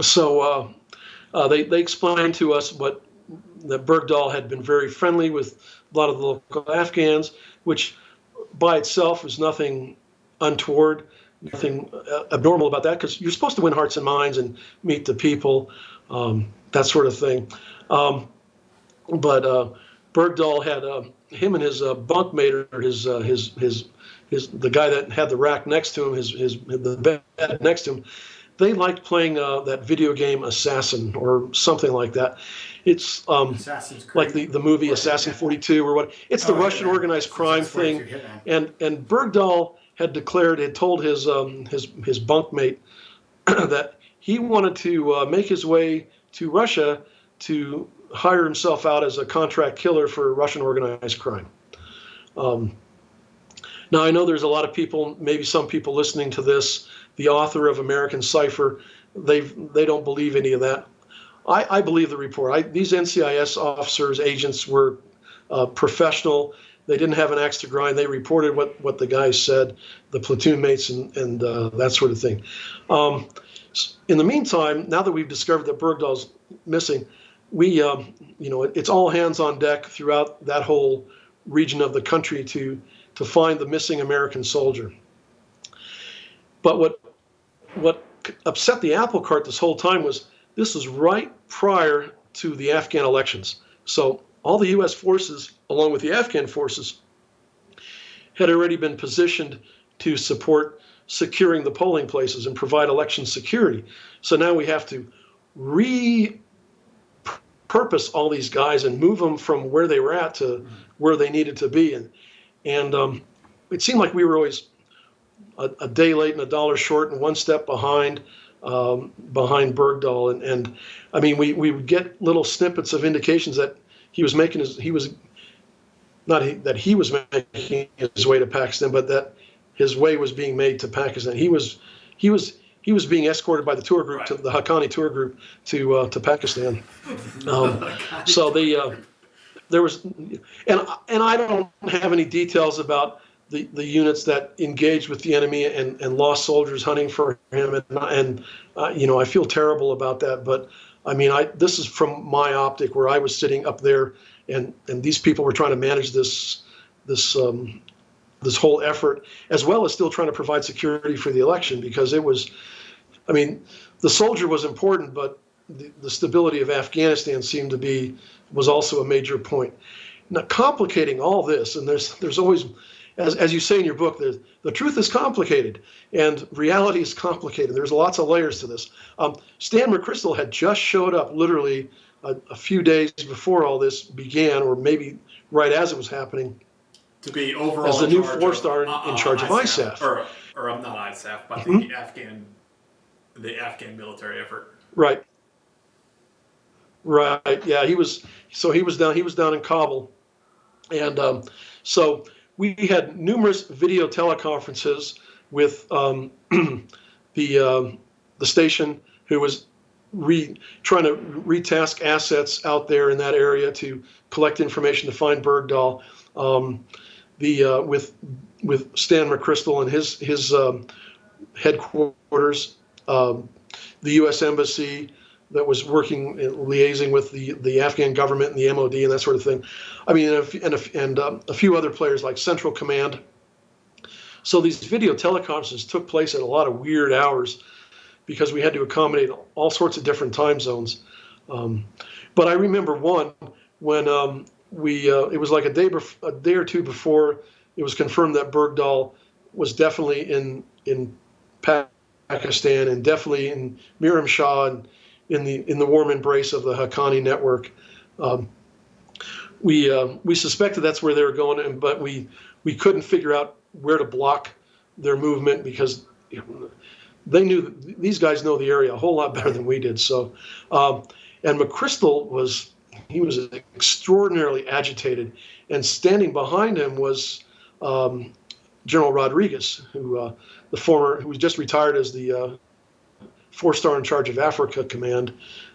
So they explained to us that Bergdahl had been very friendly with a lot of the local Afghans, which by itself is nothing untoward, nothing abnormal about that, because you're supposed to win hearts and minds and meet the people, that sort of thing. But Bergdahl had him and his bunkmate, or the guy that had the rack next to him, the bed next to him. They liked playing that video game Assassin or something like that. It's like the movie Assassin 42 or what. It's the Russian organized crime thing. And Bergdahl had told his bunkmate that he wanted to make his way to Russia to hire himself out as a contract killer for Russian organized crime. Now, I know there's a lot of people, maybe some people listening to this, the author of American Cipher, they don't believe any of that. I believe the report. These NCIS officers, agents were professional. They didn't have an axe to grind. They reported what the guys said, the platoon mates and that sort of thing. In the meantime, now that we've discovered that Bergdahl's missing, we, it's all hands on deck throughout that whole region of the country to find the missing American soldier. But what upset the apple cart this whole time was this was right prior to the Afghan elections. So all the U.S. forces, along with the Afghan forces, had already been positioned to support securing the polling places and provide election security. So now we have to repurpose all these guys and move them from where they were at to where they needed to be. And it seemed like we were always a day late and a dollar short and one step behind Bergdahl. And I mean, we would get little snippets of indications that he was making his way to Pakistan, but that his way was being made to Pakistan. He was being escorted by the tour group, to the Haqqani tour group, to Pakistan. So there was, and I don't have any details about the units that engaged with the enemy and lost soldiers hunting for him, and I feel terrible about that. But I mean, this is from my optic, where I was sitting up there, and these people were trying to manage this whole effort, as well as still trying to provide security for the election, because it was, I mean, the soldier was important, but the stability of Afghanistan was also a major point. Now, complicating all this, and there's always, as you say in your book, the truth is complicated and reality is complicated. There's lots of layers to this. Stan McChrystal had just showed up literally a few days before all this began, or maybe right as it was happening, to be overall as the in new charge four-star of, in charge of ISAF. or not ISAF, but Mhm. the Afghan military effort. Right. Right. Yeah, he was. So he was down. He was down in Kabul, and so we had numerous video teleconferences with the station, who was trying to retask assets out there in that area to collect information to find Bergdahl. With Stan McChrystal and his headquarters, the U.S. Embassy that was working, liaising with the Afghan government and the MOD and that sort of thing. I mean, and a few other players like Central Command. So these video teleconferences took place at a lot of weird hours because we had to accommodate all sorts of different time zones. But I remember one when it was like a day or two before it was confirmed that Bergdahl was definitely in Pakistan and definitely in Miram Shah and in the warm embrace of the Haqqani network. We suspected that's where they were going, but we couldn't figure out where to block their movement because they knew, these guys know the area a whole lot better than we did. So, and McChrystal was extraordinarily agitated, and standing behind him was General Rodriguez, who was just retired as the four-star in charge of Africa Command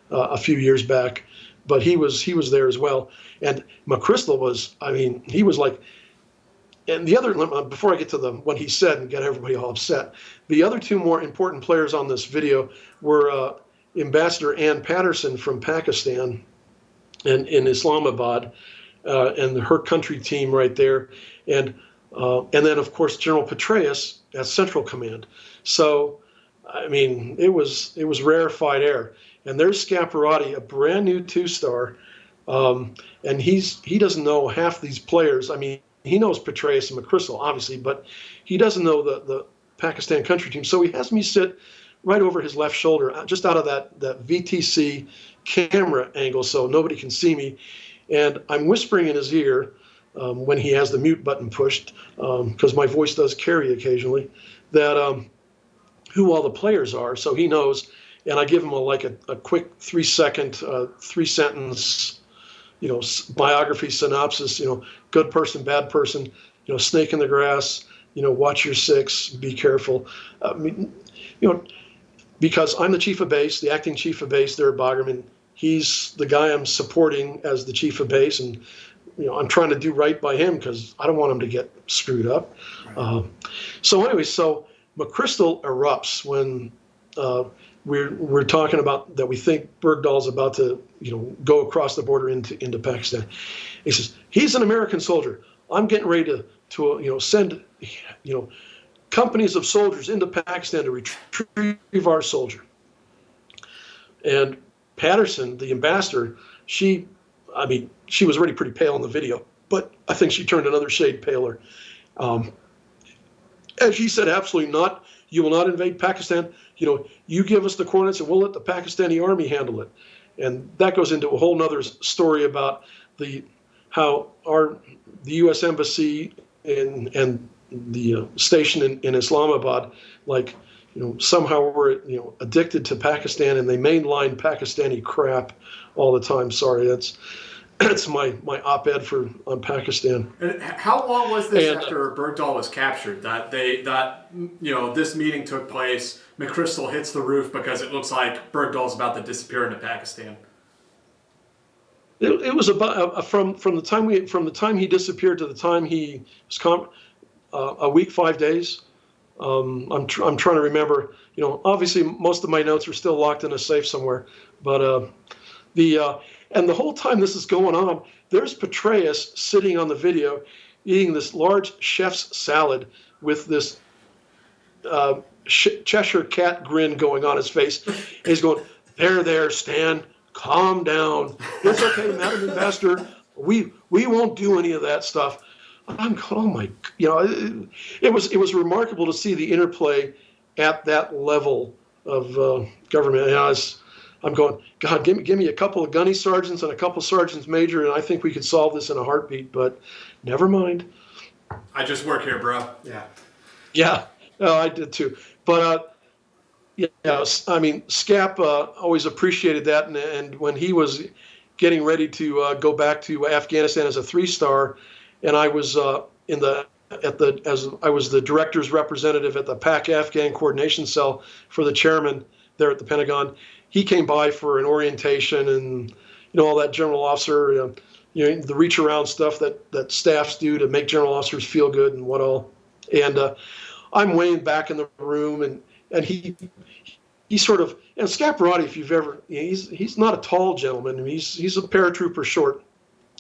a few years back, but he was there as well. And McChrystal was, I mean, he was like, and the other, before I get to what he said and get everybody all upset, the other two more important players on this video were Ambassador Ann Patterson from Pakistan and in Islamabad, and her country team right there, and then of course General Petraeus at Central Command. So, I mean, it was rarefied air. And there's Scaparrotti, a brand new two-star, and he doesn't know half these players. I mean, he knows Petraeus and McChrystal, obviously, but he doesn't know the Pakistan country team. So he has me sit right over his left shoulder, just out of that VTC camera angle, so nobody can see me. And I'm whispering in his ear when he has the mute button pushed, because my voice does carry occasionally, that who all the players are, so he knows. And I give him a quick 3-second, 3-sentence, biography synopsis. Good person, bad person. Snake in the grass. Watch your six. Be careful. I mean, because I'm the chief of base, the acting chief of base there at Bagram. He's the guy I'm supporting as the chief of base, and I'm trying to do right by him because I don't want him to get screwed up. Right. So McChrystal erupts when we're talking about that we think Bergdahl's about to go across the border into Pakistan. He says he's an American soldier. I'm getting ready to send companies of soldiers into Pakistan to retrieve our soldier. And Patterson, the ambassador, she was already pretty pale in the video, but I think she turned another shade paler. And she said, absolutely not. You will not invade Pakistan. You give us the coordinates and we'll let the Pakistani army handle it. And that goes into a whole nother story about how the U.S. Embassy and the station in Islamabad, somehow we're addicted to Pakistan, and they mainline Pakistani crap all the time. Sorry, that's my op-ed on Pakistan. And how long was this after Bergdahl was captured that this meeting took place? McChrystal hits the roof because it looks like Bergdahl's about to disappear into Pakistan. It was about from the time he disappeared to the time he was a week, 5 days. I'm trying to remember. Obviously most of my notes are still locked in a safe somewhere, but and the whole time this is going on, there's Petraeus sitting on the video eating this large chef's salad with this Cheshire cat grin going on his face. And he's going, there, Stan, calm down. It's okay, Madam Ambassador. We won't do any of that stuff. I'm going, oh my, it was remarkable to see the interplay at that level of government. I'm going, God, give me a couple of gunny sergeants and a couple of sergeants major, and I think we could solve this in a heartbeat. But never mind. I just work here, bro. Yeah. Yeah, I did too. But yeah, I mean, Scap always appreciated that, and when he was getting ready to go back to Afghanistan as a 3-star, and I was as I was the director's representative at the PAC-Afghan coordination cell for the chairman there at the Pentagon. He came by for an orientation and all that general officer, the reach around stuff that staffs do to make general officers feel good and what all. And I'm way back in the room, and he sort of, and Scaparrotti, if you've ever, he's not a tall gentleman. I mean, he's a paratrooper short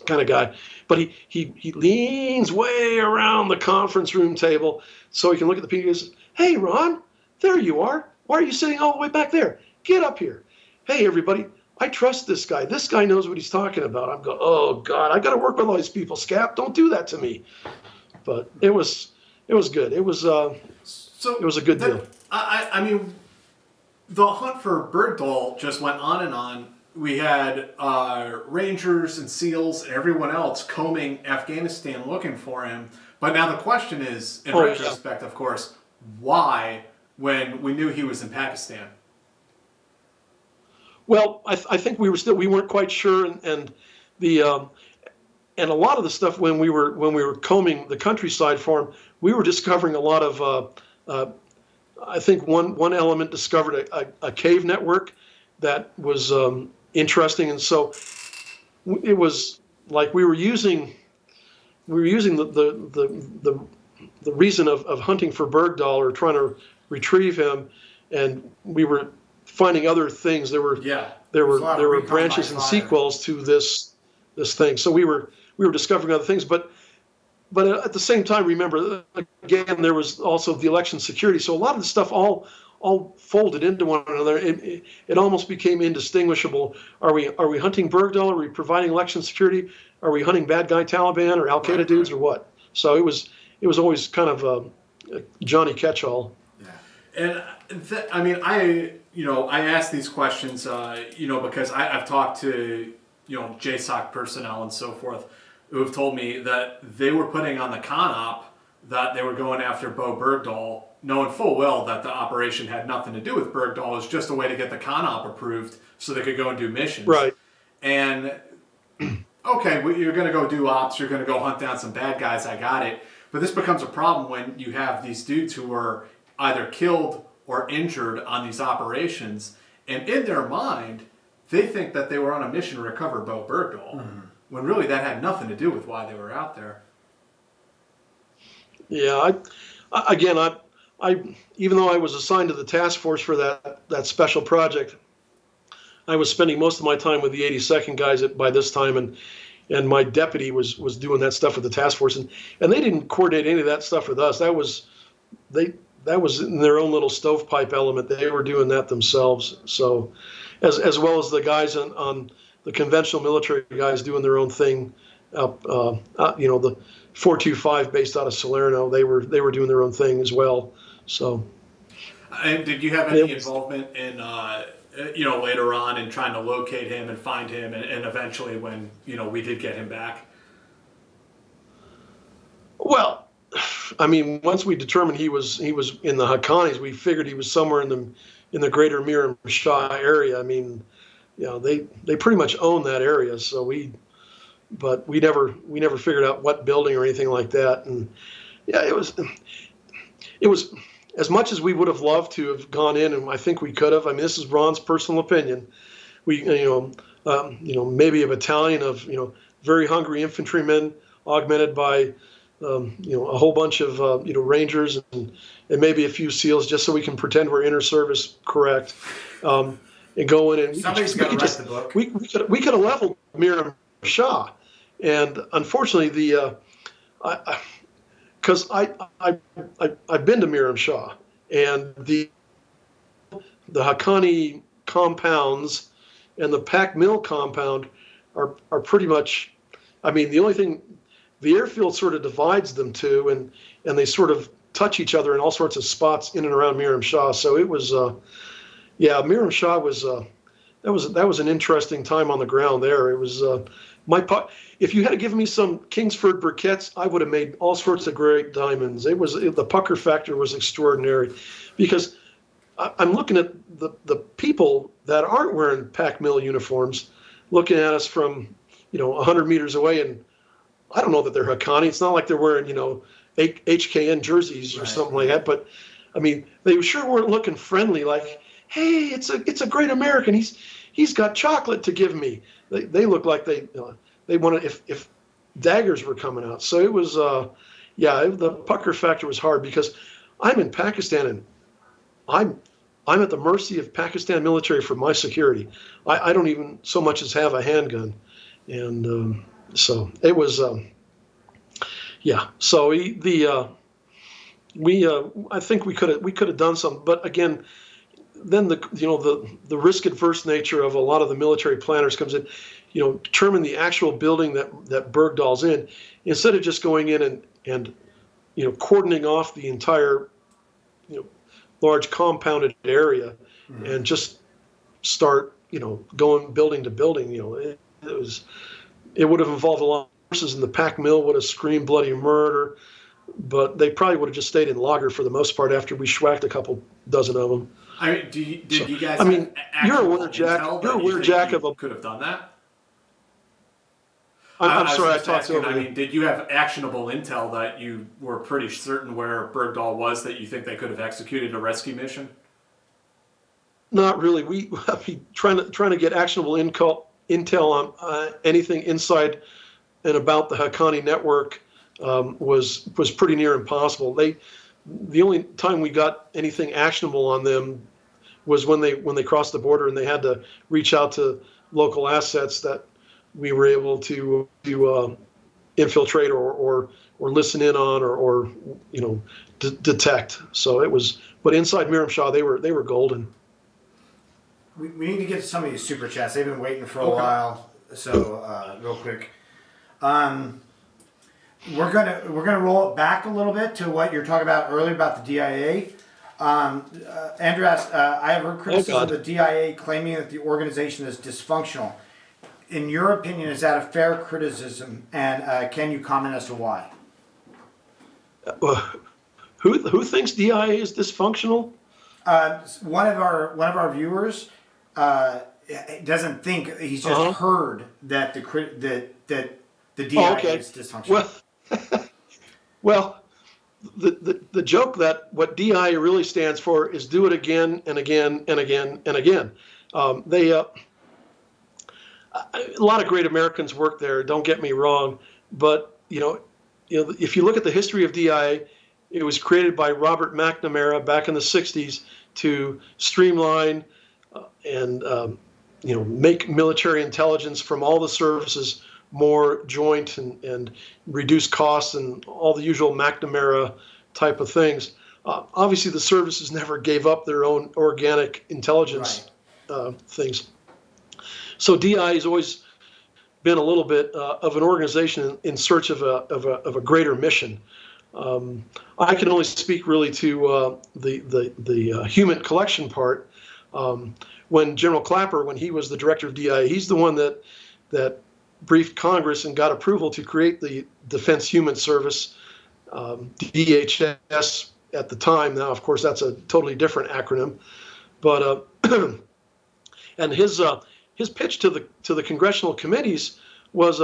kind of guy, but he leans way around the conference room table so he can look at the people. He goes, "Hey, Ron, there you are. Why are you sitting all the way back there? Get up here. Hey, everybody, I trust this guy. This guy knows what he's talking about." I'm going, "Oh God, I got to work with all these people. Scap, don't do that to me." But it was good. It was a good deal. I mean, the hunt for Bergdahl just went on and on. We had Rangers and SEALs and everyone else combing Afghanistan looking for him. But now the question is, in retrospect, of course, why when we knew he was in Pakistan? Well, I think we weren't quite sure, and a lot of the stuff when we were combing the countryside for him, we were discovering a lot of. I think one element discovered a cave network that was interesting, and so it was like we were using the reason of hunting for Bergdahl or trying to retrieve him, and we were finding other things. There were branches and sequels to this thing. So we were discovering other things, but at the same time, remember, again, there was also the election security. So a lot of the stuff all folded into one another. It almost became indistinguishable. Are we hunting Bergdahl? Are we providing election security? Are we hunting bad guy Taliban or Al Qaeda dudes or what? So it was always kind of a Johnny Catch-all. Yeah, and I mean, I ask these questions, because I've talked to JSOC personnel and so forth, who have told me that they were putting on the con op that they were going after Bowe Bergdahl, knowing full well that the operation had nothing to do with Bergdahl. It was just a way to get the con op approved so they could go and do missions. Right. And, okay, well, you're going to go do ops, you're going to go hunt down some bad guys, I got it. But this becomes a problem when you have these dudes who were either killed or injured on these operations, and in their mind, they think that they were on a mission to recover Bowe Bergdahl, when really that had nothing to do with why they were out there. Yeah, I even though I was assigned to the task force for that special project, I was spending most of my time with the 82nd guys by this time, and my deputy was doing that stuff with the task force, and they didn't coordinate any of that stuff with us. That was in their own little stovepipe element. They were doing that themselves. So, as well as the guys on the conventional military guys doing their own thing, the 425 based out of Salerno, they were doing their own thing as well. So, and did you have any involvement in later on in trying to locate him and find him, and eventually when we did get him back? Well, I mean, once we determined he was in the Haqqanis, we figured he was somewhere in the greater Miram Shah area. I mean, they pretty much own that area, so but we never figured out what building or anything like that. And yeah, it was as much as we would have loved to have gone in, and I think we could have. I mean, this is Ron's personal opinion. We maybe a battalion of very hungry infantrymen augmented by a whole bunch of Rangers and maybe a few SEALs, just so we can pretend we're inter-service correct, and go in and somebody's got to write the book. We could have leveled Miram Shah, and unfortunately because I've been to Miram Shah, and the Haqqani compounds and the Pac Mill compound are pretty much. I mean, the only thing. The airfield sort of divides them two, and they sort of touch each other in all sorts of spots in and around Miram Shah. So it was, Miram Shah was that was an interesting time on the ground there. It was if you had given me some Kingsford briquettes, I would have made all sorts of great diamonds. The pucker factor was extraordinary, because I'm looking at the people that aren't wearing pack mill uniforms, looking at us from 100 meters away, and I don't know that they're Haqqani. It's not like they're wearing HKN jerseys or something like that, but I mean, they sure weren't looking friendly. Like, hey, it's a great American. He's got chocolate to give me. They look like they wanted if daggers were coming out. So it was the pucker factor was hard, because I'm in Pakistan and I'm at the mercy of Pakistan military for my security. I don't even so much as have a handgun, and so it was So I think we could have done some, but again, then the risk adverse nature of a lot of the military planners comes in. Determine the actual building that Bergdahl's in, instead of just going in and cordoning off the entire large compounded area, and just start going building to building. It would have involved a lot of forces, and the pack mill would have screamed bloody murder, but they probably would have just stayed in lager for the most part after we schwacked a couple dozen of them. I mean, did you guys? You're aware, Jack, of a. Could have done that. I'm sorry, I talked over you. I mean, did you have actionable intel that you were pretty certain where Bergdahl was, that you think they could have executed a rescue mission? Not really. Trying to get actionable intel on anything inside and about the Haqqani network was pretty near impossible. The only time we got anything actionable on them was when they crossed the border, and they had to reach out to local assets that we were able to infiltrate or listen in on or detect. So it was, but inside Miram Shah, they were golden. We need to get to some of these super chats. They've been waiting for a while. So real quick, we're gonna roll it back a little bit to what you're talking about earlier about the DIA. Andrew asked, I have heard criticism of the DIA claiming that the organization is dysfunctional. In your opinion, is that a fair criticism, and can you comment as to why? Who thinks DIA is dysfunctional? One of our viewers doesn't think, he's just heard that the DIA is dysfunctional. Well, the joke that what DIA really stands for is do it again and again and again and again. A lot of great Americans work there. Don't get me wrong, but if you look at the history of DIA, it was created by Robert McNamara back in the '60s to streamline and make military intelligence from all the services more joint and reduce costs and all the usual McNamara type of things. Obviously, the services never gave up their own organic intelligence things. So DI has always been a little bit of an organization in search of a greater mission. I can only speak really to the human collection part. When General Clapper, when he was the director of DI, he's the one that briefed Congress and got approval to create the Defense Human Service, DHS at the time. Now, of course, that's a totally different acronym, but and his pitch to the congressional committees was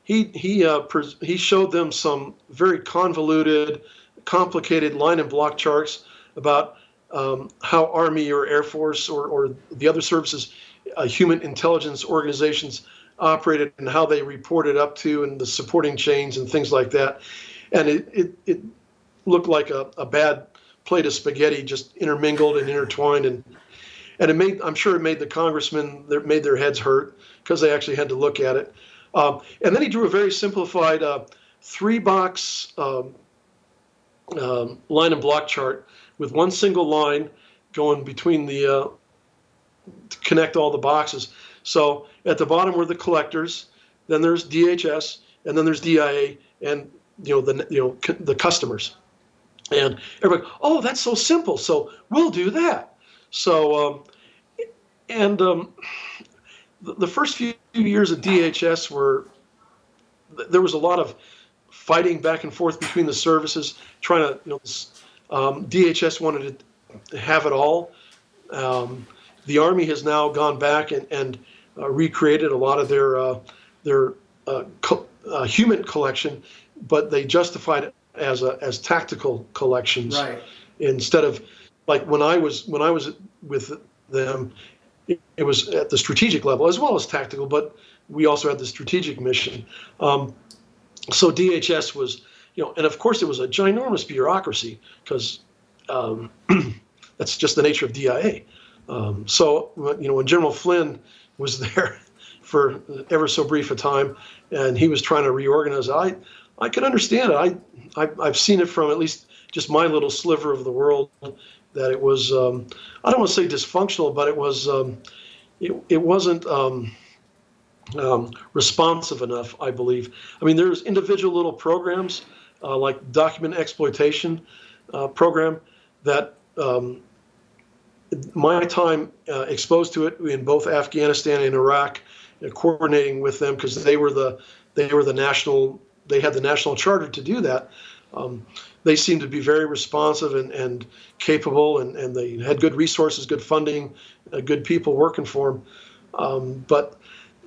he showed them some very convoluted, complicated line and block charts about how Army or Air Force or the other services, human intelligence organizations operated and how they reported up to and the supporting chains and things like that. And it looked like a bad plate of spaghetti, just intermingled and intertwined. And I'm sure it made the congressmen, made their heads hurt because they actually had to look at it. And then he drew a very simplified 3-box line and block chart with one single line going between to connect all the boxes. So at the bottom were the collectors, then there's DHS, and then there's DIA, and the customers. And everybody, oh, that's so simple. So we'll do that. So And the first few years of DHS there was a lot of fighting back and forth between the services, trying to, DHS wanted to have it all. The Army has now gone back and recreated a lot of their human collection, but they justified it as tactical collections, Right. instead of, like, when I was with them, it was at the strategic level as well as tactical, but we also had the strategic mission. So DHS was, and of course it was a ginormous bureaucracy, because that's just the nature of DIA. So when General Flynn was there for ever so brief a time, and he was trying to reorganize, I could understand it. I've seen it from at least just my little sliver of the world, that it was, I don't want to say dysfunctional, but it was, it wasn't responsive enough, I believe. I mean, there's individual little programs, like document exploitation program, that my time exposed to it in both Afghanistan and Iraq, coordinating with them, because they had the national charter to do that. They seemed to be very responsive and capable, and they had good resources, good funding, good people working for them. But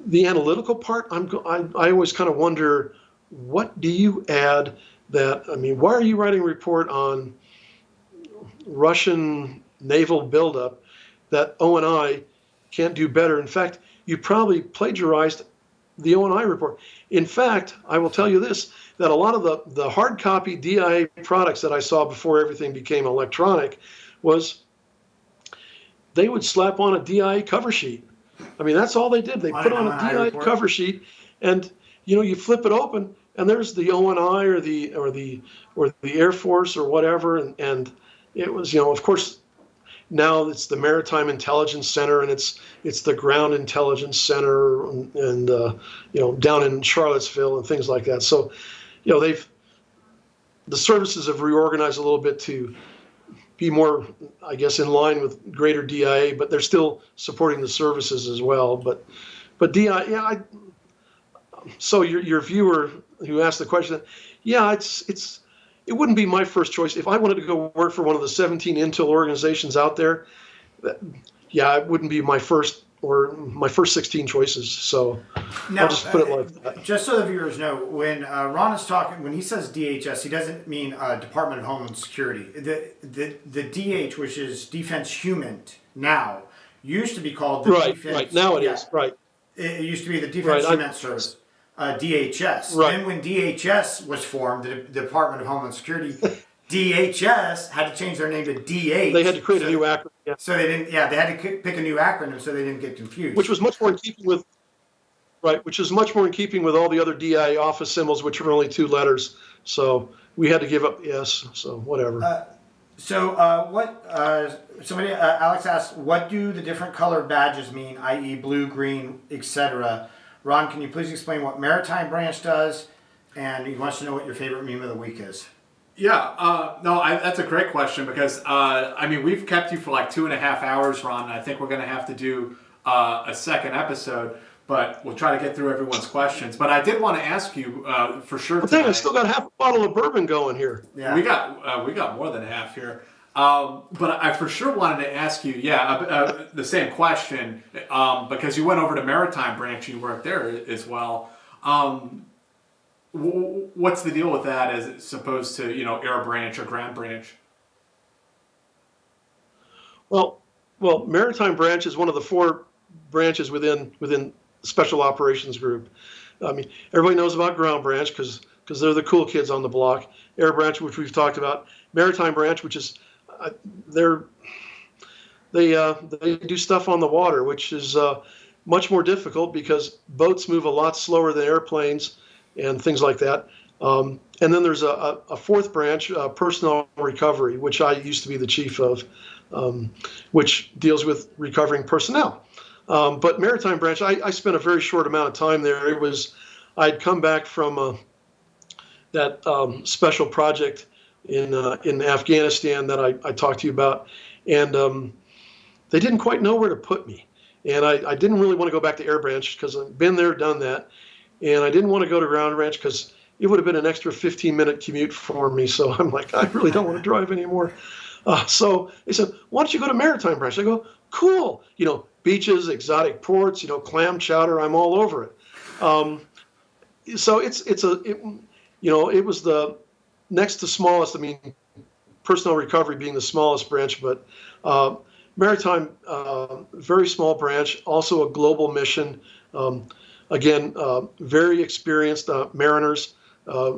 the analytical part, I always kind of wonder, what do you add why are you writing a report on Russian naval buildup that O&I can't do better? In fact, you probably plagiarized the O&I report. In fact, I will tell you this, that a lot of the hard copy DIA products that I saw before everything became electronic was they would slap on a DIA cover sheet. I mean, that's all they did. They put on a DIA cover sheet, and you flip it open, and there's the O&I or the Air Force or whatever, and it was, of course, now it's the Maritime Intelligence Center, and it's the Ground Intelligence Center, and down in Charlottesville and things like that. So, the services have reorganized a little bit to be more, I guess, in line with greater DIA, but they're still supporting the services as well. But DIA, yeah. So your viewer who asked the question, yeah, it wouldn't be my first choice if I wanted to go work for one of the 17 intel organizations out there. It wouldn't be my first 16 choices. So now, I'll just put it like that. Just so the viewers know, when Ron is talking, when he says DHS, he doesn't mean Department of Homeland Security. The DH, which is Defense Human now, used to be called the Defense. Right. Now it is. Right. It used to be the Defense Human Service, DHS. Right. Then when DHS was formed, the Department of Homeland Security, DHS had to change their name to DH. They had to create a new acronym. Yeah. So they didn't. Yeah, they had to pick a new acronym so they didn't get confused. Which was much more in keeping with. Right, which is much more in keeping with all the other DIA office symbols, which are only 2 letters. So we had to give up yes. So whatever. Somebody, Alex asked, what do the different colored badges mean, i.e. blue, green, etc.? Ron, can you please explain what Maritime Branch does? And he wants to know what your favorite meme of the week is. Yeah, that's a great question, because, we've kept you for like 2.5 hours, Ron. I think we're going to have to do a second episode, but we'll try to get through everyone's questions. But I did want to ask you for sure. I still got half a bottle of bourbon going here. Yeah, we got more than half here. But I for sure wanted to ask you, the same question, because you went over to Maritime Branch and you worked there as well. What's the deal with that as opposed to, Air Branch or Ground Branch? Well, Maritime Branch is one of the 4 branches within Special Operations Group. I mean, everybody knows about Ground Branch because they're the cool kids on the block. Air Branch, which we've talked about. Maritime Branch, which is they do stuff on the water, which is much more difficult because boats move a lot slower than airplanes and things like that. And then there's a 4th branch, personnel recovery, which I used to be the chief of, which deals with recovering personnel. But Maritime Branch, I spent a very short amount of time there. I'd come back from that special project in Afghanistan that I talked to you about, and they didn't quite know where to put me. And I didn't really want to go back to Air Branch because I've been there, done that. And I didn't want to go to Ground Branch because it would have been an extra 15-minute commute for me. So I'm like, I really don't want to drive anymore. So they said, why don't you go to Maritime Branch? I go, cool. Beaches, exotic ports, clam chowder. I'm all over it. So it was the next to smallest. I mean, personnel recovery being the smallest branch, but Maritime, very small branch, also a global mission. Again, very experienced mariners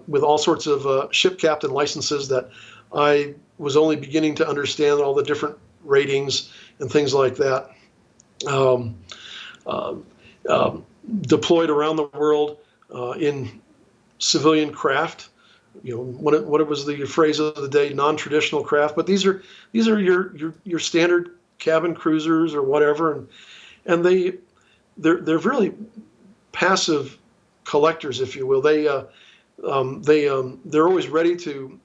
with all sorts of ship captain licenses that I was only beginning to understand all the different ratings and things like that. Deployed around the world in civilian craft. What was the phrase of the day? Non-traditional craft, but these are your standard cabin cruisers or whatever, and they're really passive collectors, if you will. They're always ready to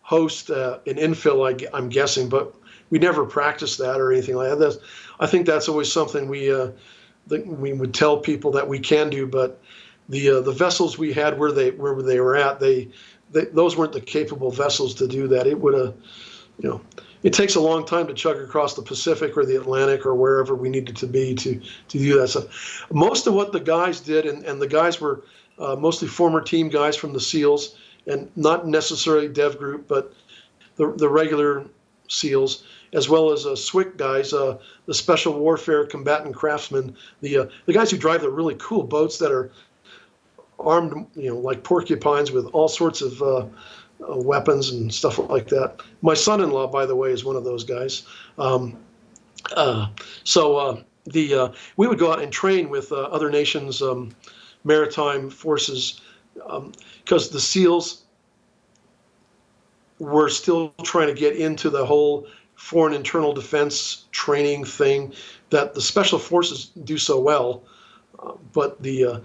host an infill, I'm guessing, but we never practiced that or anything like that. I think that's always something we would tell people that we can do, but the vessels we had where they were at, those weren't the capable vessels to do that. It would have, it takes a long time to chug across the Pacific or the Atlantic or wherever we needed to be to do that stuff. Most of what the guys did, and the guys were mostly former team guys from the SEALs, and not necessarily Dev Group, but the regular SEALs, as well as SWCC guys, the Special Warfare Combatant Craftsmen, the guys who drive the really cool boats that are armed, like porcupines with all sorts of weapons and stuff like that. My son-in-law, by the way, is one of those guys. We would go out and train with other nations' maritime forces because the SEALs were still trying to get into the whole foreign internal defense training thing that the special forces do so well, but the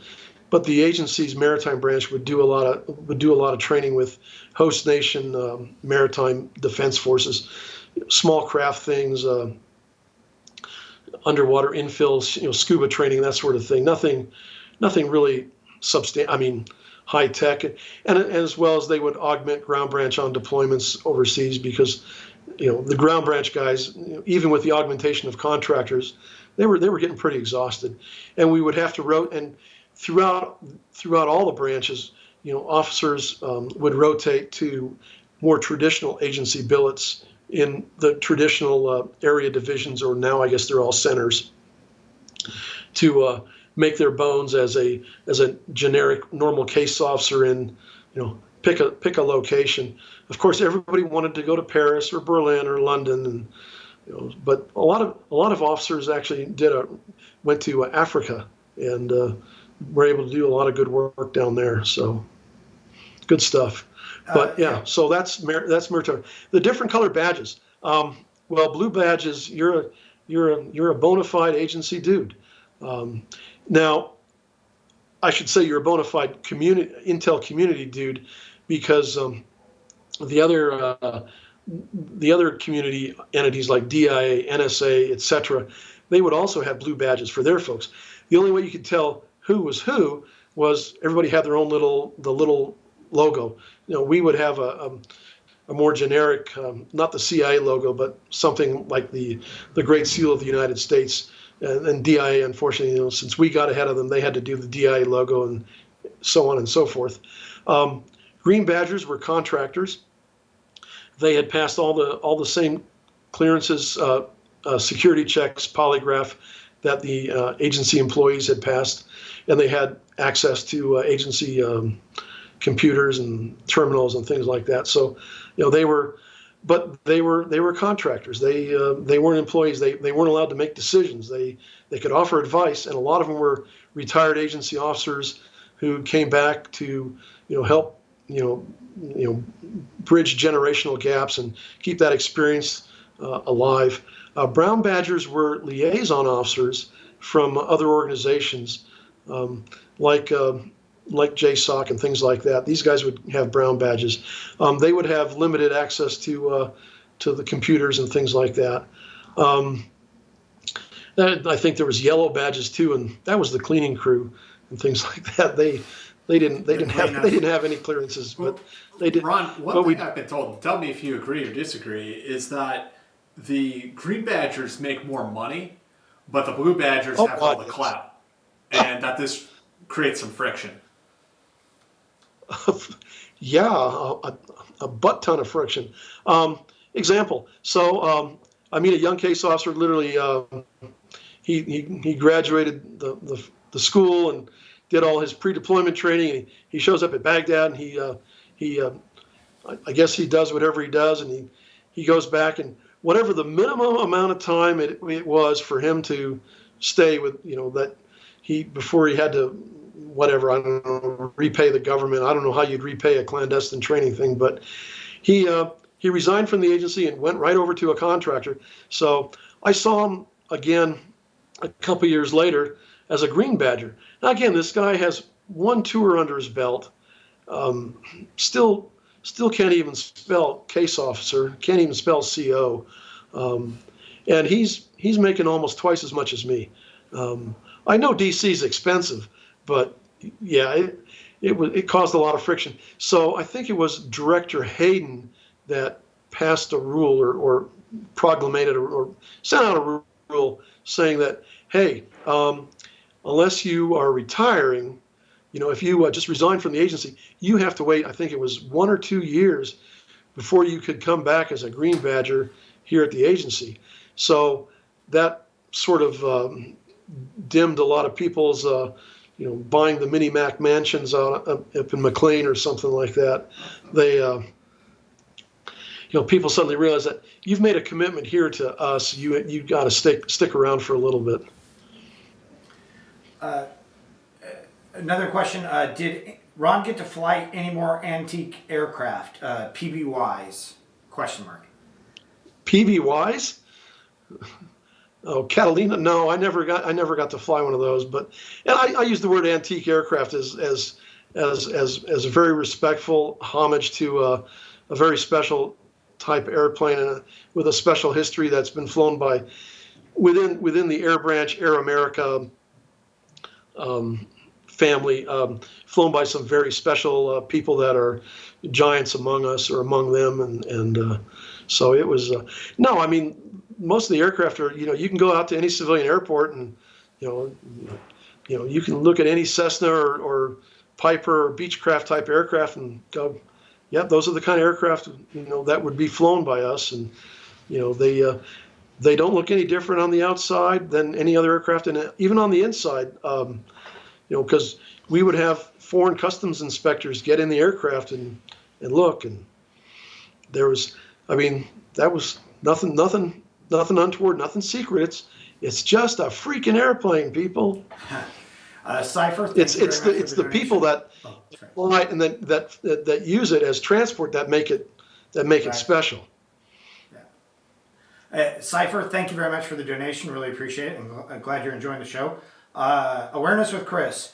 agency's maritime branch would do a lot of training with host nation maritime defense forces, small craft things, underwater infills, scuba training, that sort of thing. Nothing really high tech, and as well as they would augment ground branch on deployments overseas because the ground branch guys, even with the augmentation of contractors, they were getting pretty exhausted, and we would have to rotate. And throughout all the branches, officers would rotate to more traditional agency billets in the traditional area divisions, or now I guess they're all centers, to make their bones as a generic normal case officer in pick a location. Of course, everybody wanted to go to Paris or Berlin or London, and but a lot of officers actually went to Africa and were able to do a lot of good work down there. So good stuff. But so that's maritime. The different color badges. Well, blue badges, you're a bona fide agency dude. Now, I should say you're a bona fide intel community dude, because the other community entities like DIA, NSA, etc., they would also have blue badges for their folks. The only way you could tell who was everybody had their own little logo. We would have a more generic, not the CIA logo, but something like the Great Seal of the United States. And DIA, unfortunately, since we got ahead of them, they had to do the DIA logo and so on and so forth. Green badgers were contractors. They had passed all the same clearances, security checks, polygraph that the agency employees had passed, and they had access to agency computers and terminals and things like that. So, they were contractors. They weren't employees. They weren't allowed to make decisions. They could offer advice, and a lot of them were retired agency officers who came back to help bridge generational gaps and keep that experience alive. Brown badgers were liaison officers from other organizations, like JSOC and things like that. These guys would have brown badges. They would have limited access to the computers and things like that. I think there was yellow badges too, and that was the cleaning crew and things like that. They didn't have any clearances, but they did. Ron, one but thing I've been told, tell me if you agree or disagree, is that the Green Badgers make more money, but the Blue Badgers have all the clout, and that this creates some friction. Yeah, a butt ton of friction. Example. So I meet a young case officer. Literally, he graduated the school and did all his pre-deployment training. And he shows up at Baghdad, and he I guess he does whatever he does, and he goes back, and whatever the minimum amount of time it was for him to stay with, that before he had to, whatever, I don't know, repay the government. I don't know how you'd repay a clandestine training thing, but he resigned from the agency and went right over to a contractor. So I saw him again a couple years later as a Green Badger. Now again, this guy has one tour under his belt. Still can't even spell case officer, can't even spell CO, and he's making almost twice as much as me. I know DC's expensive, but yeah, it caused a lot of friction. So I think it was Director Hayden that passed a rule or proclamated or sent out a rule saying that, hey, unless you are retiring, if you just resign from the agency, you have to wait, I think it was 1 or 2 years before you could come back as a Green Badger here at the agency. So that sort of dimmed a lot of people's, buying the mini Mac mansions up in McLean or something like that. They, people suddenly realize that you've made a commitment here to us. You got to stick around for a little bit. Another question, did Ron get to fly any more antique aircraft, PBYs, question mark? PBYs? Oh, Catalina? No, I never got to fly one of those. But I use the word antique aircraft as a very respectful homage to a very special type airplane and with a special history that's been flown by within the Air Branch Air America family, flown by some very special people that are giants among us or among them, and so it was. No, I mean, most of the aircraft are. You can go out to any civilian airport and you can look at any Cessna or Piper or Beechcraft type aircraft and go, yeah, those are the kind of aircraft that would be flown by us, and they don't look any different on the outside than any other aircraft, and even on the inside. Because we would have foreign customs inspectors get in the aircraft and look, and there was, that was nothing untoward, nothing secret. It's just a freaking airplane, people. Cypher. It's the people that fly and that use it as transport that make it special. Cypher, thank you very much for the donation. Really appreciate it. I'm glad you're enjoying the show. Awareness with Chris.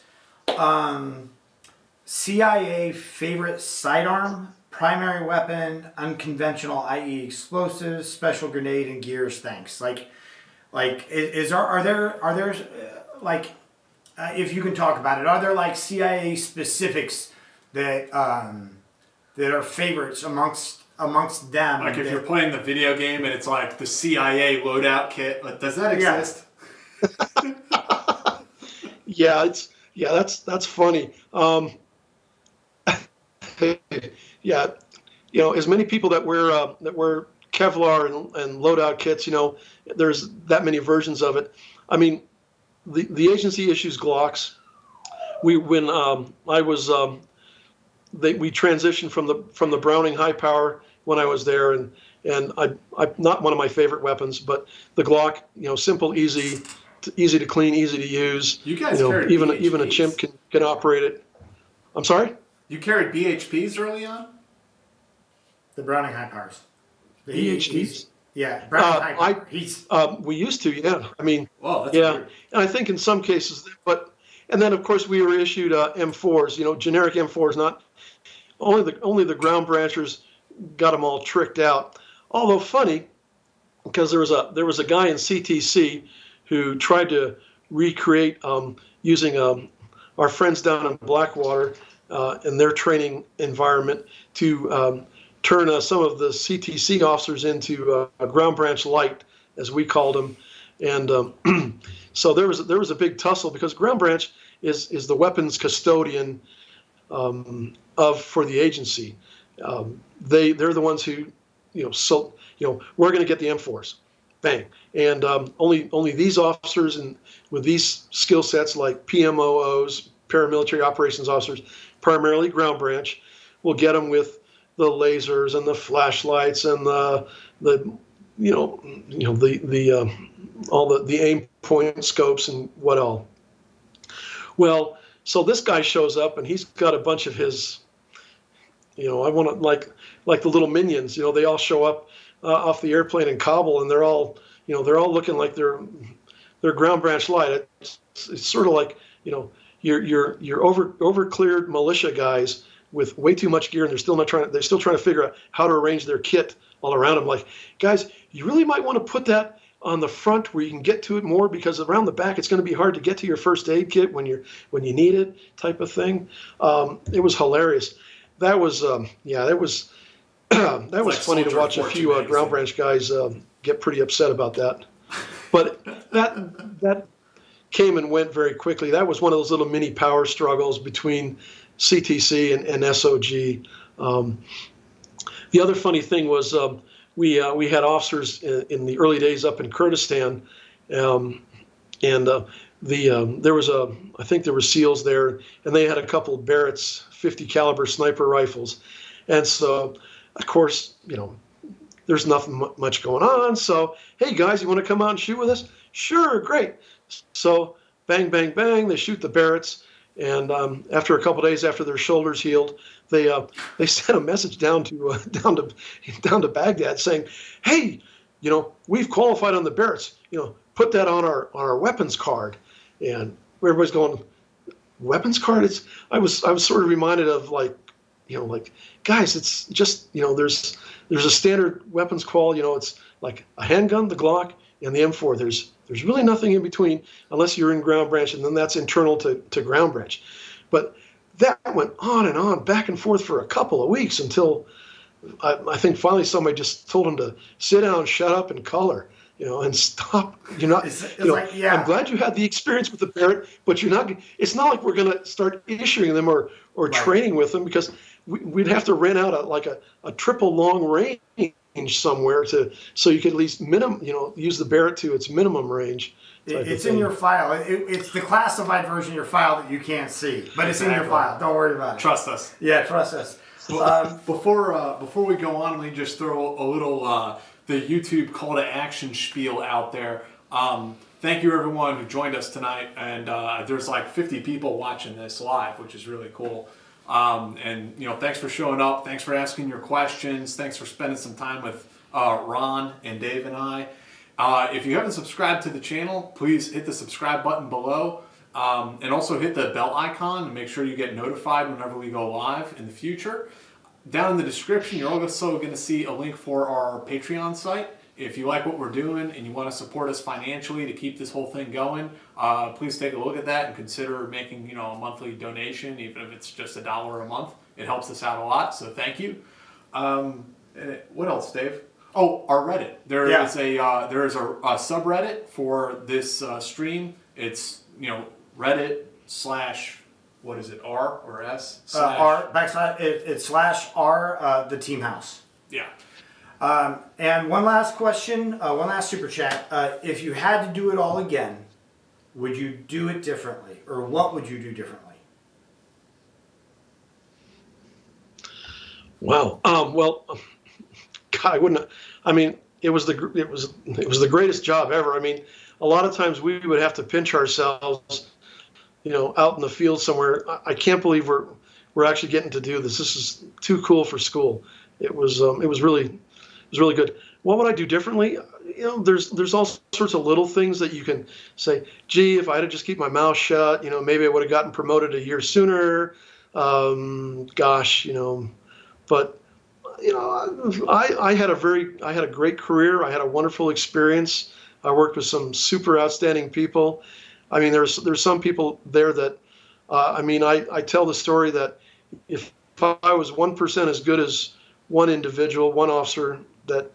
CIA favorite sidearm, primary weapon, unconventional, i.e. explosives, special grenade, and gears. Thanks. Are there if you can talk about it, are there like CIA specifics that are favorites amongst them? Like if you're playing the video game and it's like the CIA loadout kit, does that exist? Yeah. That's funny. Yeah, as many people that wear Kevlar and loadout kits, there's that many versions of it. I mean, the agency issues Glocks. We transitioned from the Browning high power when I was there, and I not one of my favorite weapons, but the Glock, simple, easy to clean, easy to use. You guys carried even a chimp can operate it. I'm sorry? You carried BHPs early on? The Browning high powers. The BHPs? Yeah, Browning high power. We used to, yeah. I mean, that's yeah. weird. And I think in some cases, and then of course we were issued M4s, generic M4s. Not only the ground branchers got them all tricked out. Although funny, because there was a guy in CTC who tried to recreate using our friends down in Blackwater in their training environment to turn some of the CTC officers into ground branch light, as we called them. And so there was a big tussle because ground branch is the weapons custodian for the agency. They're the ones who, we're going to get the M4s, bang, and only these officers and with these skill sets like PMOOs, paramilitary operations officers, primarily ground branch, will get them with the lasers and the flashlights and the all the aim point scopes and what all. Well, so this guy shows up and he's got a bunch of his, I want to like the little minions, they all show up off the airplane in Kabul and they're all looking like they're ground branch light. It's sort of like, you're over cleared militia guys with way too much gear and they're still trying to figure out how to arrange their kit all around them. Like, guys, you really might want to put that on the front where you can get to it more, because around the back it's going to be hard to get to your first aid kit when you need it, type of thing. It was hilarious. That was that was that was funny to watch a few ground branch guys get pretty upset about that. But that came and went very quickly. That was one of those little mini power struggles between CTC and SOG. The other funny thing was we had officers in the early days up in Kurdistan, and there was I think there were SEALs there, and they had a couple of Barrett's 50 caliber sniper rifles, and so of course there's nothing much going on. So, hey guys, you want to come out and shoot with us? Sure, great. So bang, bang, bang, they shoot the Barretts. And after a couple of days after their shoulders healed, they sent a message down to Baghdad saying, "Hey, we've qualified on the Barretts. Put that on our weapons card." And everybody's going, "Weapons card?" I was sort of reminded of like guys, it's just there's a standard weapons qual. It's like a handgun, the Glock, and the M4. There's really nothing in between unless you're in ground branch, and then that's internal to ground branch. But that went on and on, back and forth for a couple of weeks until I think finally somebody just told him to sit down, shut up, and color, and stop. You're not. I'm glad you had the experience with the Barrett, but you're not. It's not like we're going to start issuing them or right. training with them, because we'd have to rent out a triple long range somewhere so you could at least use the Barrett to its minimum range. It's in your file. It's the classified version of your file that you can't see, but it's in your file. Don't worry about it. Trust us. Yeah, trust us. Before we go on, let me just throw a little the YouTube call to action spiel out there. Thank you everyone who joined us tonight, and there's like 50 people watching this live, which is really cool. And thanks for showing up. Thanks for asking your questions. Thanks for spending some time with Ron and Dave and I. If you haven't subscribed to the channel, please hit the subscribe button below, and also hit the bell icon to make sure you get notified whenever we go live in the future. Down in the description, you're also going to see a link for our Patreon site. If you like what we're doing and you want to support us financially to keep this whole thing going, please take a look at that and consider making a monthly donation, even if it's just $1 a month. It helps us out a lot, so thank you. What else, Dave? Oh, our Reddit. There is a subreddit for this stream. It's Reddit / what is it, R or S? R / it's /R the team house. Yeah. And one last question, one last super chat. If you had to do it all again, would you do it differently, or what would you do differently? Wow. Well, God, I wouldn't. I mean, it was the greatest job ever. I mean, a lot of times we would have to pinch ourselves, out in the field somewhere. I can't believe we're actually getting to do this. This is too cool for school. It was really good. What would I do differently? There's all sorts of little things that you can say, gee, if I had just keep my mouth shut, maybe I would have gotten promoted a year sooner. Gosh, but I had a great career. I had a wonderful experience. I worked with some super outstanding people. I mean, there's some people there that, I mean, I tell the story that if I was 1% as good as one individual, one officer that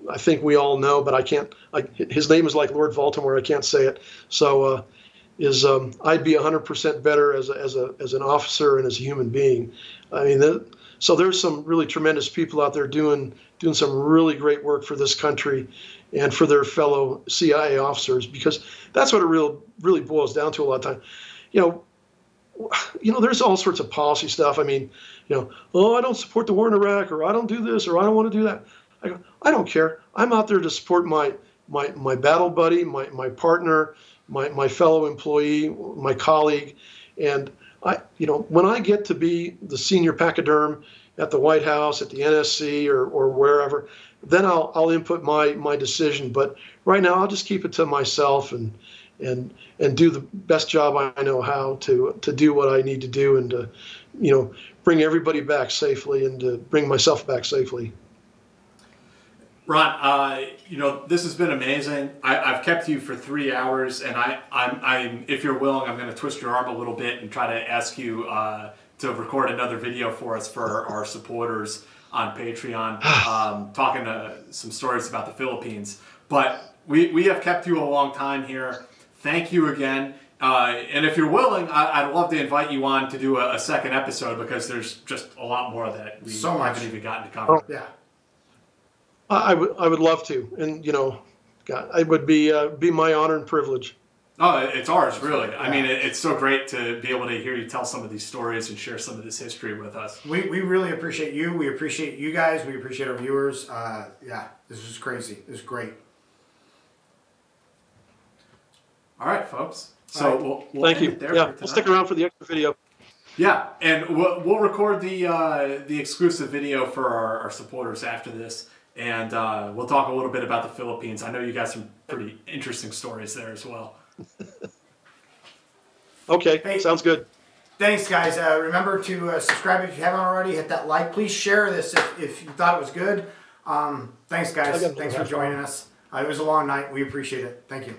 I think we all know, but I can't, his name is like Lord Baltimore, I can't say it. So, I'd be 100% better as an officer and as a human being. I mean, so there's some really tremendous people out there doing some really great work for this country and for their fellow CIA officers, because that's what it really boils down to a lot of time. There's all sorts of policy stuff. I mean, oh, I don't support the war in Iraq, or I don't do this, or I don't want to do that. I don't care. I'm out there to support my battle buddy, my partner, my fellow employee, my colleague. And when I get to be the senior pachyderm at the White House, at the NSC, or wherever, then I'll input my decision. But right now, I'll just keep it to myself and do the best job I know how to do what I need to do, and to bring everybody back safely, and to bring myself back safely. Ron, this has been amazing. I've kept you for 3 hours, and I'm if you're willing, I'm going to twist your arm a little bit and try to ask you to record another video for us for our supporters on Patreon, talking some stories about the Philippines. But we have kept you a long time here. Thank you again. And if you're willing, I'd love to invite you on to do a second episode, because there's just a lot more that we haven't even gotten to cover. Oh. Yeah. I would love to, and God, it would be my honor and privilege. Oh, it's ours, really. Yeah. I mean, it's so great to be able to hear you tell some of these stories and share some of this history with us. We really appreciate you. We appreciate you guys. We appreciate our viewers. This was crazy. It was great. All right, folks. So we'll thank you. Yeah, we'll stick around for the extra video. Yeah, and we'll record the exclusive video for our supporters after this. And we'll talk a little bit about the Philippines. I know you got some pretty interesting stories there as well. Okay, hey, sounds good. Thanks, guys. Remember to subscribe if you haven't already. Hit that like. Please share this if you thought it was good. Thanks, guys. Thanks for joining us. It was a long night. We appreciate it. Thank you.